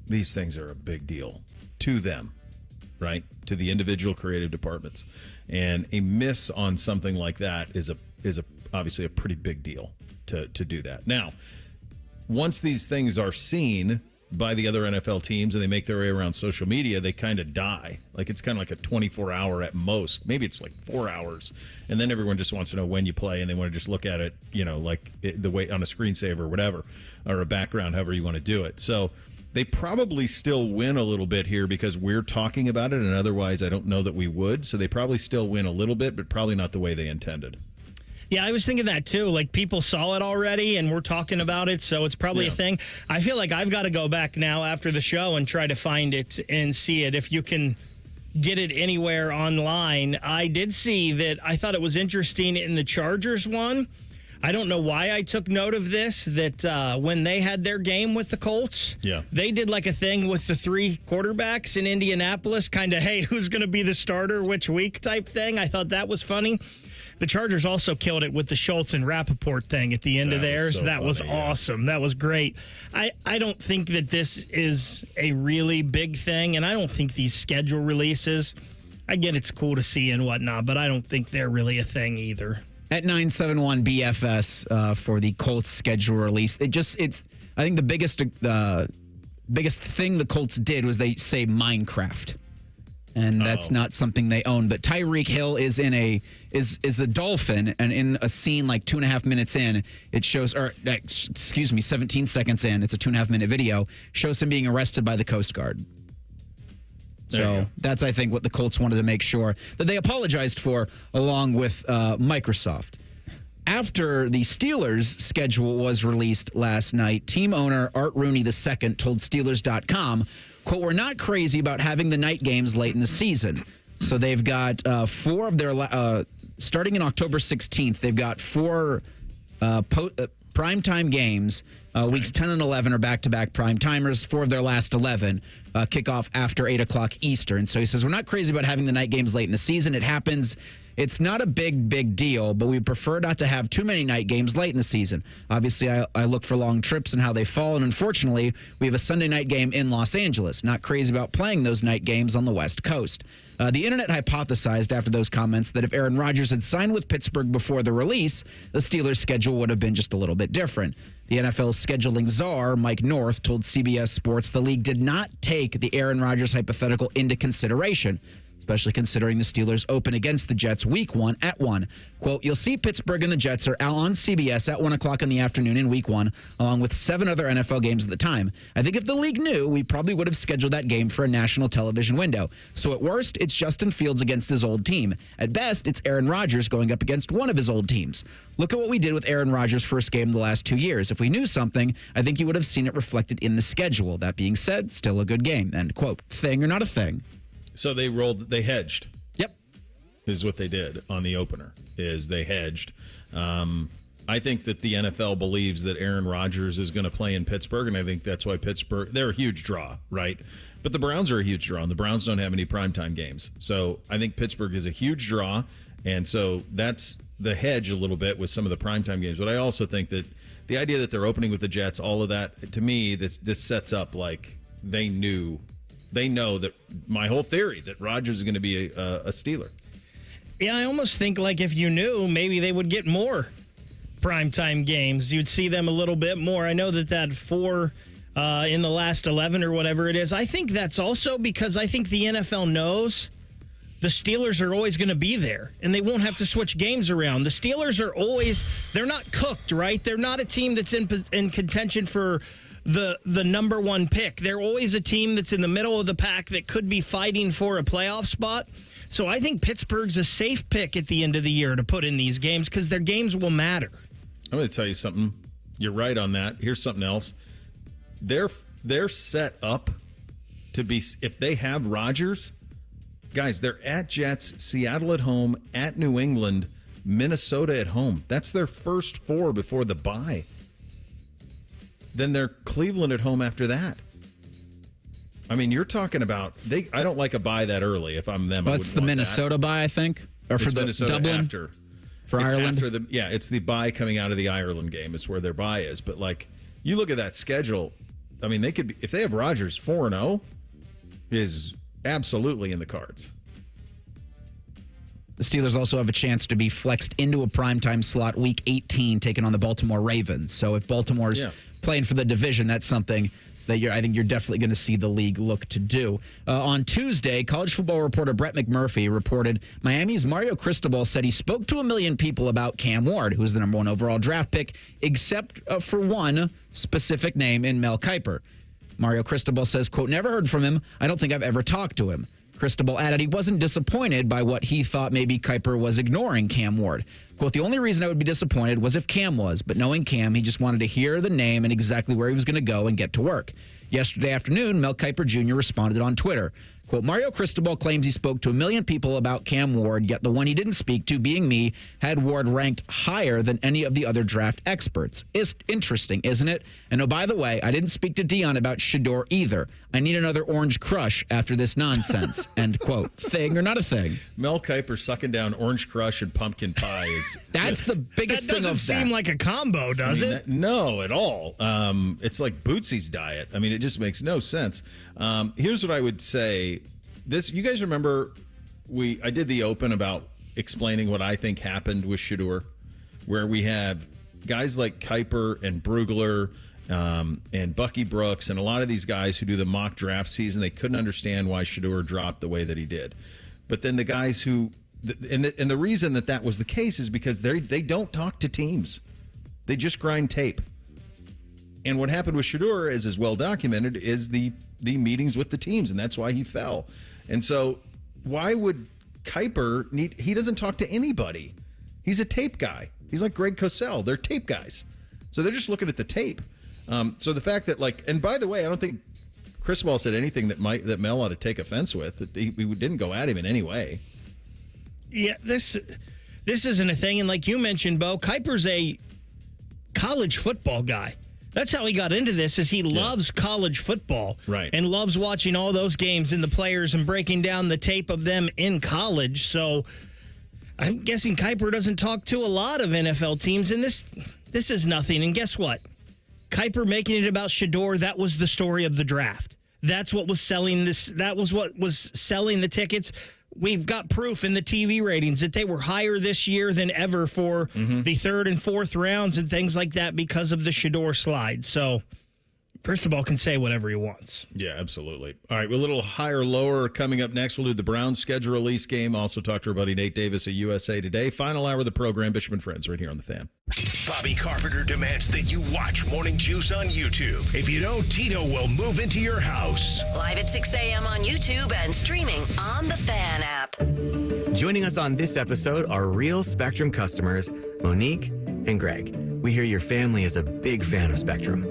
These things are a big deal to them, right? To the individual creative departments. And a miss on something like that is obviously a pretty big deal to do that. Now, once these things are seen by the other NFL teams and they make their way around social media, they kind of die. Like it's kind of like a 24-hour at most. Maybe it's like 4 hours. And then everyone just wants to know when you play and they want to just look at it, like the way on a screensaver or whatever, or a background, however you want to do it. So they probably still win a little bit here because we're talking about it, and otherwise I don't know that we would. So they probably still win a little bit, but probably not the way they intended. Yeah, I was thinking that too. Like people saw it already and we're talking about it, so it's probably a thing. I feel like I've got to go back now after the show and try to find it and see it. If you can get it anywhere online. I did see that. I thought it was interesting in the Chargers one. I don't know why I took note of this, that when they had their game with the Colts, they did like a thing with the three quarterbacks in Indianapolis, kind of, hey, who's going to be the starter which week type thing. I thought that was funny. The Chargers also killed it with the Schultz and Rappaport thing at the end of theirs. That was awesome. That was great. I don't think that this is a really big thing, and I don't think these schedule releases, I get it's cool to see and whatnot, but I don't think they're really a thing either. At 971 BFS for the Colts schedule release, I think the biggest thing the Colts did was they say Minecraft. And that's not something they own. But Tyreek Hill is is a Dolphin, and in a scene like 2.5 minutes in, it shows, 17 seconds in, it's a 2.5 minute video, shows him being arrested by the Coast Guard. So that's, I think, what the Colts wanted to make sure that they apologized for, along with Microsoft. After the Steelers' schedule was released last night, team owner Art Rooney II told Steelers.com, quote, "We're not crazy about having the night games late in the season." So they've got four of their, starting in October 16th, they've got four primetime games. Weeks 10 and 11 are back-to-back prime timers. 4 of their last 11 kick off after 8 o'clock Eastern. So he says, we're not crazy about having the night games late in the season. It happens. It's not a big deal, but we prefer not to have too many night games late in the season. Obviously, I look for long trips and how they fall, and unfortunately, we have a Sunday night game in Los Angeles. Not crazy about playing those night games on the West Coast. The internet hypothesized after those comments that if Aaron Rodgers had signed with Pittsburgh before the release, the Steelers' schedule would have been just a little bit different. The NFL's scheduling czar, Mike North, told CBS Sports the league did not take the Aaron Rodgers hypothetical into consideration, especially considering the Steelers open against the Jets week 1 at 1. Quote, "You'll see Pittsburgh and the Jets are on CBS at 1 o'clock in the afternoon in week 1, along with 7 other NFL games at the time. I think if the league knew, we probably would have scheduled that game for a national television window. So at worst, it's Justin Fields against his old team. At best, it's Aaron Rodgers going up against one of his old teams. Look at what we did with Aaron Rodgers' first game the last 2 years. If we knew something, I think you would have seen it reflected in the schedule. That being said, still a good game." End quote. Thing or not a thing? So they hedged. Yep. Is what they did on the opener, is they hedged. I think that the NFL believes that Aaron Rodgers is going to play in Pittsburgh, and I think that's why Pittsburgh, they're a huge draw, right? But the Browns are a huge draw, and the Browns don't have any primetime games. So I think Pittsburgh is a huge draw, and so that's the hedge a little bit with some of the primetime games. But I also think that the idea that they're opening with the Jets, all of that, to me, this sets up like they know that my whole theory that Rodgers is going to be a Steeler. Yeah, I almost think like if you knew, maybe they would get more primetime games. You'd see them a little bit more. I know that 4 in the last 11 or whatever it is. I think that's also because I think the NFL knows the Steelers are always going to be there, and they won't have to switch games around. The Steelers are always, they're not cooked, right? They're not a team that's in contention for the number 1 pick. They're always a team that's in the middle of the pack that could be fighting for a playoff spot. So I think Pittsburgh's a safe pick at the end of the year to put in these games because their games will matter. I'm going to tell you something. You're right on that. Here's something else. They're set up to be, if they have Rodgers, guys, they're at Jets, Seattle at home, at New England, Minnesota at home. That's their first 4 before the bye. Then they're Cleveland at home after that. I mean, you're talking about I don't like a bye that early. If I'm them, well, it's the Minnesota bye, I think, or for the Minnesota Dublin after for Ireland. After it's the bye coming out of the Ireland game. It's where their bye is. But like, you look at that schedule. I mean, they could be, if they have Rodgers 4-0, is absolutely in the cards. The Steelers also have a chance to be flexed into a primetime slot week 18, taking on the Baltimore Ravens. So if Baltimore's playing for the division, that's something that I think you're definitely going to see the league look to do. On Tuesday, college football reporter Brett McMurphy reported Miami's Mario Cristobal said he spoke to 1 million people about Cam Ward, who's the number 1 overall draft pick, except for one specific name in Mel Kiper. Mario Cristobal says, quote, "Never heard from him. I don't think I've ever talked to him." Cristobal added he wasn't disappointed by what he thought maybe Kiper was ignoring Cam Ward. Quote, "The only reason I would be disappointed was if Cam was, but knowing Cam, he just wanted to hear the name and exactly where he was going to go and get to work." Yesterday afternoon, Mel Kiper Jr. responded on Twitter. Quote, "Mario Cristobal claims he spoke to 1 million people about Cam Ward, yet the one he didn't speak to, being me, had Ward ranked higher than any of the other draft experts. It's interesting, isn't it? And oh, by the way, I didn't speak to Dion about Shador either. I need another orange crush after this nonsense." End quote. Thing or not a thing? Mel Kiper sucking down orange crush and pumpkin pie is... That's the biggest thing of that. That doesn't seem like a combo, does it? No, at all. It's like Bootsy's diet. I mean, it just makes no sense. Here's what I would say. You guys remember I did the open about explaining what I think happened with Shador, where we have guys like Kiper and Brugler and Bucky Brooks and a lot of these guys who do the mock draft season. They couldn't understand why Shador dropped the way that he did. But then the guys who and the reason that was the case is because they don't talk to teams. They just grind tape. And what happened with Shador, as is well documented, is the meetings with the teams, and that's why he fell. And so why would Kuiper he doesn't talk to anybody. He's a tape guy. He's like Greg Cosell. They're tape guys. So they're just looking at the tape. So the fact that, like, and by the way, I don't think Cristobal said anything that Mel ought to take offense with. We didn't go at him in any way. Yeah, this isn't a thing. And like you mentioned, Bo, Kuiper's a college football guy. That's how he got into this, is he loves college football. Right. And loves watching all those games and the players and breaking down the tape of them in college. So I'm guessing Kuiper doesn't talk to a lot of NFL teams, and this is nothing. And guess what? Kuiper making it about Shedeur, that was the story of the draft. That's what was selling this. That was what was selling the tickets. We've got proof in the TV ratings that they were higher this year than ever for the third and fourth rounds and things like that because of the Shedeur slide. So Cristobal can say whatever he wants. Yeah, absolutely. All right, we're a little higher, lower coming up next. We'll do the Browns schedule release game. Also talk to our buddy Nate Davis at USA Today. Final hour of the program, Bishop and Friends, right here on The Fan. Bobby Carpenter demands that you watch Morning Juice on YouTube. If you don't, Tito will move into your house. Live at 6 a.m. on YouTube and streaming on the Fan app. Joining us on this episode are real Spectrum customers, Monique and Greg. We hear your family is a big fan of Spectrum.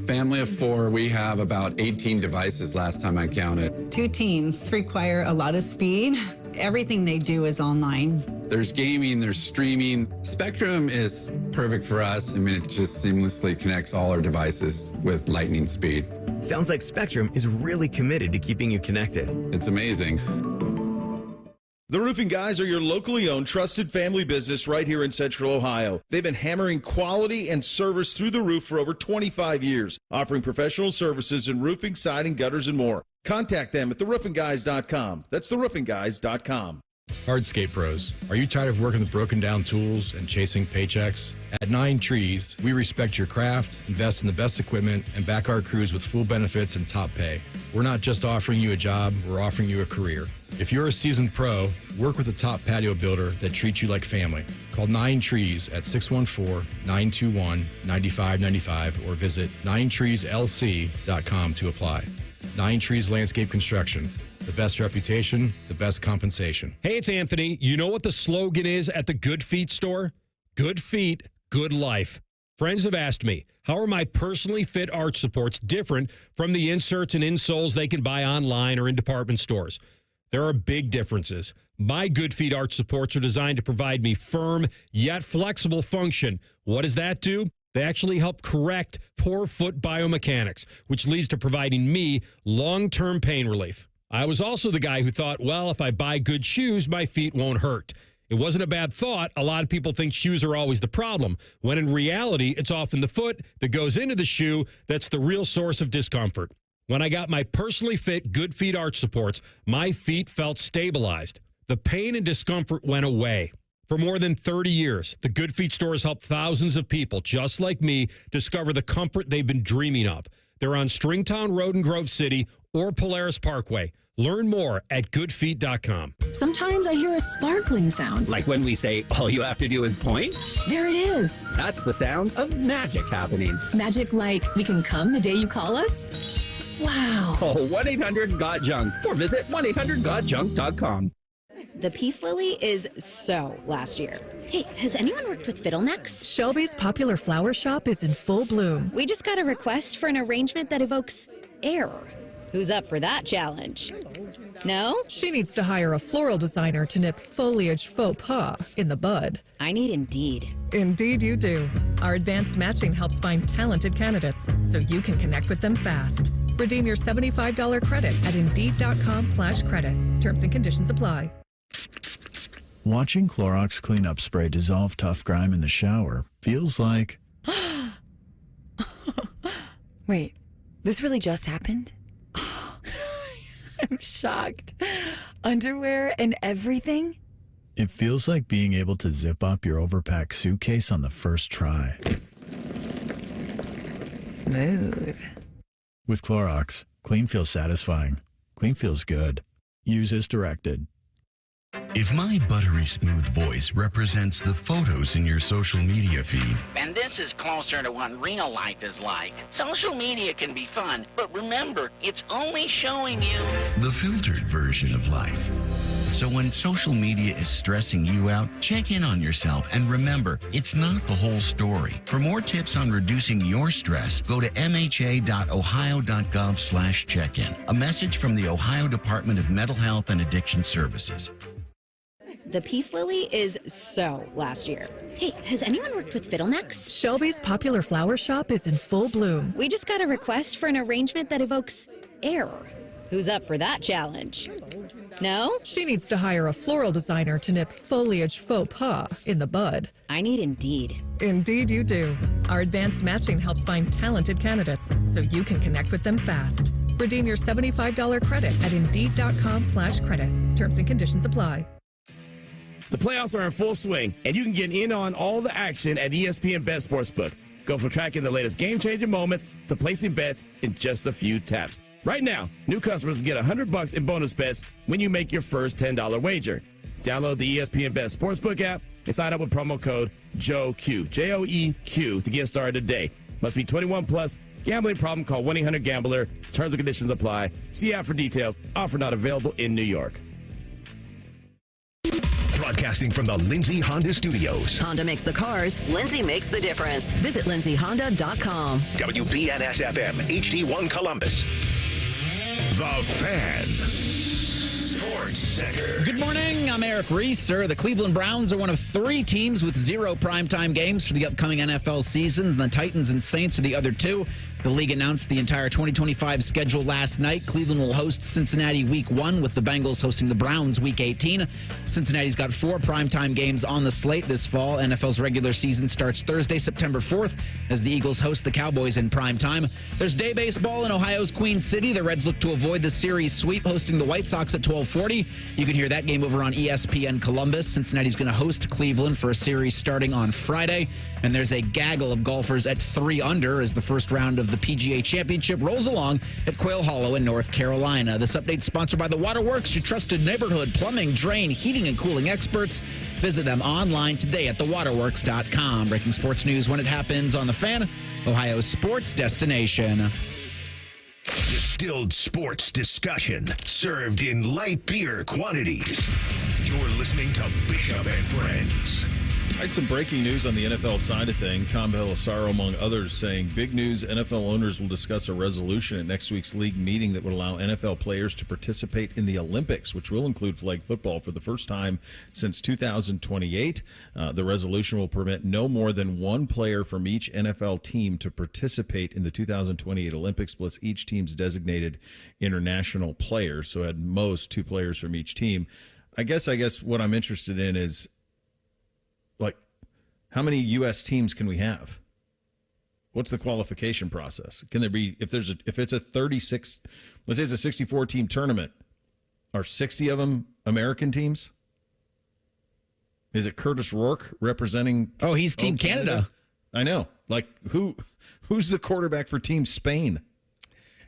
Family of 4, we have about 18 devices last time I counted. 2 teams require a lot of speed. Everything they do is online. There's gaming, there's streaming. Spectrum is perfect for us. I mean, it just seamlessly connects all our devices with lightning speed. Sounds like Spectrum is really committed to keeping you connected. It's amazing. The Roofing Guys are your locally owned, trusted family business right here in Central Ohio. They've been hammering quality and service through the roof for over 25 years, offering professional services in roofing, siding, gutters, and more. Contact them at theroofingguys.com. That's theroofingguys.com. Hardscape Pros, are you tired of working with broken down tools and chasing paychecks? At 9 Trees, we respect your craft, invest in the best equipment, and back our crews with full benefits and top pay. We're not just offering you a job, we're offering you a career. If you're a seasoned pro, work with a top patio builder that treats you like family. Call 9 Trees at 614-921-9595 or visit 9treeslc.com to apply. 9 Trees Landscape Construction. The best reputation, the best compensation. Hey, it's Anthony. You know what the slogan is at the Good Feet store? Good feet, good life. Friends have asked me, how are my personally fit arch supports different from the inserts and insoles they can buy online or in department stores? There are big differences. My Good Feet arch supports are designed to provide me firm yet flexible function. What does that do? They actually help correct poor foot biomechanics, which leads to providing me long-term pain relief. I was also the guy who thought, well, if I buy good shoes, my feet won't hurt. It wasn't a bad thought. A lot of people think shoes are always the problem, when in reality, it's often the foot that goes into the shoe that's the real source of discomfort. When I got my personally fit Good Feet arch supports, my feet felt stabilized. The pain and discomfort went away. For more than 30 years, the Good Feet store has helped thousands of people just like me discover the comfort they've been dreaming of. They're on Stringtown Road in Grove City or Polaris Parkway. Learn more at goodfeet.com. Sometimes I hear a sparkling sound. Like when we say, all you have to do is point? There it is. That's the sound of magic happening. Magic like we can come the day you call us? Wow. Call 1-800-GOT-JUNK or visit 1-800-GOT-JUNK.com. The Peace Lily is so last year. Hey, has anyone worked with fiddlenecks? Shelby's popular flower shop is in full bloom. We just got a request for an arrangement that evokes air. Who's up for that challenge? No? She needs to hire a floral designer to nip foliage faux pas in the bud. I need Indeed. Indeed you do. Our advanced matching helps find talented candidates so you can connect with them fast. Redeem your $75 credit at Indeed.com/credit. Terms and conditions apply. Watching Clorox cleanup spray dissolve tough grime in the shower feels like... Wait, this really just happened? I'm shocked. Underwear and everything? It feels like being able to zip up your overpacked suitcase on the first try. Smooth. With Clorox, clean feels satisfying. Clean feels good. Use as directed. If my buttery smooth voice represents the photos in your social media feed, And this is closer to what real life is like. Social media can be fun, but remember, it's only showing you the filtered version of life. So when social media is stressing you out, check in on yourself and remember, it's not the whole story. For more tips on reducing your stress, go to mha.ohio.gov/check-in. A message from the Ohio Department of Mental Health and Addiction Services. The Peace Lily is so last year. Hey, has anyone worked with fiddlenecks? Shelby's popular flower shop is in full bloom. We just got a request for an arrangement that evokes air. Who's up for that challenge? No? She needs to hire a floral designer to nip foliage faux pas in the bud. I need Indeed. Indeed you do. Our advanced matching helps find talented candidates so you can connect with them fast. Redeem your $75 credit at Indeed.com/credit. Terms and conditions apply. The playoffs are in full swing, and you can get in on all the action at ESPN Bet Sportsbook. Go from tracking the latest game-changing moments to placing bets in just a few taps. Right now, new customers can get $100 in bonus bets when you make your first $10 wager. Download the ESPN Bet Sportsbook app and sign up with promo code JOEQ, J-O-E-Q, to get started today. Must be 21 plus. Gambling problem? Call 1-800-GAMBLER. Terms and conditions apply. See app for details. Offer not available in New York. Broadcasting from the Lindsay Honda Studios. Honda makes the cars. Lindsay makes the difference. Visit lindsayhonda.com. WBNS-FM, HD1 Columbus. The Fan. Sports Center. Good morning. I'm Eric Reeser. The Cleveland Browns are one of 3 teams with 0 primetime games for the upcoming NFL season. The Titans and Saints are the other 2. The league announced the entire 2025 schedule last night. Cleveland will host Cincinnati Week 1 with the Bengals hosting the Browns Week 18. Cincinnati's got 4 primetime games on the slate this fall. NFL's regular season starts Thursday, September 4th, as the Eagles host the Cowboys in primetime. There's day baseball in Ohio's Queen City. The Reds look to avoid the series sweep, hosting the White Sox at 12:40. You can hear that game over on ESPN Columbus. Cincinnati's going to host Cleveland for a series starting on Friday. And there's a gaggle of golfers at 3 under as the first round of the PGA Championship rolls along at Quail Hollow in North Carolina. This update sponsored by the Waterworks, your trusted neighborhood plumbing, drain, heating, and cooling experts. Visit them online today at thewaterworks.com. Breaking sports news when it happens on The Fan, Ohio's sports destination. Distilled sports discussion served in light beer quantities. You're listening to Bishop and Friends. All right, some breaking news on the NFL side of things. Tom Pelissaro, among others, saying big news, NFL owners will discuss a resolution at next week's league meeting that would allow NFL players to participate in the Olympics, which will include flag football for the first time since 2028. The resolution will permit no more than 1 player from each NFL team to participate in the 2028 Olympics, plus each team's designated international player. So at most 2 players from each team. I guess what I'm interested in is, like, how many U.S. teams can we have? What's the qualification process? Can there be, if it's a 36, let's say it's a 64 team tournament, are 60 of them American teams? Is it Curtis Rourke representing? Oh, he's Team Canada. I know. Like, who's the quarterback for Team Spain?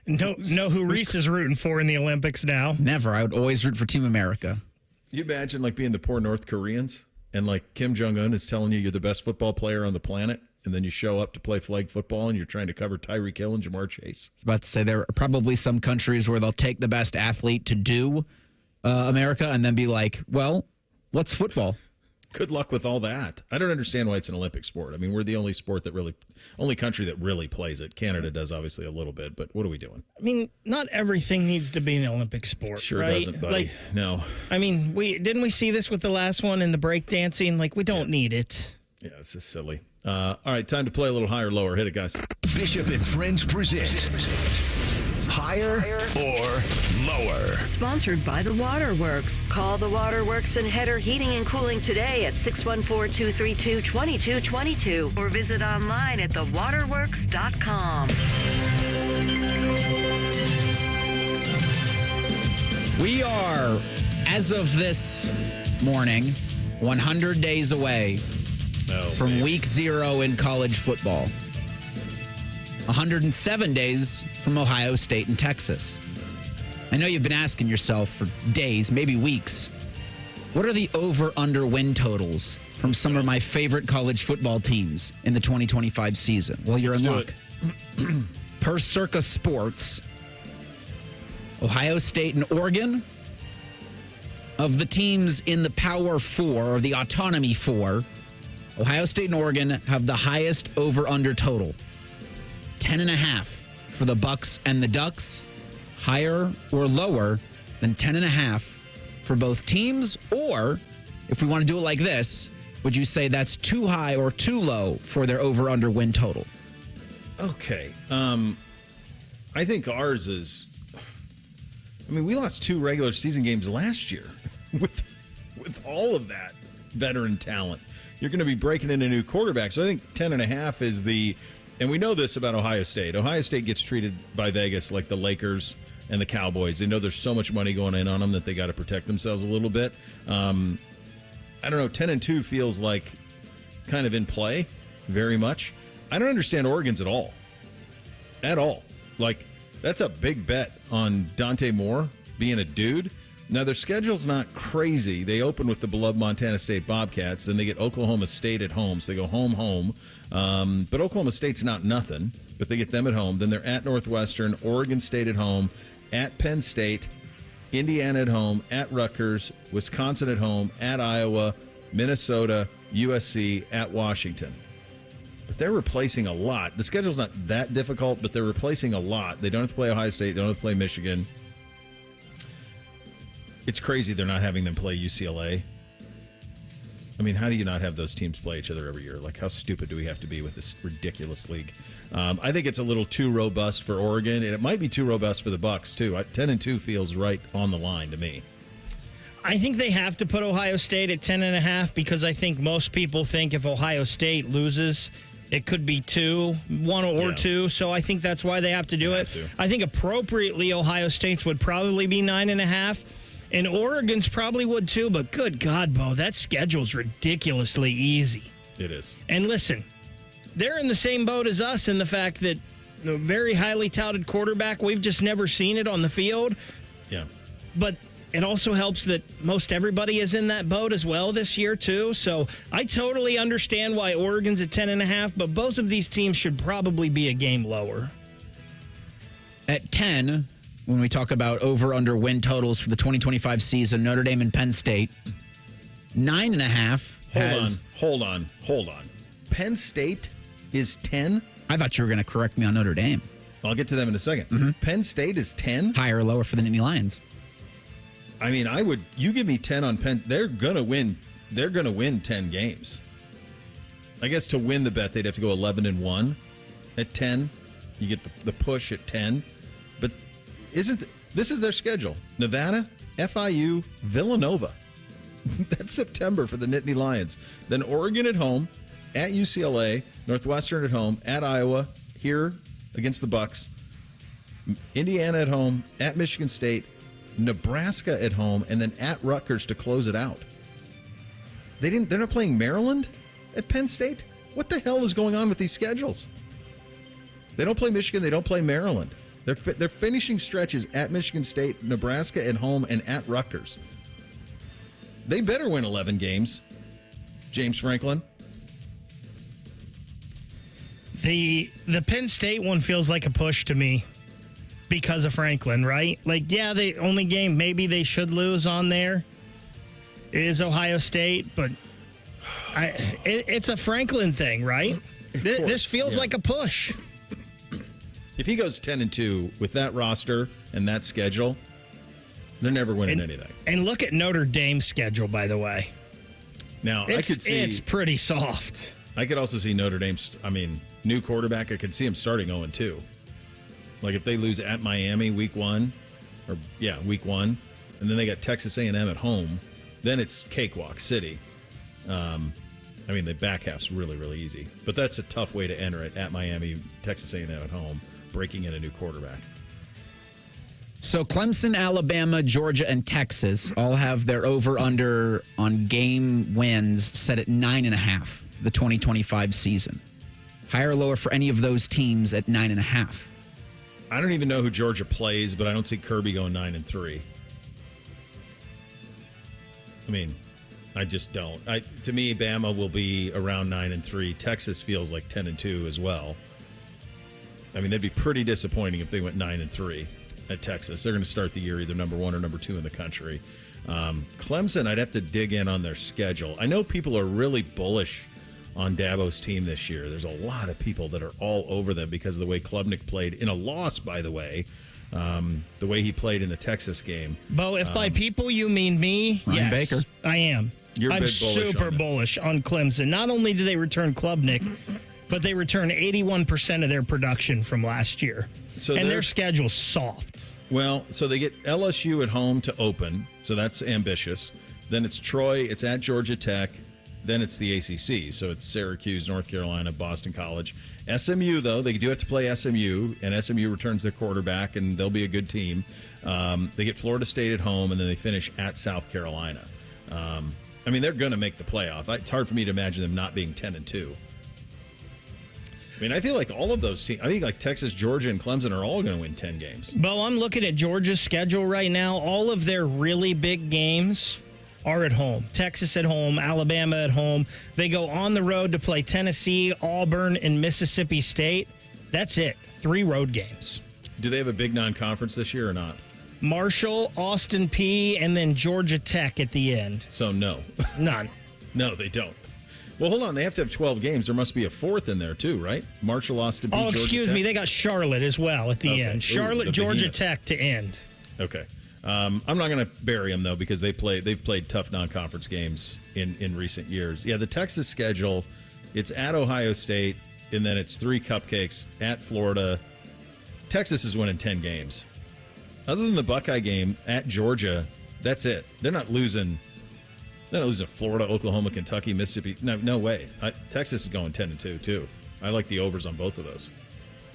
Know who Reese is rooting for in the Olympics now? Never. I would always root for Team America. You imagine, like, being the poor North Koreans? And, like, Kim Jong-un is telling you're the best football player on the planet, and then you show up to play flag football and you're trying to cover Tyreek Hill and Jamar Chase. I was about to say there are probably some countries where they'll take the best athlete to do America and then be like, well, what's football? Good luck with all that. I don't understand why it's an Olympic sport. I mean, we're the only country that really plays it. Canada does obviously a little bit, but what are we doing? I mean, not everything needs to be an Olympic sport. Sure right? doesn't, buddy. No. I mean, didn't we see this with the last one in the breakdancing? Like, we don't need it. Yeah, it's just silly. All right, time to play a little higher, lower. Hit it, guys. Bishop and Friends present Higher or Lower. Sponsored by the Waterworks. Call the Waterworks and Header Heating and Cooling today at 614-232-2222 or visit online at thewaterworks.com. We are, as of this morning, 100 days away from week 0 in college football. 107 days from Ohio State and Texas. I know you've been asking yourself for days, maybe weeks, What are the over-under win totals from some of my favorite college football teams in the 2025 season? Well, you're in luck. Per Circa Sports, Ohio State and Oregon, of the teams in the Power Four or the Autonomy Four, Ohio State and Oregon have the highest over-under total. 10.5 for the Bucks and the Ducks. Higher or lower than 10.5 for both teams? Or, if we want to do it like this, would you say that's too high or too low for their over-under win total? Okay. I think ours is... I mean, we lost 2 regular season games last year with all of that veteran talent. You're going to be breaking in a new quarterback. So I think 10.5 is the... And we know this about Ohio State. Ohio State gets treated by Vegas like the Lakers and the Cowboys. They know there's so much money going in on them that they got to protect themselves a little bit. I don't know. 10-2 feels like kind of in play very much. I don't understand Oregon's at all. At all. Like, that's a big bet on Dante Moore being a dude. Now, their schedule's not crazy. They open with the beloved Montana State Bobcats. Then they get Oklahoma State at home. So they go home. But Oklahoma State's not nothing. But they get them at home. Then they're at Northwestern, Oregon State at home, at Penn State, Indiana at home, at Rutgers, Wisconsin at home, at Iowa, Minnesota, USC, at Washington. But they're replacing a lot. The schedule's not that difficult, but they're replacing a lot. They don't have to play Ohio State. They don't have to play Michigan. It's crazy they're not having them play UCLA. I mean, how do you not have those teams play each other every year? Like, how stupid do we have to be with this ridiculous league? I think it's a little too robust for Oregon, and it might be too robust for the Bucks too. 10-2 feels right on the line to me. I think they have to put Ohio State at 10.5 because I think most people think if Ohio State loses, it could be 1 or 2. So I think that's why they have to do it. I think appropriately Ohio State's would probably be 9.5. And Oregon's probably would too, but good God, Bo, that schedule's ridiculously easy. It is. And listen, they're in the same boat as us in the fact that a very highly touted quarterback, we've just never seen it on the field. Yeah. But it also helps that most everybody is in that boat as well this year too. So I totally understand why Oregon's at 10.5, but both of these teams should probably be a game lower. At 10... when we talk about over-under win totals for the 2025 season, Notre Dame and Penn State, 9.5 has... Hold on. Penn State is 10? I thought you were going to correct me on Notre Dame. I'll get to them in a second. Mm-hmm. Penn State is 10? Higher or lower for the Nittany Lions? I mean, you give me 10 on Penn, they're going to win 10 games. I guess to win the bet, they'd have to go 11-1 at 10. You get the push at 10. But this is their schedule? Nevada, FIU, Villanova. That's September for the Nittany Lions. Then Oregon at home, at UCLA, Northwestern at home, at Iowa, here against the Bucks, Indiana at home, at Michigan State, Nebraska at home, and then at Rutgers to close it out. They're not playing Maryland at Penn State? What the hell is going on with these schedules? They don't play Michigan, they don't play Maryland. They're finishing stretches at Michigan State, Nebraska at home, and at Rutgers. They better win 11 games, James Franklin. The Penn State one feels like a push to me because of Franklin, right? Like, yeah, the only game maybe they should lose on there is Ohio State, but it's a Franklin thing, right? This feels like a push. If he goes 10-2 with that roster and that schedule, they're never winning anything. And look at Notre Dame's schedule, by the way. Now, I could see it's pretty soft. I could also see Notre Dame's, new quarterback. I could see him starting 0-2. Like if they lose at Miami week 1, week 1, and then they got Texas A&M at home, then it's cakewalk city. The back half's really, really easy. But that's a tough way to enter it at Miami, Texas A&M at home, breaking in a new quarterback. So Clemson, Alabama, Georgia, and Texas all have their over-under on game wins set at 9.5 for the 2025 season. Higher or lower for any of those teams at 9.5? I don't even know who Georgia plays, but I don't see Kirby going 9-3. I mean, I just don't. To me, Bama will be around 9-3. Texas feels like 10-2 as well. I mean, that'd be pretty disappointing if they went 9-3 at Texas. They're going to start the year either number 1 or number 2 in the country. Clemson, I'd have to dig in on their schedule. I know people are really bullish on Dabo's team this year. There's a lot of people that are all over them because of the way Klubnik played in a loss, by the way. The way he played in the Texas game. Bo, if by people you mean me, Ryan yes, Baker. I am. I'm super bullish on Clemson. Not only do they return Klubnik, but they return 81% of their production from last year. And their schedule's soft. Well, so they get LSU at home to open, so that's ambitious. Then it's Troy, it's at Georgia Tech, then it's the ACC. So it's Syracuse, North Carolina, Boston College. SMU, though, they do have to play SMU, and SMU returns their quarterback, and they'll be a good team. They get Florida State at home, and then they finish at South Carolina. I mean, they're going to make the playoff. It's hard for me to imagine them not being 10-2. I mean, I feel like all of those teams, I think like Texas, Georgia, and Clemson are all going to win 10 games. Bo, I'm looking at Georgia's schedule right now. All of their really big games are at home. Texas at home, Alabama at home. They go on the road to play Tennessee, Auburn, and Mississippi State. That's it. 3 road games. Do they have a big non-conference this year or not? Marshall, Austin Peay, and then Georgia Tech at the end. So no. None. No, they don't. Well, hold on. They have to have 12 games. There must be a 4th in there, too, right? Marshall, Austin Peay, Georgia excuse Tech? me. They got Charlotte as well at the end. Charlotte, Georgia Tech to end. Okay. I'm not going to bury them, though, because they've played tough non-conference games in recent years. Yeah, the Texas schedule, it's at Ohio State, and then it's 3 cupcakes at Florida. Texas is winning 10 games. Other than the Buckeye game at Georgia, that's it. They're not losing Florida, Oklahoma, Kentucky, Mississippi. No way. Texas is going 10-2, too. I like the overs on both of those.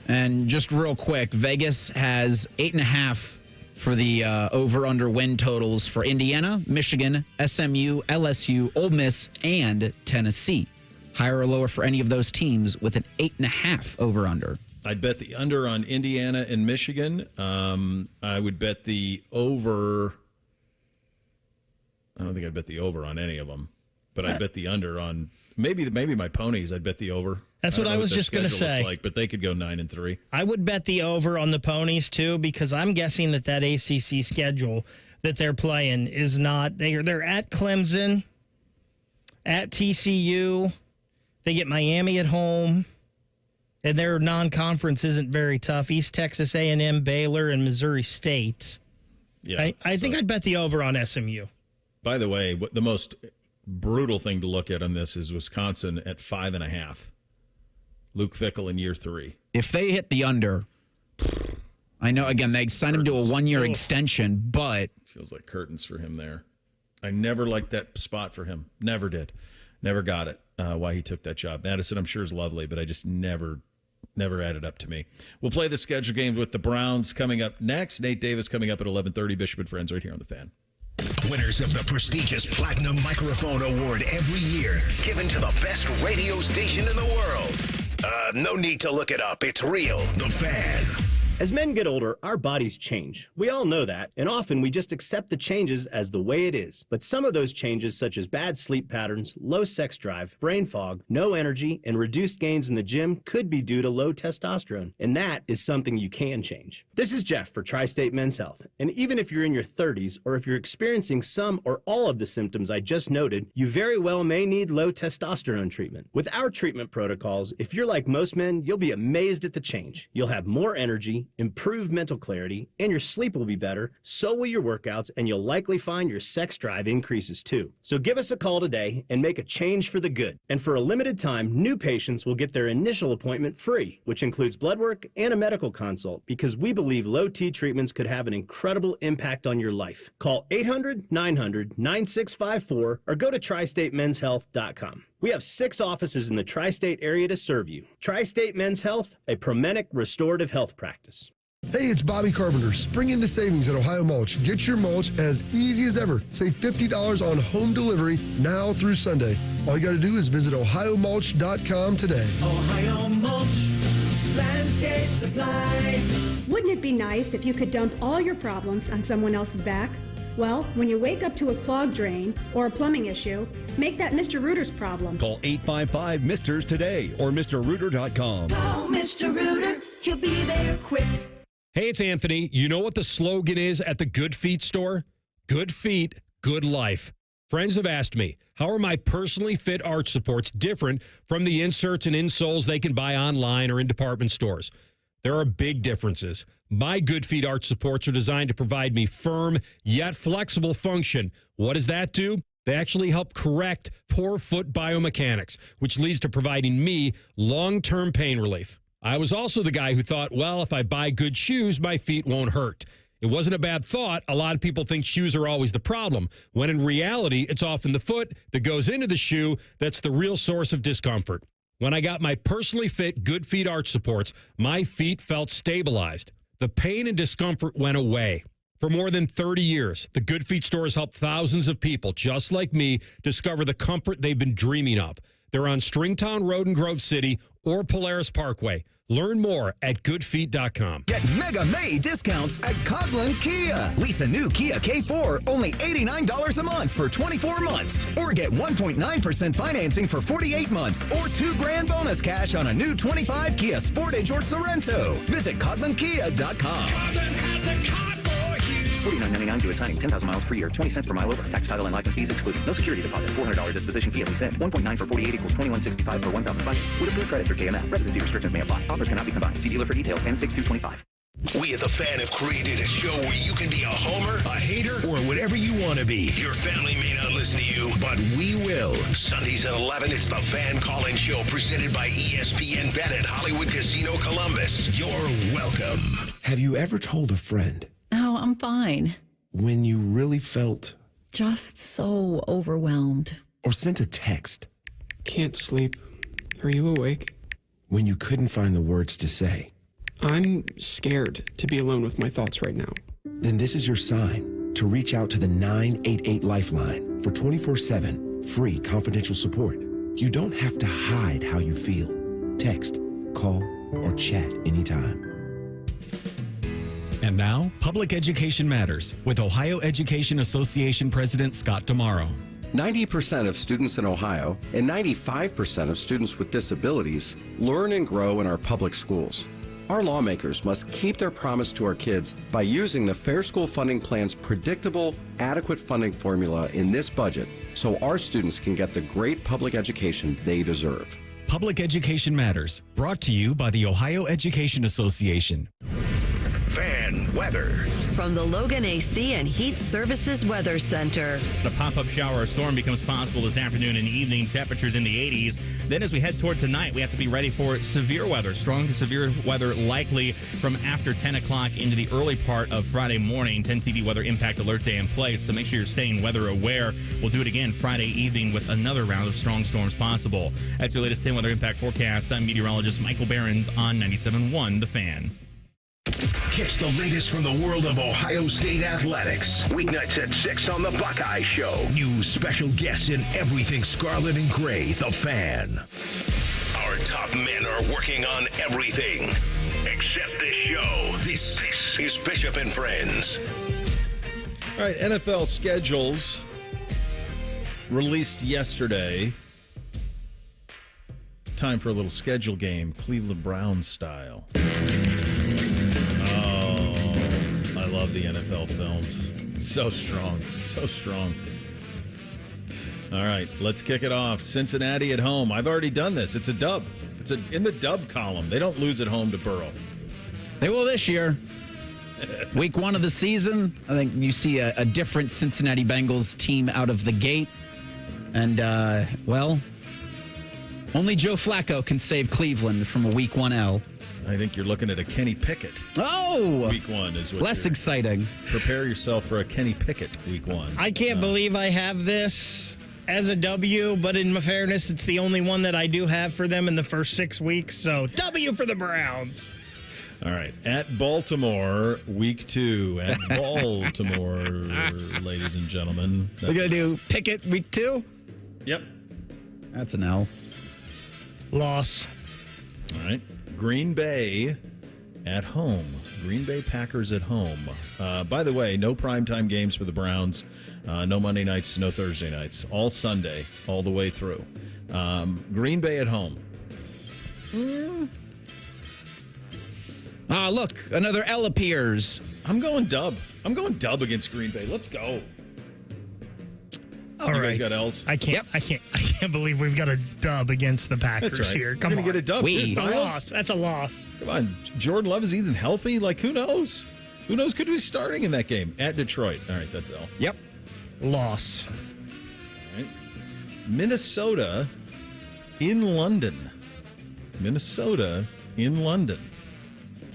And just real quick, Vegas has 8.5 for the over-under win totals for Indiana, Michigan, SMU, LSU, Ole Miss, and Tennessee. Higher or lower for any of those teams with an 8.5 over-under. I'd bet the under on Indiana and Michigan. I would bet the over. I don't think I'd bet the over on any of them, but I'd bet the under on maybe my ponies. I'd bet the over. That's what I was just going to say. But they could go 9-3. I would bet the over on the ponies too, because I'm guessing that ACC schedule that they're playing is not. They're at Clemson, at TCU. They get Miami at home. And their non-conference isn't very tough. East Texas A&M, Baylor, and Missouri State. Yeah, I think I'd bet the over on SMU. By the way, the most brutal thing to look at on this is Wisconsin at 5.5. Luke Fickell in year 3. If they hit the under, I know, again, they signed him to a 1-year extension, but... Feels like curtains for him there. I never liked that spot for him. Never did. Never got it, why he took that job. Madison, I'm sure, is lovely, but I just never added up to me. We'll play the schedule game with the Browns coming up next. Nate Davis coming up at 11:30. Bishop and Friends right here on The Fan. Winners of the prestigious Platinum Microphone Award every year, given to the best radio station in the world. No need to look it up. It's real. The Fan. As men get older, our bodies change. We all know that, and often we just accept the changes as the way it is. But some of those changes, such as bad sleep patterns, low sex drive, brain fog, no energy, and reduced gains in the gym, could be due to low testosterone, and that is something you can change. This is Jeff for Tri-State Men's Health, and even if you're in your 30s, or if you're experiencing some or all of the symptoms I just noted, you very well may need low testosterone treatment. With our treatment protocols, if you're like most men, you'll be amazed at the change. You'll have more energy, improved mental clarity, and your sleep will be better, so will your workouts, and you'll likely find your sex drive increases too. So give us a call today and make a change for the good. And for a limited time, new patients will get their initial appointment free, which includes blood work and a medical consult, because we believe low T treatments could have an incredible impact on your life. Call 800-900-9654 or go to tristatemenshealth.com. We have 6 offices in the tri-state area to serve you. Tri-State Men's Health, a Promenic restorative health practice. Hey, it's Bobby Carpenter. Spring into savings at Ohio Mulch. Get your mulch as easy as ever. Save $50 on home delivery now through Sunday. All you got to do is visit ohiomulch.com today. Ohio Mulch, landscape supply. Wouldn't it be nice if you could dump all your problems on someone else's back? Well, when you wake up to a clogged drain or a plumbing issue, make that Mr. Rooter's problem. Call 855-MISTERS today or MrRooter.com. Call Mr. Rooter. He'll be there quick. Hey, it's Anthony. You know what the slogan is at the Good Feet store? Good feet, good life. Friends have asked me, how are my personally fit arch supports different from the inserts and insoles they can buy online or in department stores? There are big differences. My Good Feet arch supports are designed to provide me firm yet flexible function. What does that do? They actually help correct poor foot biomechanics, which leads to providing me long-term pain relief. I was also the guy who thought, well, if I buy good shoes, my feet won't hurt. It wasn't a bad thought. A lot of people think shoes are always the problem, when in reality, it's often the foot that goes into the shoe that's the real source of discomfort. When I got my personally fit Good Feet arch supports, my feet felt stabilized. The pain and discomfort went away. For more than 30 years, the Good Feet store has helped thousands of people just like me discover the comfort they've been dreaming of. They're on Stringtown Road in Grove City or Polaris Parkway. Learn more at goodfeet.com. Get Mega May discounts at Coghlan Kia. Lease a new Kia K4, only $89 a month for 24 months. Or get 1.9% financing for 48 months. Or $2,000 bonus cash on a new 25 Kia Sportage or Sorrento. Visit CoglanKia.com. Coghlan has the car for you. $49.99 due at signing. 10,000 miles per year. 20 cents per mile over. Tax, title, and license fees excluded. No security deposit. $400 disposition fee at lease end. 1.9 for 48 equals $21.65 for 1,005. With approved credit for KMF. Residency restrictions may apply. Offers cannot be combined. See dealer for details. N6225. We at The Fan have created a show where you can be a homer, a hater, or whatever you want to be. Your family may not listen to you, but we will. Sundays at 11, it's The Fan Call-In Show presented by ESPN Bet at Hollywood Casino Columbus. You're welcome. Have you ever told a friend Oh, I'm fine. when you really felt Just so overwhelmed. or sent a text Can't sleep. Are you awake? when you couldn't find the words to say? I'm scared to be alone with my thoughts right now. Then this is your sign to reach out to the 988 Lifeline for 24/7 free confidential support. You don't have to hide how you feel. Text, call, or chat anytime. And now, Public Education Matters with Ohio Education Association President Scott Damaro. 90% of students in Ohio and 95% of students with disabilities learn and grow in our public schools. Our lawmakers must keep their promise to our kids by using the Fair School Funding Plan's predictable, adequate funding formula in this budget so our students can get the great public education they deserve. Public Education Matters, brought to you by the Ohio Education Association. Fan weather. From the Logan AC and Heat Services Weather Center. A pop-up shower or storm becomes possible this afternoon and evening. Temperatures in the 80s. Then as we head toward tonight, we have to be ready for severe weather. Strong to severe weather likely from after 10 o'clock into the early part of Friday morning. 10 TV weather impact alert day in place, so make sure you're staying weather aware. We'll do it again Friday evening with another round of strong storms possible. That's your latest 10 weather impact forecast. I'm meteorologist Michael Behrens on 97.1 The Fan. Catch the latest from the world of Ohio State athletics. Weeknights at 6 on The Buckeye Show. New special guests in everything scarlet and gray. The Fan. Our top men are working on everything except this show. This is Bishop and Friends. All right, NFL schedules released yesterday. Time for a little schedule game, Cleveland Browns style. I love the NFL films. So strong. So strong. All right, let's kick it off. Cincinnati at home. I've already done this. It's a dub. It's in the dub column. They don't lose at home to Burrow. They will this year. Week 1 of the season, I think you see a different Cincinnati Bengals team out of the gate. And, only Joe Flacco can save Cleveland from a Week 1 L. I think you're looking at a Kenny Pickett. Oh! Week 1 is what less exciting. Prepare yourself for a Kenny Pickett Week 1. I can't believe I have this as a W, but in fairness, it's the only one that I do have for them in the first 6 weeks. So W for the Browns. All right. At Baltimore, Week 2. At Baltimore, ladies and gentlemen. We're going to do Pickett Week 2? Yep. That's an L. Loss. All right. Green Bay at home. Green Bay Packers at home. By the way, no primetime games for the Browns. No Monday nights, no Thursday nights. All Sunday, all the way through. Green Bay at home. Look, another L appears. I'm going dub. I'm going dub against Green Bay. Let's go. All you right. guys got L's? I can't believe we've got a dub against the Packers That's right. here. We're Come gonna on. get a dub. It's a loss. That's a loss. Come on. Jordan Love is even healthy? Like, who knows? Who knows could be starting in that game? At Detroit. All right, that's L. Yep. Loss. All right. Minnesota in London. Minnesota in London.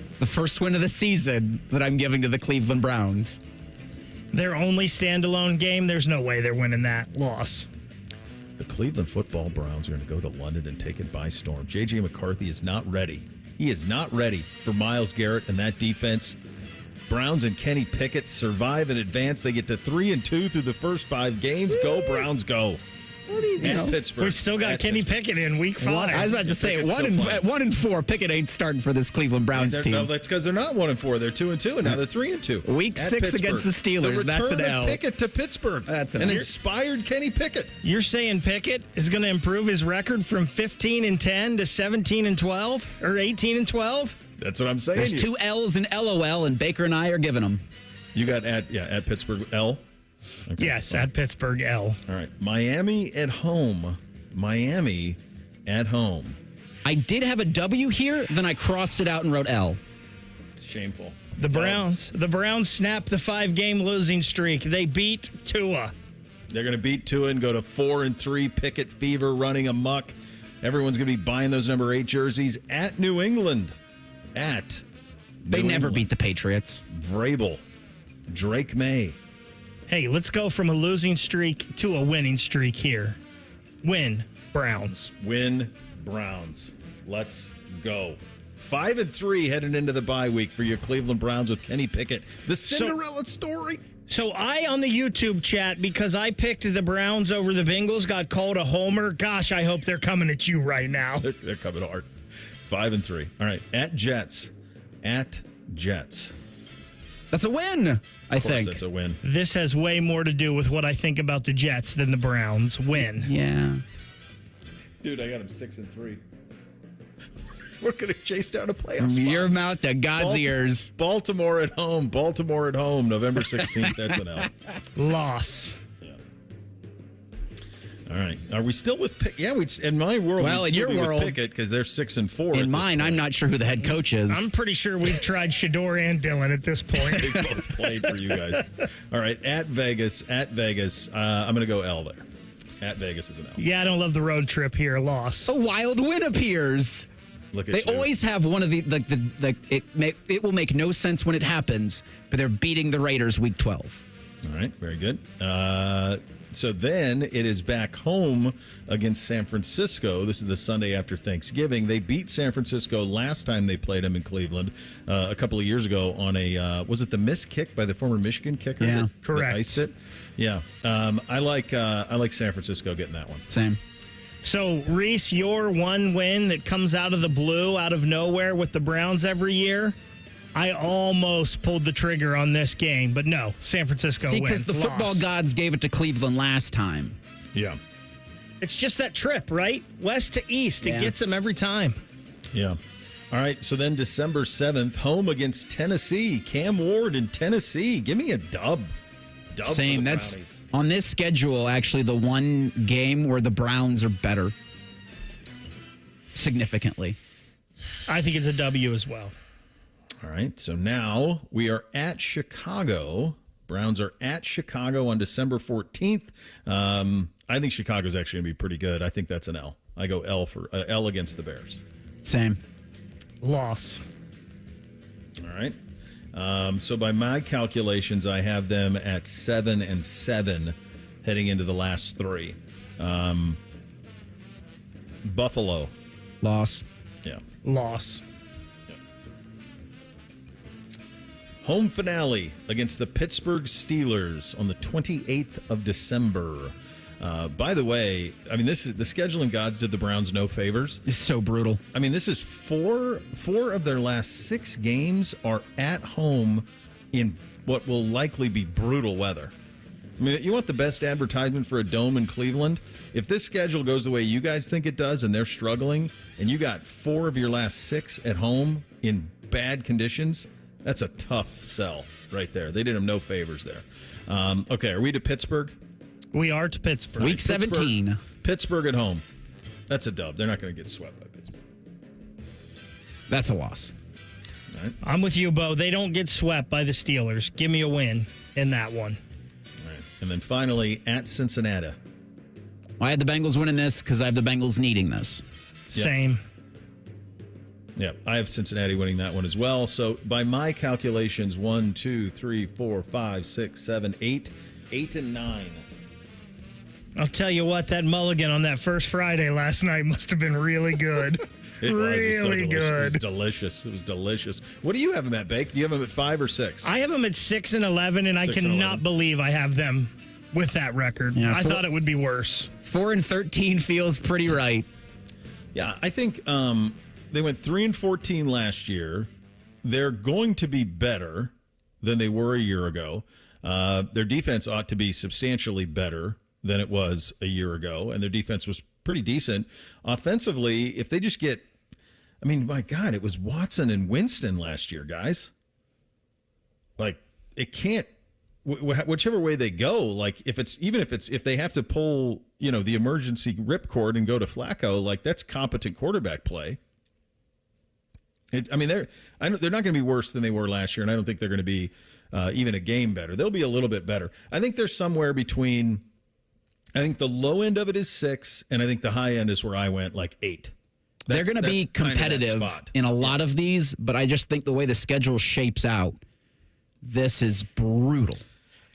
It's the first win of the season that I'm giving to the Cleveland Browns. Their only standalone game, there's no way they're winning that. Loss. The Cleveland football Browns are going to go to London and take it by storm. J.J. McCarthy is not ready. He is not ready for Myles Garrett and that defense. Browns and Kenny Pickett survive and advance. They get to 3-2 through the first 5 games. Go, Browns, go. Pittsburgh. We still got Kenny Pickett in week 5. I was about to say, at 1-4, Pickett ain't starting for this Cleveland Browns team. No, that's because they're not 1-4. They're 2-2, and now they're 3-2. Week 6 against the Steelers. That's an L. Pickett to Pittsburgh. That's an inspired Kenny Pickett. You're saying Pickett is going to improve his record from 15-10 to 17-12 or 18-12? That's what I'm saying. There's 2 L's and LOL, and Baker and I are giving them. You got at Pittsburgh L. Okay. Yes, at Pittsburgh L. All right, Miami at home. Miami at home. I did have a W here, then I crossed it out and wrote L. Shameful. The Browns snapped the 5-game losing streak. They beat Tua. They're going to beat Tua and go to 4-3. Pickett fever running amok. Everyone's going to be buying those number 8 jerseys at New England. They never beat the Patriots. Vrabel. Drake May. Hey, let's go from a losing streak to a winning streak here. Win, Browns. Win, Browns. Let's go. 5-3 heading into the bye week for your Cleveland Browns with Kenny Pickett. The Cinderella story. So I, on the YouTube chat, because I picked the Browns over the Bengals, got called a homer. Gosh, I hope they're coming at you right now. They're coming hard. 5-3. All right, at Jets. At Jets. That's a win, I think. That's a win. This has way more to do with what I think about the Jets than the Browns. Win. Yeah. Dude, I got them 6-3. We're going to chase down a playoff spot. Your mouth to God's ears. Baltimore at home. Baltimore at home. November 16th. That's an L. Loss. Yeah. All right. Are we still with Pickett? Yeah, in my world, well, in your world, Pickett because they're 6-4. In mine, I'm not sure who the head coach is. I'm pretty sure we've tried Shador and Dillon at this point. They both played for you guys. All right. At Vegas. I'm going to go L there. At Vegas is an L. Yeah, I don't love the road trip here. Loss. A wild win appears. Look at they you. always have one of the it will make no sense when it happens, but they're beating the Raiders week 12. All right, very good. So then it is back home against San Francisco. This is the Sunday after Thanksgiving. They beat San Francisco last time they played them in Cleveland a couple of years ago on a was it the missed kick by the former Michigan kicker? Yeah, correct. That iced it? Yeah, I like San Francisco getting that one. Same. So, Reese, your one win that comes out of the blue, out of nowhere with the Browns every year, I almost pulled the trigger on this game, but no, San Francisco wins. Because the football gods gave it to Cleveland last time. Yeah. It's just that trip, right? West to east. It gets them every time. Yeah. All right, so then December 7th, home against Tennessee. Cam Ward in Tennessee. Give me a dub. Same. That's on this schedule, actually, the one game where the Browns are better. Significantly. I think it's a W as well. All right, so now we are at Chicago. Browns are at Chicago on December 14th. I think Chicago's actually going to be pretty good. I think that's an L. I go L for L against the Bears. Same. Loss. All right. So by my calculations, I have them at 7-7 heading into the last 3. Buffalo. Loss. Yeah. Loss. Home finale against the Pittsburgh Steelers on the 28th of December. By the way, I mean, this is the scheduling gods did the Browns no favors. It's so brutal. I mean, this is four of their last 6 games are at home in what will likely be brutal weather. I mean, you want the best advertisement for a dome in Cleveland? If this schedule goes the way you guys think it does and they're struggling, and you got 4 of your last 6 at home in bad conditions, that's a tough sell right there. They did them no favors there. Okay, are we to Pittsburgh? We are to Pittsburgh. Week 17. Pittsburgh at home. That's a dub. They're not going to get swept by Pittsburgh. That's a loss. All right. I'm with you, Bo. They don't get swept by the Steelers. Give me a win in that one. All right. And then finally, at Cincinnati. I had the Bengals winning this because I have the Bengals needing this. Yep. Same. Yeah, I have Cincinnati winning that one as well. So by my calculations, 1, 2, 3, 4, 5, 6, 7, 8, 8 and 9. I'll tell you what, that mulligan on that first Friday last night must have been really good. Really good. It was delicious. It was delicious. What do you have them at, Bake? Do you have them at 5 or 6? I have them at 6 and 11, and I cannot believe I have them with that record. Yeah, I thought it would be worse. 4 and 13 feels pretty right. Yeah, I think they went 3 and 14 last year. They're going to be better than they were a year ago. Their defense ought to be substantially better than it was a year ago, and their defense was pretty decent. Offensively, if they just get, I mean, my God, it was Watson and Winston last year, guys. Like, it can't, whichever way they go, like, if they have to pull, the emergency ripcord and go to Flacco, like, that's competent quarterback play. They're not going to be worse than they were last year, and I don't think they're going to be even a game better. They'll be a little bit better. I think they're somewhere between. I think the low end of it is 6, and I think the high end is where I went, like 8. They're going to be competitive in a lot of these, but I just think the way the schedule shapes out, this is brutal.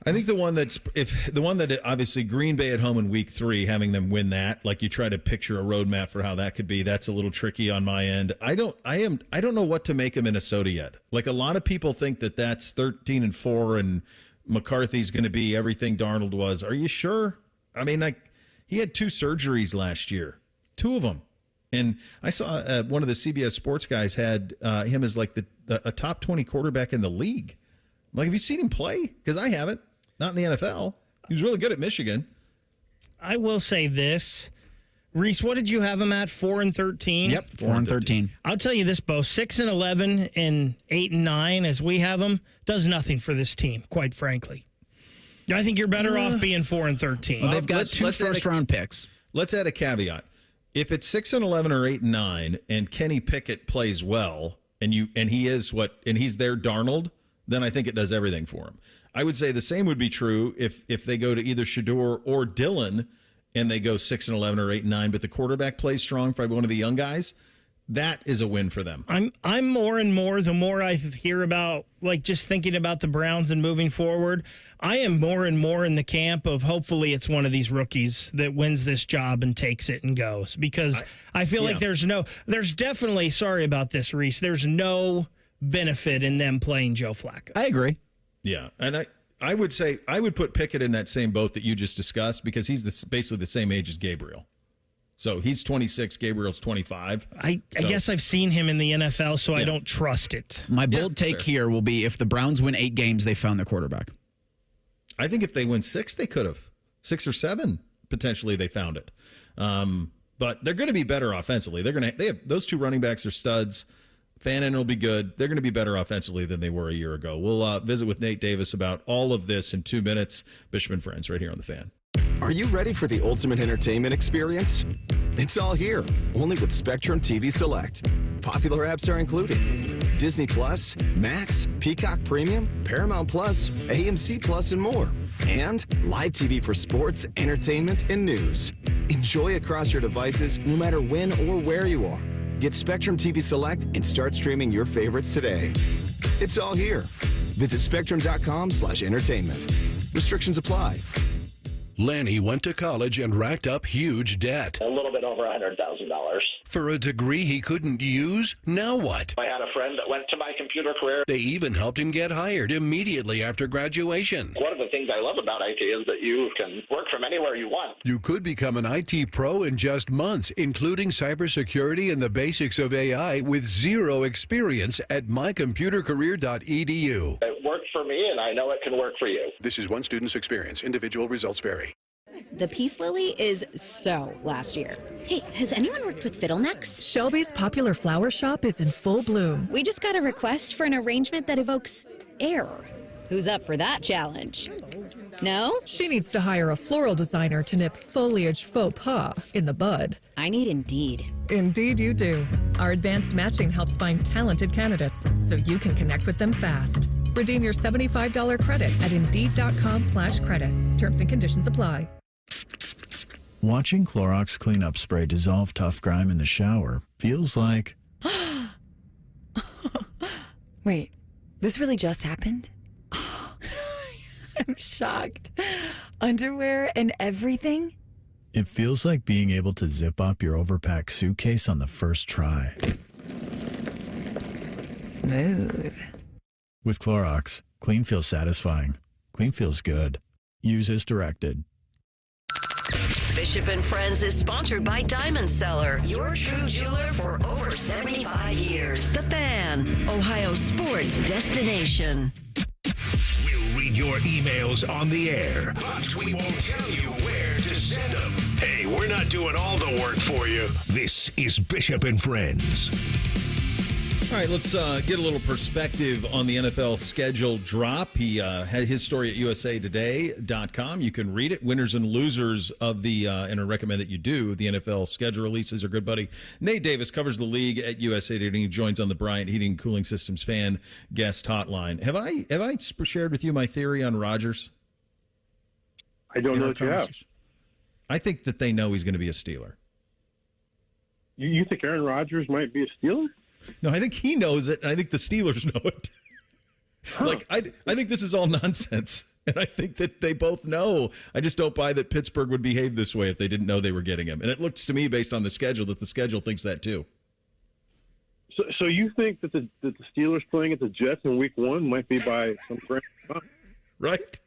I think the one that obviously Green Bay at home in week 3, having them win that, like you try to picture a roadmap for how that could be. That's a little tricky on my end. I don't know what to make of Minnesota yet. Like, a lot of people think that that's 13 and 4, and McCarthy's going to be everything Darnold was. Are you sure? I mean, like, he had 2 surgeries last year, 2 of them. And I saw one of the CBS Sports guys had him as like a top 20 quarterback in the league. Like, have you seen him play? Because I haven't. Not in the NFL. He was really good at Michigan. I will say this. Reese, what did you have him at? 4 and 13? Yep, 4 and 13. I'll tell you this, Bo. 6 and 11 and 8 and 9, as we have them, does nothing for this team, quite frankly. I think you're better off being 4 and 13. Well, they've got 2 first-round picks. Let's add a caveat. If it's 6 and 11 or 8 and 9, and Kenny Pickett plays well, and he's their Darnold, then I think it does everything for him. I would say the same would be true if they go to either Shador or Dillon, and they go 6 and 11 or 8 and 9, but the quarterback plays strong for one of the young guys. That is a win for them. I'm more and more, the more I hear about, like, just thinking about the Browns and moving forward, I am more and more in the camp of hopefully it's one of these rookies that wins this job and takes it and goes. Because I feel like there's definitely, sorry about this, Reese, there's no benefit in them playing Joe Flacco. I agree. Yeah, and I would say I would put Pickett in that same boat that you just discussed, because he's basically the same age as Gabriel. So he's 26, Gabriel's 25. I guess I've seen him in the NFL, so I don't trust it. My bold take here will be if the Browns win 8 games, they found their quarterback. I think if they win 6, they could have. 6 or 7, potentially they found it. But they're going to be better offensively. They have those 2 running backs are studs. Fannin will be good. They're going to be better offensively than they were a year ago. We'll visit with Nate Davis about all of this in 2 minutes. Bishop and Friends right here on The Fan. Are you ready for the ultimate entertainment experience? It's all here, only with Spectrum TV Select. Popular apps are included: Disney Plus, Max, Peacock Premium, Paramount Plus, AMC Plus, and more. And live TV for sports, entertainment, and news. Enjoy across your devices no matter when or where you are. Get Spectrum TV Select and start streaming your favorites today. It's all here. Visit spectrum.com/entertainment. Restrictions apply. Lanny went to college and racked up huge debt. A little bit over $100,000. For a degree he couldn't use, now what? I had a friend that went to my computer career. They even helped him get hired immediately after graduation. One of the things I love about IT is that you can work from anywhere you want. You could become an IT pro in just months, including cybersecurity and the basics of AI with zero experience at mycomputercareer.edu. It worked for me, and I know it can work for you. This is one student's experience. Individual results vary. The Peace Lily is so last year. Hey, has anyone worked with fiddlenecks? Shelby's popular flower shop is in full bloom. We just got a request for an arrangement that evokes air. Who's up for that challenge? No? She needs to hire a floral designer to nip foliage faux pas in the bud. I need Indeed. Indeed you do. Our advanced matching helps find talented candidates so you can connect with them fast. Redeem your $75 credit at Indeed.com/credit. Terms and conditions apply. Watching Clorox cleanup spray dissolve tough grime in the shower feels like... Wait, this really just happened? I'm shocked. Underwear and everything? It feels like being able to zip up your overpacked suitcase on the first try. Smooth. With Clorox, clean feels satisfying. Clean feels good. Use as directed. Bishop and Friends is sponsored by Diamond Seller, your true jeweler for over 75 years. The Fan, Ohio sports destination. We'll read your emails on the air, but we won't tell you where to send them. Hey, we're not doing all the work for you. This is Bishop and Friends. All right, let's get a little perspective on the NFL schedule drop. He had his story at usatoday.com. You can read it. Winners and losers of the, and I recommend that you do, the NFL schedule releases. Our good buddy Nate Davis covers the league at USA Today. He joins on the Bryant Heating and Cooling Systems fan guest hotline. Have I shared with you my theory on Rodgers? I don't know if you have. I think that they know he's going to be a Steeler. You think Aaron Rodgers might be a Steeler? No, I think he knows it, and I think the Steelers know it. Huh. Like, I think this is all nonsense, and I think that they both know. I just don't buy that Pittsburgh would behave this way if they didn't know they were getting him. And it looks to me, based on the schedule, that the schedule thinks that too. So you think that the Steelers playing at the Jets in Week 1 might be by some grand right?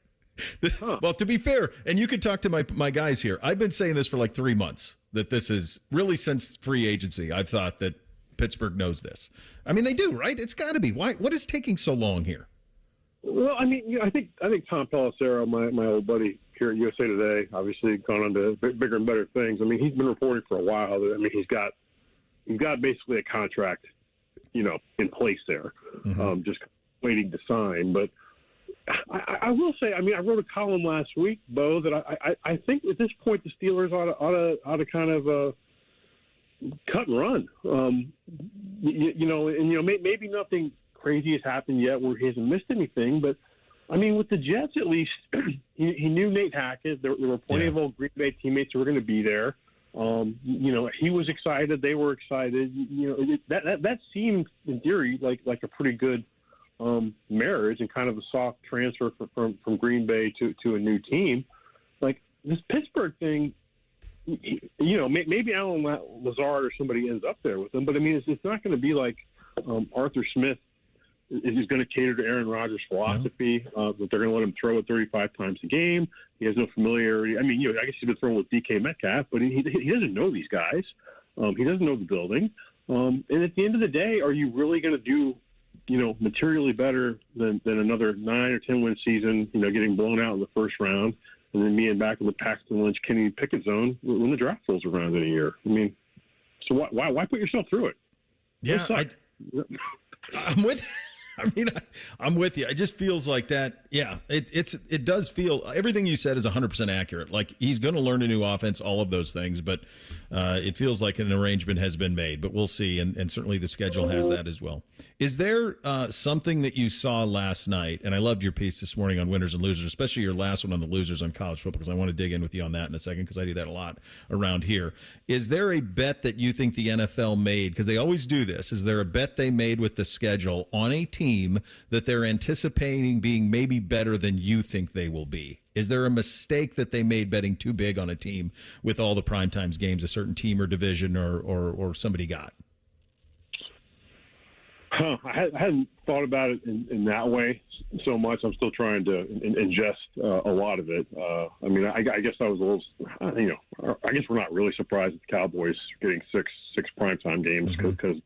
Huh. Well, to be fair, and you can talk to my guys here, I've been saying this for like 3 months, that this is really since free agency. I've thought that Pittsburgh knows this. I mean, they do, right? It's got to be. Why? What is taking so long here? Well, I mean, I think Tom Pelissero, my old buddy here at USA Today, obviously gone on to bigger and better things. I mean, he's been reporting for a while. I mean, he's got basically a contract, in place there, just waiting to sign. But I will say, I mean, I wrote a column last week, Bo, that I think at this point the Steelers ought to kind of cut and run. Maybe nothing crazy has happened yet where he hasn't missed anything, but I mean, with the Jets at least, he knew Nate Hackett. There were plenty of old Green Bay teammates who were going to be there. He was excited. They were excited. That seemed in theory like a pretty good marriage and kind of a soft transfer from Green Bay to a new team. Like this Pittsburgh thing. Maybe Alan Lazard or somebody ends up there with them, but I mean, it's not going to be like Arthur Smith is going to cater to Aaron Rodgers' philosophy that they're going to let him throw it 35 times a game. He has no familiarity. I mean, I guess he's been throwing with DK Metcalf, but he doesn't know these guys. He doesn't know the building. And at the end of the day, are you really going to do, materially better than another 9 or 10 win season? Getting blown out in the first round. And then being back in the Paxton Lynch, Kenny Pickett zone when the draft rolls around in a year. I mean, so why put yourself through it? Yeah, I'm with. I mean, I'm with you. It just feels like that. Yeah, it does feel. Everything you said is 100% accurate. Like he's going to learn a new offense, all of those things. But it feels like an arrangement has been made. But we'll see, and certainly the schedule has that as well. Is there something that you saw last night? And I loved your piece this morning on winners and losers, especially your last one on the losers on college football, because I want to dig in with you on that in a second, because I do that a lot around here. Is there a bet that you think the NFL made? Because they always do this. Is there a bet they made with the schedule on a team team that they're anticipating being maybe better than you think they will be? Is there a mistake that they made betting too big on a team with all the primetimes games a certain team or division or somebody got? I hadn't thought about it in that way so much. I'm still trying to ingest a lot of it. I mean, I guess I was a little, I guess we're not really surprised at the Cowboys getting six primetime games because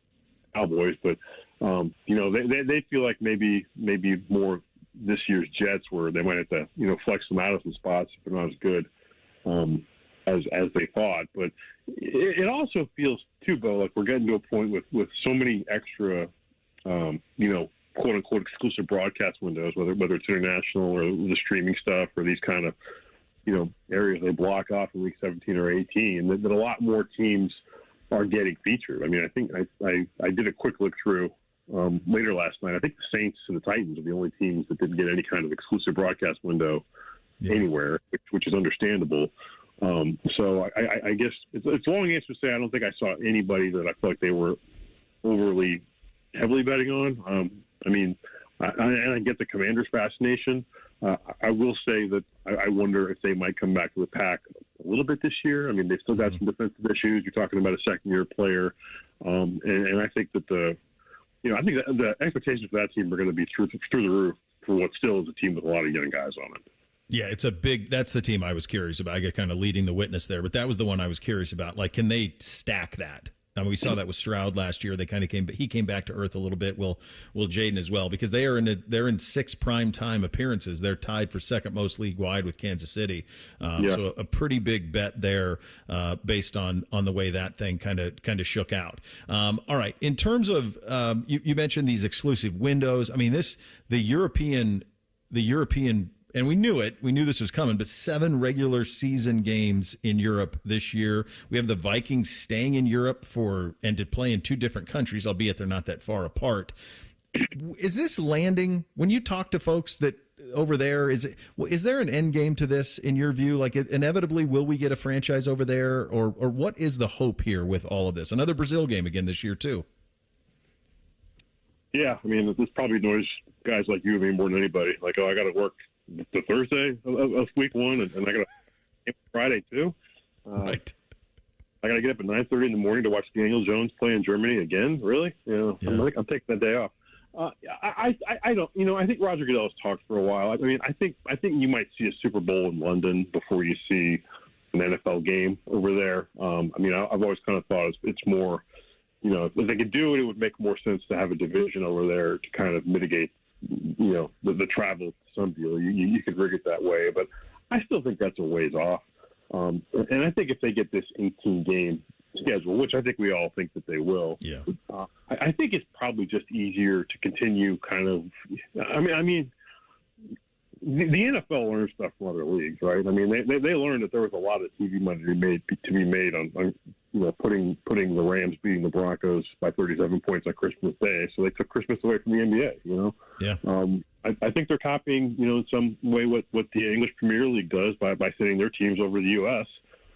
Cowboys, but they feel like maybe more this year's Jets where they might have to flex them out of some spots if they're not as good as they thought. But it also feels too, Bo, like we're getting to a point with so many extra quote unquote exclusive broadcast windows, whether it's international or the streaming stuff or these kind of areas they block off in week 17 or 18, that a lot more teams are getting featured. I mean, I think I did a quick look through later last night. I think the Saints and the Titans are the only teams that didn't get any kind of exclusive broadcast window anywhere, which is understandable. So I guess it's a long answer to say I don't think I saw anybody that I felt like they were overly heavily betting on. I mean, I get the Commanders' fascination. I will say that I wonder if they might come back to the pack a little bit this year. I mean, they've still got some defensive issues. You're talking about a second-year player, and I think that I think that the expectations for that team are going to be through the roof for what still is a team with a lot of young guys on it. Yeah, that's the team I was curious about. I get kind of leading the witness there, but that was the one I was curious about. Like, can they stack that? I mean, we saw that with Stroud last year. They kind of he came back to earth a little bit. Will Jaden as well, because they're in 6 primetime appearances. They're tied for second most league wide with Kansas City. So a pretty big bet there based on the way that thing kind of shook out. All right, in terms of you mentioned these exclusive windows. I mean, the European. And we knew it. We knew this was coming, but 7 regular season games in Europe this year. We have the Vikings staying in Europe and to play in 2 different countries, albeit they're not that far apart. Is this landing? When you talk to folks that over there, is there an end game to this in your view? Like, inevitably, will we get a franchise over there, or what is the hope here with all of this? Another Brazil game again this year too. Yeah, I mean, this probably annoys guys like you and me more than anybody. Like, I got to work the Thursday of week 1, and I got to Friday too. Right. I got to get up at 9:30 in the morning to watch Daniel Jones play in Germany again. Really? I'm taking that day off. I don't. I think Roger Goodell has talked for a while. I mean, I think you might see a Super Bowl in London before you see an NFL game over there. I mean, I've always kind of thought it's more. If they could do it, it would make more sense to have a division over there to kind of mitigate the travel to some deal. You could rig it that way, but I still think that's a ways off. And I think if they get this 18-game schedule, which I think we all think that they will, I think it's probably just easier to continue kind of. I mean, the NFL learns stuff from other leagues, right? I mean, they learned that there was a lot of TV money to be made on putting the Rams beating the Broncos by 37 points on Christmas Day. So they took Christmas away from the NBA. Yeah. I think they're copying, in some way what the English Premier League does by sending their teams over to the U.S.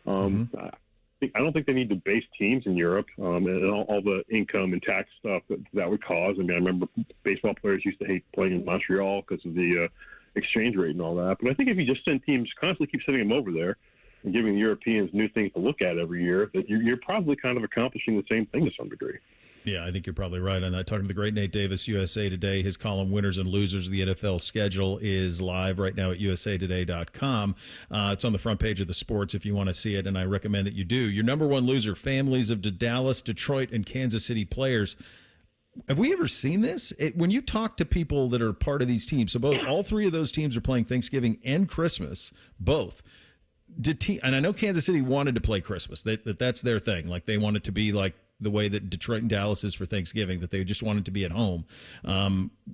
I don't think they need to base teams in Europe and all the income and tax stuff that would cause. I mean, I remember baseball players used to hate playing in Montreal because of the exchange rate and all that. But I think if you just send teams, constantly keep sending them over there and giving the Europeans new things to look at every year, that you're probably kind of accomplishing the same thing to some degree. Yeah, I think you're probably right on that. Talking to the great Nate Davis, USA Today. His column, Winners and Losers of the NFL Schedule, is live right now at usatoday.com. It's on the front page of the Sports if you want to see it, and I recommend that you do. Your number one loser, families of Dallas, Detroit, and Kansas City players. Have we ever seen this? When you talk to people that are part of these teams, so all 3 of those teams are playing Thanksgiving and Christmas, both. And I know Kansas City wanted to play Christmas. That's their thing. Like, they want it to be like the way that Detroit and Dallas is for Thanksgiving, that they just wanted to be at home.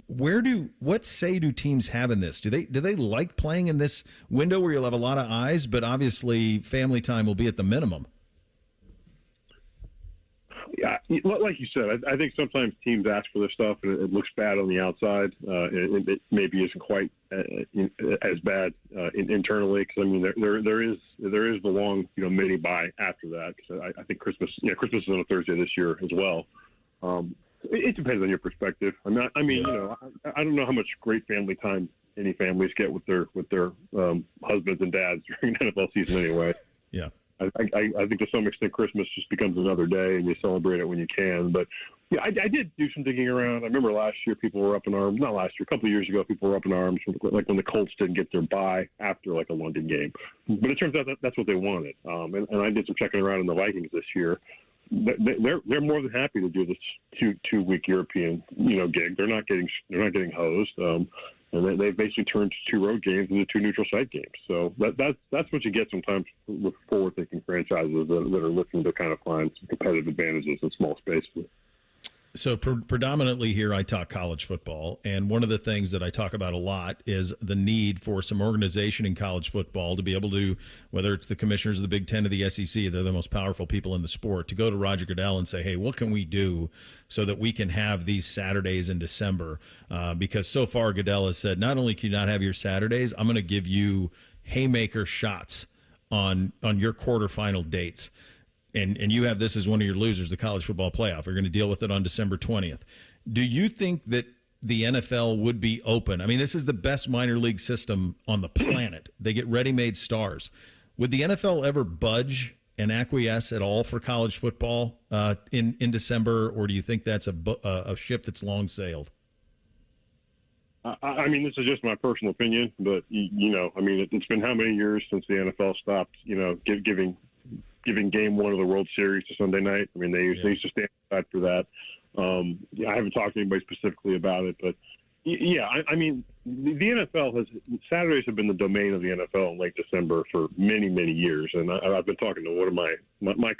What say do teams have in this? Do they like playing in this window where you'll have a lot of eyes, but obviously family time will be at the minimum? Yeah, like you said, I think sometimes teams ask for this stuff and it looks bad on the outside. It maybe isn't quite as bad internally, because I mean there is the long mini bye after that. Because I think Christmas is on a Thursday this year as well. It depends on your perspective. I mean, I don't know how much great family time any families get with their husbands and dads during the NFL season anyway. Yeah. I think to some extent Christmas just becomes another day and you celebrate it when you can. But yeah, I did do some digging around. I remember last year people were up in arms. Not last year, a couple of years ago, people were up in arms, like when the Colts didn't get their bye after like a London game. But it turns out that's what they wanted. And I did some checking around in the Vikings this year. They're more than happy to do this two-week European gig. They're not getting hosed, and they basically turned 2 road games into 2 neutral site games. So that's what you get sometimes with forward-thinking franchises that are looking to kind of find some competitive advantages in small spaces. So predominantly here I talk college football, and one of the things that I talk about a lot is the need for some organization in college football to be able to, whether it's the commissioners of the Big Ten or the SEC, they're the most powerful people in the sport, to go to Roger Goodell and say, hey, what can we do so that we can have these Saturdays in December? Because so far Goodell has said, not only can you not have your Saturdays, I'm going to give you haymaker shots on your quarterfinal dates. And you have this as one of your losers, the college football playoff. We're going to deal with it on December 20th. Do you think that the NFL would be open? I mean, this is the best minor league system on the planet. They get ready-made stars. Would the NFL ever budge and acquiesce at all for college football in December, or do you think that's a ship that's long sailed? I mean, this is just my personal opinion, but, I mean, it's been how many years since the NFL stopped, giving game 1 of the World Series to Sunday night. I mean, they used to stand aside for that. I haven't talked to anybody specifically about it, but yeah, I mean, the NFL Saturdays have been the domain of the NFL in late December for many, many years. And I've been talking to one of my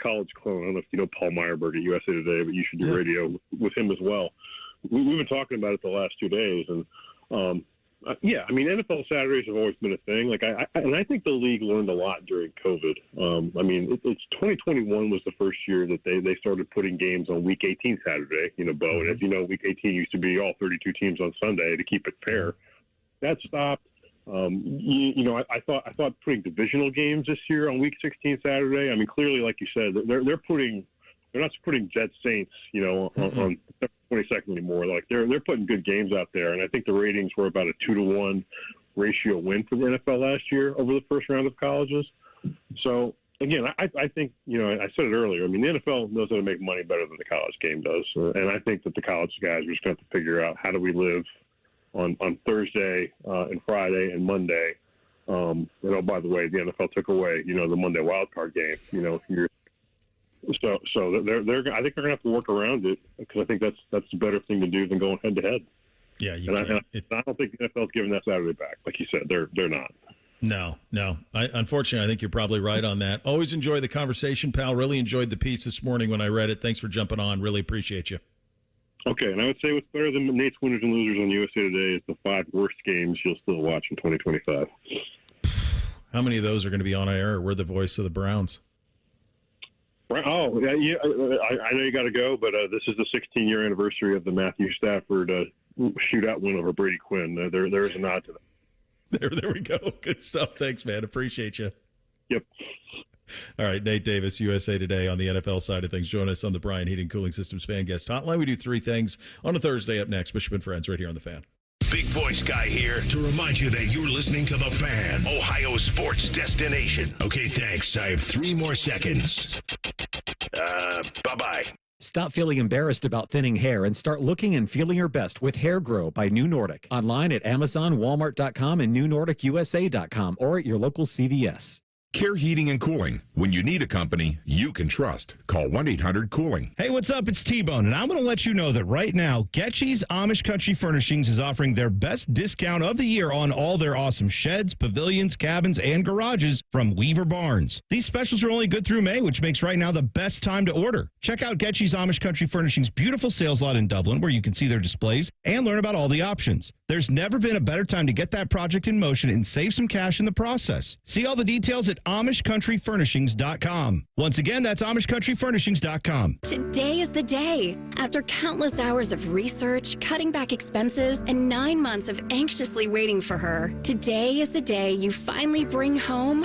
college clone. I don't know if you know Paul Meyerberg at USA Today, but you should do radio with him as well. We've been talking about it the last 2 days, and yeah, I mean, NFL Saturdays have always been a thing. Like, I think the league learned a lot during COVID. I mean, it's 2021 was the first year that they started putting games on Week 18 Saturday. Bo, and as you know, Week 18 used to be all 32 teams on Sunday to keep it fair. That stopped. I thought putting divisional games this year on Week 16 Saturday. I mean, clearly, like you said, they're not putting Jets Saints, on 22nd anymore. Like they're putting good games out there, and I think the ratings were about a 2-to-1 ratio win for the NFL last year over the first round of colleges. So again, I think I said it earlier. I mean, the NFL knows how to make money better than the college game does, and I think that the college guys are just going to have to figure out how do we live on Thursday and Friday and Monday. By the way, the NFL took away the Monday wild card game. So they're I think they're gonna have to work around it, because I think that's the better thing to do than going head to head. Yeah, I don't think the NFL's giving that Saturday back. Like you said, they're not. No. Unfortunately, I think you're probably right on that. Always enjoy the conversation, pal. Really enjoyed the piece this morning when I read it. Thanks for jumping on. Really appreciate you. Okay, and I would say what's better than Nate's winners and losers on USA Today is the 5 worst games you'll still watch in 2025. How many of those are going to be on air, or we're the voice of the Browns? Oh, yeah. I know you got to go, but this is the 16-year anniversary of the Matthew Stafford shootout win over Brady Quinn. There is a nod to that. There we go. Good stuff. Thanks, man. Appreciate you. Yep. All right, Nate Davis, USA Today on the NFL side of things. Join us on the Brian Heating Cooling Systems Fan Guest Hotline. We do 3 things on a Thursday. Up next, Bishop and Friends right here on The Fan. Big Voice Guy here to remind you that you're listening to The Fan, Ohio sports destination. Okay, thanks. I have 3 more seconds. Bye-bye. Stop feeling embarrassed about thinning hair and start looking and feeling your best with Hair Grow by New Nordic. Online at Amazon, Walmart.com, and NewNordicUSA.com, or at your local CVS. Care Heating and Cooling. When you need a company you can trust, call 1-800-COOLING. Hey, what's up? It's T-Bone, and I'm going to let you know that right now, Getchy's Amish Country Furnishings is offering their best discount of the year on all their awesome sheds, pavilions, cabins, and garages from Weaver Barnes. These specials are only good through May, which makes right now the best time to order. Check out Getchy's Amish Country Furnishings' beautiful sales lot in Dublin, where you can see their displays and learn about all the options. There's never been a better time to get that project in motion and save some cash in the process. See all the details at AmishCountryFurnishings.com. Once again, that's AmishCountryFurnishings.com. Today is the day. After countless hours of research, cutting back expenses, and 9 months of anxiously waiting for her, today is the day you finally bring home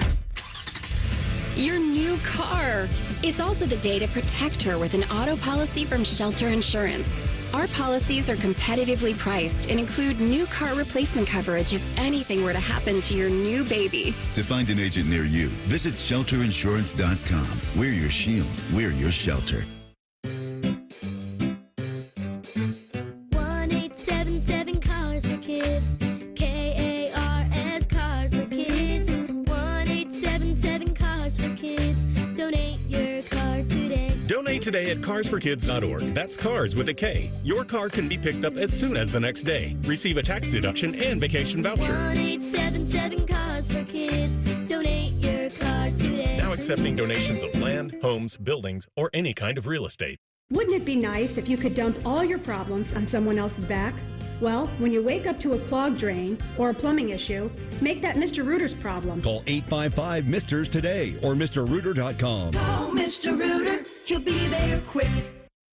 your new car. It's also the day to protect her with an auto policy from Shelter Insurance. Our policies are competitively priced and include new car replacement coverage if anything were to happen to your new baby. To find an agent near you, visit shelterinsurance.com. We're your shield. We're your shelter. 1-877 Cars for Kids. KARS Cars for Kids. 1-877 Cars for Kids. Donate your car today. Donate today at carsforkids.org. That's cars with a K. Your car can be picked up as soon as the next day. Receive a tax deduction and vacation voucher. 1-877 Cars for Kids. Donate your car today. Now accepting donations of land, homes, buildings, or any kind of real estate. Wouldn't it be nice if you could dump all your problems on someone else's back? Well, when you wake up to a clogged drain or a plumbing issue, make that Mr. Rooter's problem. Call 855-MISTERS today or MrRooter.com. Call Mr. Rooter. He'll be there quick.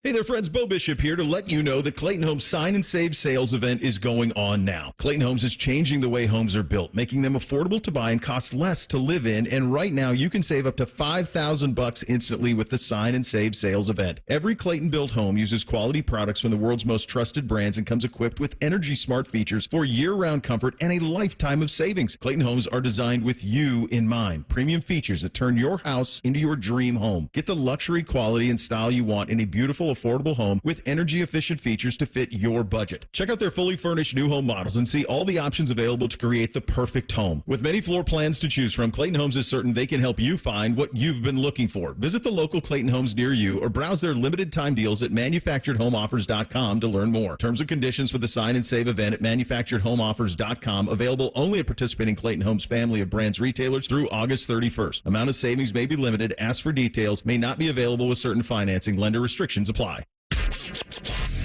Hey there, friends. Bo Bishop here to let you know the Clayton Homes Sign and Save sales event is going on now. Clayton Homes is changing the way homes are built, making them affordable to buy and cost less to live in. And right now, you can save up to $5,000 instantly with the Sign and Save sales event. Every Clayton-built home uses quality products from the world's most trusted brands and comes equipped with Energy Smart features for year-round comfort and a lifetime of savings. Clayton Homes are designed with you in mind. Premium features that turn your house into your dream home. Get the luxury, quality, and style you want in a beautiful, affordable home with energy-efficient features to fit your budget. Check out their fully furnished new home models and see all the options available to create the perfect home. With many floor plans to choose from, Clayton Homes is certain they can help you find what you've been looking for. Visit the local Clayton Homes near you or browse their limited time deals at manufacturedhomeoffers.com to learn more. Terms and conditions for the Sign and Save event at manufacturedhomeoffers.com, available only at participating Clayton Homes family of brands retailers through August 31st. Amount of savings may be limited. Ask for details. May not be available with certain financing. Lender restrictions apply.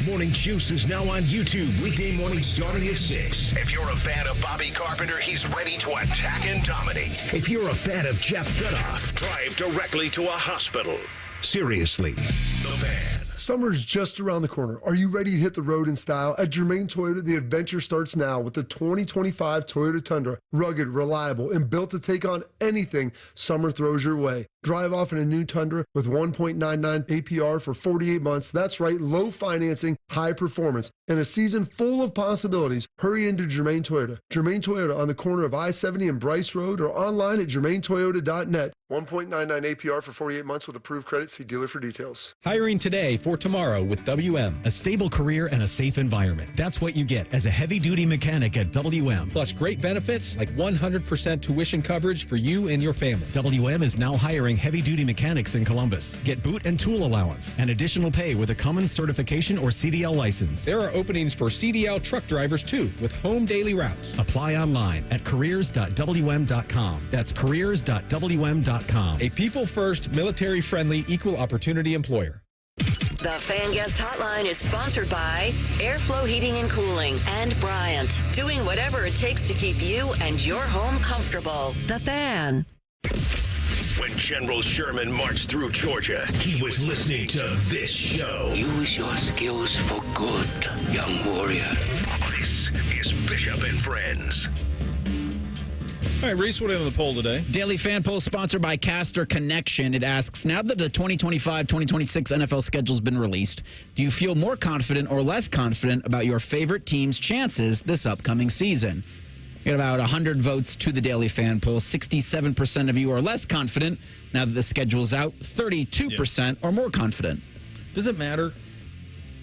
Morning Juice is now on YouTube weekday mornings starting at 6. If you're a fan of Bobby Carpenter, he's ready to attack and dominate. If you're a fan of Jeff Goodoff, drive directly to a hospital. Seriously, The Fan. Summer's just around the corner. Are you ready to hit the road in style? At Germain Toyota, the adventure starts now with the 2025 Toyota Tundra. Rugged, reliable, and built to take on anything summer throws your way. Drive off in a new Tundra with 1.99 APR for 48 months. That's right, low financing, high performance, and a season full of possibilities. Hurry into Germain Toyota. Germain Toyota on the corner of I-70 and Bryce Road or online at germaintoyota.net. 1.99 APR for 48 months with approved credit. See dealer for details. Hiring today for tomorrow with WM. A stable career and a safe environment. That's what you get as a heavy-duty mechanic at WM. Plus great benefits like 100% tuition coverage for you and your family. WM is now hiring heavy-duty mechanics in Columbus. Get boot and tool allowance and additional pay with a Cummins certification or CDL license. There are openings for CDL truck drivers too with home daily routes. Apply online at careers.wm.com. That's careers.wm.com. A people-first, military-friendly, equal opportunity employer. The Fan Guest Hotline is sponsored by Airflow Heating and Cooling and Bryant, doing whatever it takes to keep you and your home comfortable. The Fan. When General Sherman marched through Georgia, he was listening to this show. Use your skills for good, young warrior. This is Bishop and Friends. All right, Reese, what are on the poll today? Daily Fan Poll sponsored by Caster Connection. It asks, now that the 2025-2026 NFL schedule's been released, do you feel more confident or less confident about your favorite team's chances this upcoming season? We got about 100 votes to the Daily Fan Poll. 67% of you are less confident now that the schedule's out. 32% are more confident. Does it matter?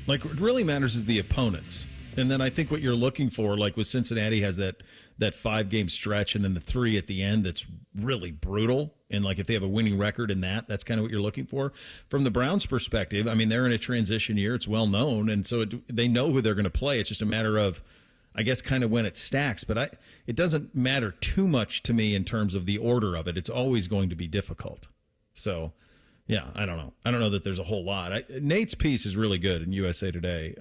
Like, what really matters is the opponents. And then I think what you're looking for, like with Cincinnati has that 5-game stretch and then the 3 at the end that's really brutal. And like if they have a winning record in that, that's kind of what you're looking for. From the Browns' perspective, I mean, they're in a transition year. It's well known. And so they know who they're going to play. It's just a matter of, I guess, kind of when it stacks. But it doesn't matter too much to me in terms of the order of it. It's always going to be difficult. So, yeah, I don't know. I don't know that there's a whole lot. Nate's piece is really good in USA Today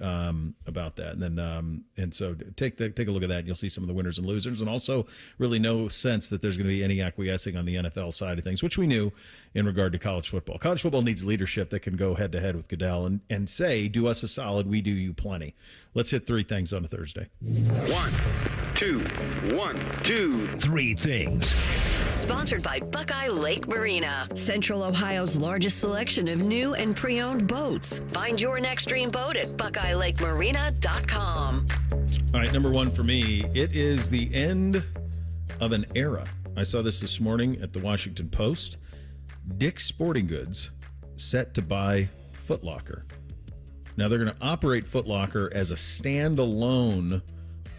about that, and then and so take a look at that. And you'll see some of the winners and losers, and also really no sense that there's going to be any acquiescing on the NFL side of things, which we knew in regard to college football. College football needs leadership that can go head to head with Goodell and say, "Do us a solid, we do you plenty." Let's hit 3 things on a Thursday. 1, 2, 1, 2, 3 things. Sponsored by Buckeye Lake Marina, Central Ohio's largest selection of new and pre-owned boats. Find your next dream boat at BuckeyeLakeMarina.com. All right, number one for me, it is the end of an era. I saw this morning at the Washington Post. Dick's Sporting Goods set to buy Foot Locker. Now, they're going to operate Foot Locker as a standalone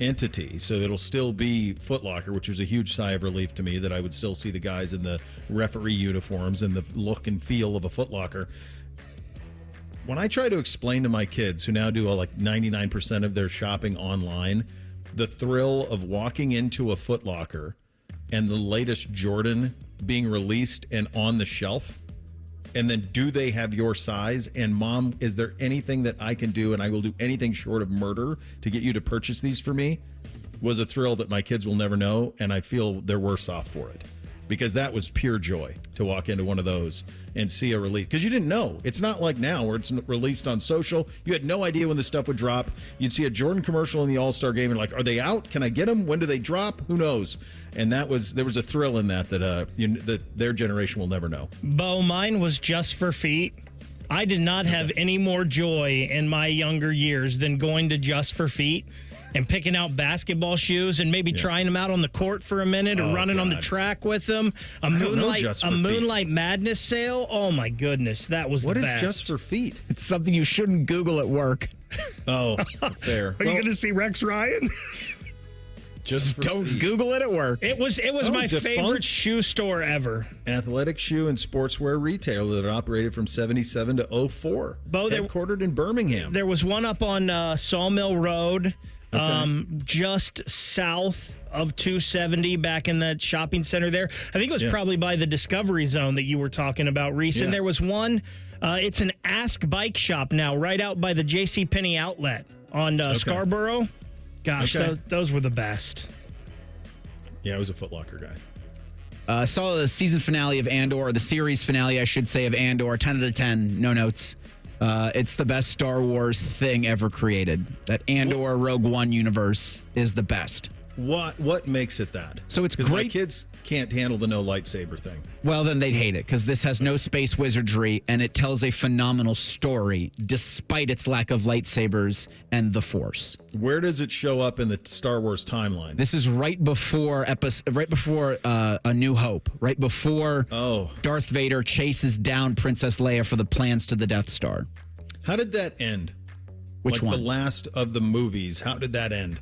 entity, so it'll still be Foot Locker, which was a huge sigh of relief to me that I would still see the guys in the referee uniforms and the look and feel of a Foot Locker. When I try to explain to my kids, who now do like 99% of their shopping online, the thrill of walking into a Foot Locker and the latest Jordan being released and on the shelf, and then do they have your size? And Mom, is there anything that I can do, and I will do anything short of murder to get you to purchase these for me, was a thrill that my kids will never know, and I feel they're worse off for it. Because that was pure joy to walk into one of those and see a release. Because you didn't know. It's not like now where it's released on social. You had no idea when the stuff would drop. You'd see a Jordan commercial in the All-Star game and like, are they out? Can I get them? When do they drop? Who knows? And there was a thrill in that their generation will never know. Bo, mine was Just for Feet. I did not have any more joy in my younger years than going to Just for Feet and picking out basketball shoes and maybe trying them out on the court for a minute or running on the track with them. A Moonlight Madness sale. Oh, my goodness. That was the best. What is Just for Feet? It's something you shouldn't Google at work. Oh, fair. Are you going to see Rex Ryan? Just don't Google it at work. It was my favorite shoe store ever. Athletic shoe and sportswear retailer that operated from 77 to 04. Headquartered in Birmingham. There was one up on Sawmill Road. Just south of 270 back in that shopping center there. I think it was probably by the Discovery Zone that you were talking about, Reese. And there was one, it's an Ask Bike Shop now, right out by the JCPenney outlet on Scarborough. Gosh, those were the best. Yeah, I was a Foot Locker guy. Saw the season finale of Andor, the series finale, I should say, of Andor, 10 out of 10, no notes. It's the best Star Wars thing ever created. That Andor Rogue One universe is the best. What makes it that? So it's great. My kids can't handle the no lightsaber thing. Well, then they'd hate it because this has no space wizardry and it tells a phenomenal story despite its lack of lightsabers and the Force. Where does it show up in the Star Wars timeline? This is right before A New Hope, right before Darth Vader chases down Princess Leia for the plans to the Death Star. How did that end? Which one? The last of the movies. How did that end?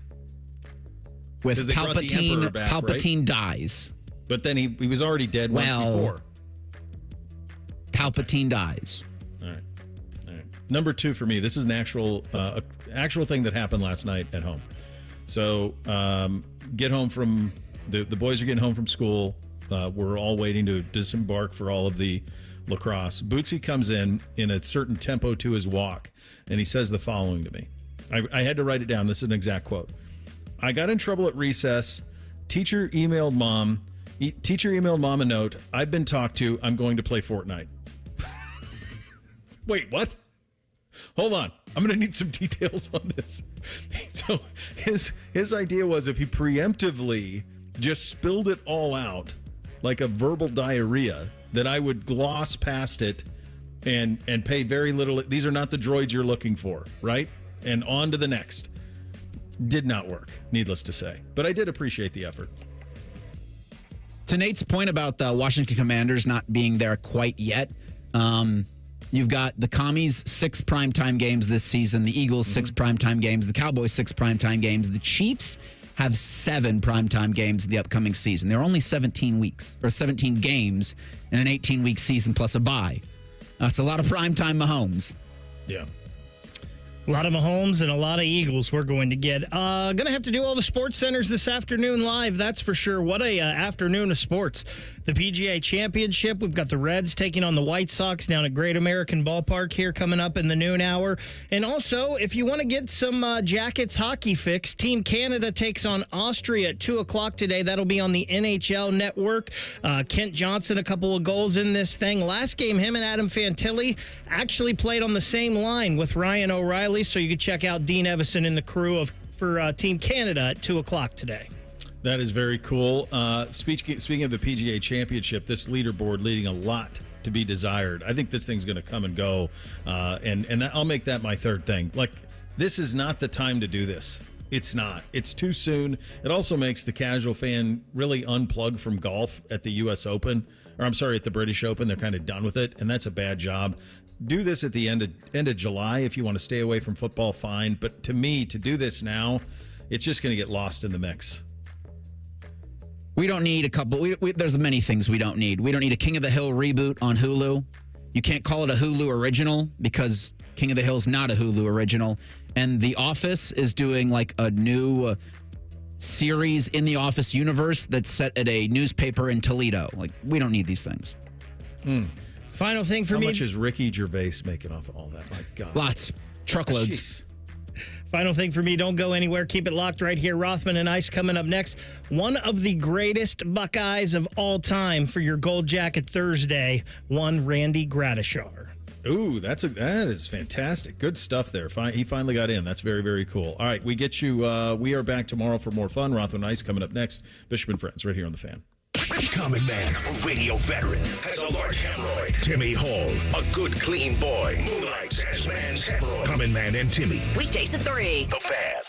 With Palpatine dies. But then he was already dead once before. Palpatine dies. All right. Number two for me, this is an actual thing that happened last night at home. So get home from, the boys are getting home from school. We're all waiting to disembark for all of the lacrosse. Bootsy comes in a certain tempo to his walk, and he says the following to me. I had to write it down. This is an exact quote. I got in trouble at recess. Teacher emailed mom a note. I've been talked to. I'm going to play Fortnite. Wait, what? Hold on. I'm going to need some details on this. So his idea was if he preemptively just spilled it all out like a verbal diarrhea, that I would gloss past it and pay very little. These are not the droids you're looking for, right? And on to the next. Did not work, needless to say. But I did appreciate the effort. To Nate's point about the Washington Commanders not being there quite yet, you've got the Commies 6 primetime games this season, the Eagles 6 primetime games, the Cowboys 6 primetime games, the Chiefs have 7 primetime games in the upcoming season. There are only 17 games in an 18-week season plus a bye. That's a lot of primetime Mahomes. Yeah. A lot of Mahomes and a lot of Eagles we're going to get. Going to have to do all the sports centers this afternoon live, that's for sure. What a afternoon of sports. The PGA Championship, we've got the Reds taking on the White Sox down at Great American Ballpark here coming up in the noon hour. And also, if you want to get some Jackets hockey fix, Team Canada takes on Austria at 2 o'clock today. That'll be on the NHL Network. Kent Johnson, a couple of goals in this thing. Last game, him and Adam Fantilli actually played on the same line with Ryan O'Reilly, so you can check out Dean Evison and the crew for Team Canada at 2 o'clock today. That is very cool. Speaking of the PGA Championship, this leaderboard leading a lot to be desired. I think this thing's going to come and go, and I'll make that my third thing. Like, this is not the time to do this. It's not. It's too soon. It also makes the casual fan really unplug from golf at the U.S. Open, or I'm sorry, at the British Open. They're kind of done with it, and that's a bad job. Do this at the end of July if you want to stay away from football, fine. But to me, to do this now, it's just going to get lost in the mix. We don't need a couple. There's many things we don't need. We don't need a King of the Hill reboot on Hulu. You can't call it a Hulu original because King of the Hill's not a Hulu original. And The Office is doing like a new series in the Office universe that's set at a newspaper in Toledo. Like, we don't need these things. Final thing for me. How much is Ricky Gervais making off of all that? My God. Lots. Truckloads. Jeez. Final thing for me, don't go anywhere. Keep it locked right here. Rothman and Ice coming up next. One of the greatest Buckeyes of all time for your Gold Jacket Thursday, one Randy Gradishar. Ooh, that is fantastic. Good stuff there. He finally got in. That's very, very cool. All right, we get you. We are back tomorrow for more fun. Rothman and Ice coming up next. Bishop and Friends right here on The Fan. Common man, radio veteran, has a large hemorrhoid. Timmy Hall, a good, clean boy, moonlights as man's hemorrhoid. Common man and Timmy. Weekdays at 3. The Fan.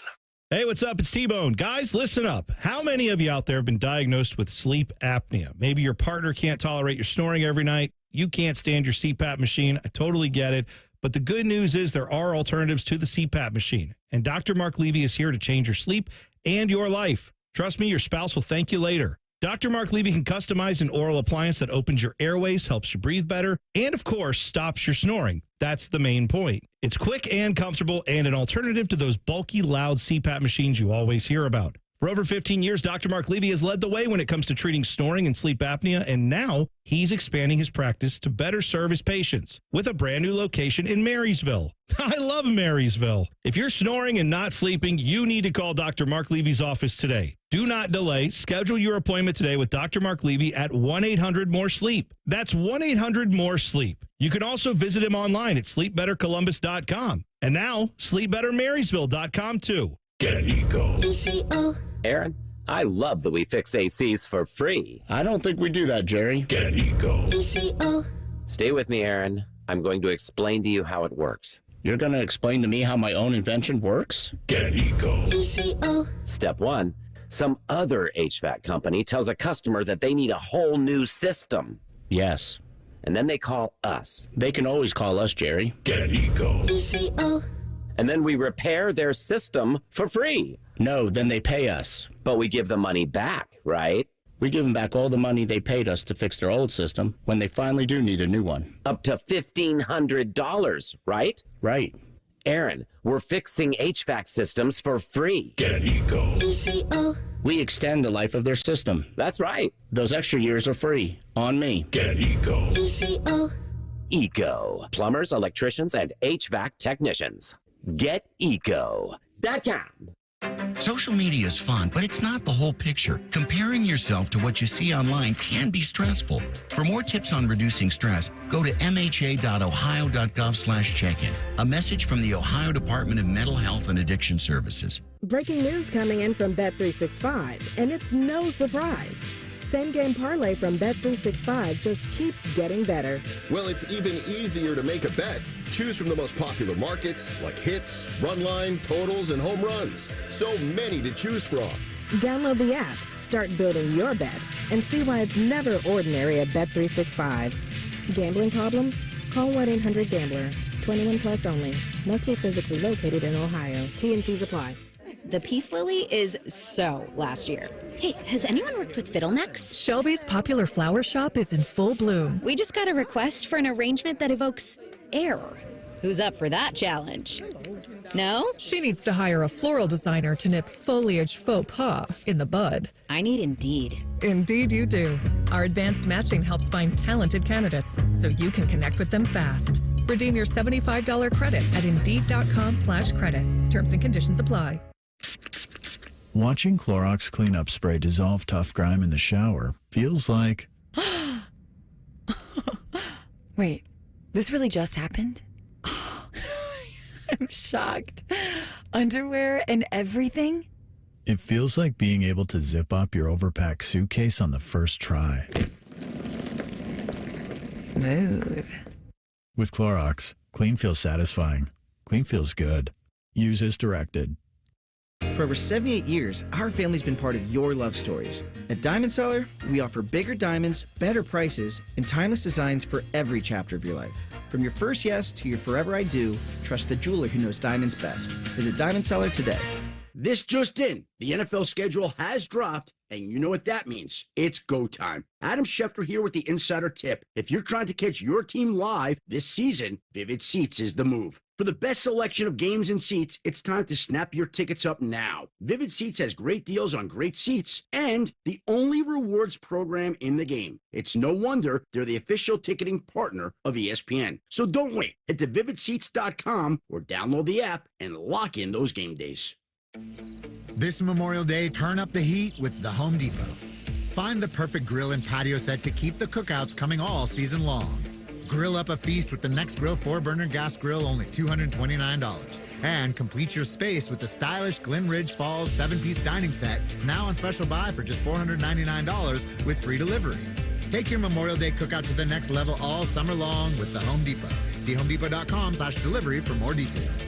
Hey, what's up? It's T-Bone. Guys, listen up. How many of you out there have been diagnosed with sleep apnea? Maybe your partner can't tolerate your snoring every night. You can't stand your CPAP machine. I totally get it. But the good news is there are alternatives to the CPAP machine. And Dr. Mark Levy is here to change your sleep and your life. Trust me, your spouse will thank you later. Dr. Mark Levy can customize an oral appliance that opens your airways, helps you breathe better, and, of course, stops your snoring. That's the main point. It's quick and comfortable and an alternative to those bulky, loud CPAP machines you always hear about. For over 15 years, Dr. Mark Levy has led the way when it comes to treating snoring and sleep apnea, and now he's expanding his practice to better serve his patients with a brand new location in Marysville. I love Marysville. If you're snoring and not sleeping, you need to call Dr. Mark Levy's office today. Do not delay. Schedule your appointment today with Dr. Mark Levy at 1-800-MORE-SLEEP. That's 1-800-MORE-SLEEP. You can also visit him online at sleepbettercolumbus.com. And now, sleepbettermarysville.com too. Get Eco. ECO. Aaron, I love that we fix ACs for free. I don't think we do that, Jerry. Get Eco. ECO. Stay with me, Aaron. I'm going to explain to you how it works. You're going to explain to me how my own invention works? Get Eco. ECO. Step 1. Some other HVAC company tells a customer that they need a whole new system. Yes. And then they call us. They can always call us, Jerry. Get Eco. ECO. And then we repair their system for free. No, then they pay us. But we give the money back, right? We give them back all the money they paid us to fix their old system when they finally do need a new one. Up to $1,500, right? Right. Aaron, we're fixing HVAC systems for free. Get Eco. ECO. We extend the life of their system. That's right. Those extra years are free. On me. Get Eco. ECO. Eco. Plumbers, electricians, and HVAC technicians. GetEco.com. Social media is fun, but it's not the whole picture. Comparing yourself to what you see online can be stressful. For more tips on reducing stress, go to mha.ohio.gov/check-in. A message from the Ohio Department of Mental Health and Addiction Services. Breaking news coming in from Bet365, and it's no surprise. Same-game parlay from Bet365 just keeps getting better. Well, it's even easier to make a bet. Choose from the most popular markets like hits, run line, totals, and home runs. So many to choose from. Download the app, start building your bet, and see why it's never ordinary at Bet365. Gambling problem? Call 1-800-GAMBLER. 21 plus only. Must be physically located in Ohio. T&Cs apply. The Peace Lily is so last year. Hey, has anyone worked with fiddlenecks? Shelby's popular flower shop is in full bloom. We just got a request for an arrangement that evokes air. Who's up for that challenge? No? She needs to hire a floral designer to nip foliage faux pas in the bud. I need Indeed. Indeed you do. Our advanced matching helps find talented candidates so you can connect with them fast. Redeem your $75 credit at Indeed.com/credit. Terms and conditions apply. Watching Clorox cleanup spray dissolve tough grime in the shower feels like... Wait, this really just happened? I'm shocked. Underwear and everything? It feels like being able to zip up your overpacked suitcase on the first try. Smooth. With Clorox, clean feels satisfying. Clean feels good. Use as directed. For over 78 years, our family's been part of your love stories. At Diamond Seller, we offer bigger diamonds, better prices, and timeless designs for every chapter of your life. From your first yes to your forever I do, trust the jeweler who knows diamonds best. Visit Diamond Seller today. This just in. The NFL schedule has dropped, and you know what that means. It's go time. Adam Schefter here with the Insider Tip. If you're trying to catch your team live this season, Vivid Seats is the move. For the best selection of games and seats, it's time to snap your tickets up now. Vivid Seats has great deals on great seats and the only rewards program in the game. It's no wonder they're the official ticketing partner of ESPN. So don't wait. Head to vividseats.com or download the app and lock in those game days. This Memorial Day, turn up the heat with the Home Depot. Find the perfect grill and patio set to keep the cookouts coming all season long. Grill up a feast with the Next Grill 4-burner gas grill, only $229. And complete your space with the stylish Glen Ridge Falls 7-piece dining set, now on special buy for just $499 with free delivery. Take your Memorial Day cookout to the next level all summer long with the Home Depot. See homedepot.com/delivery for more details.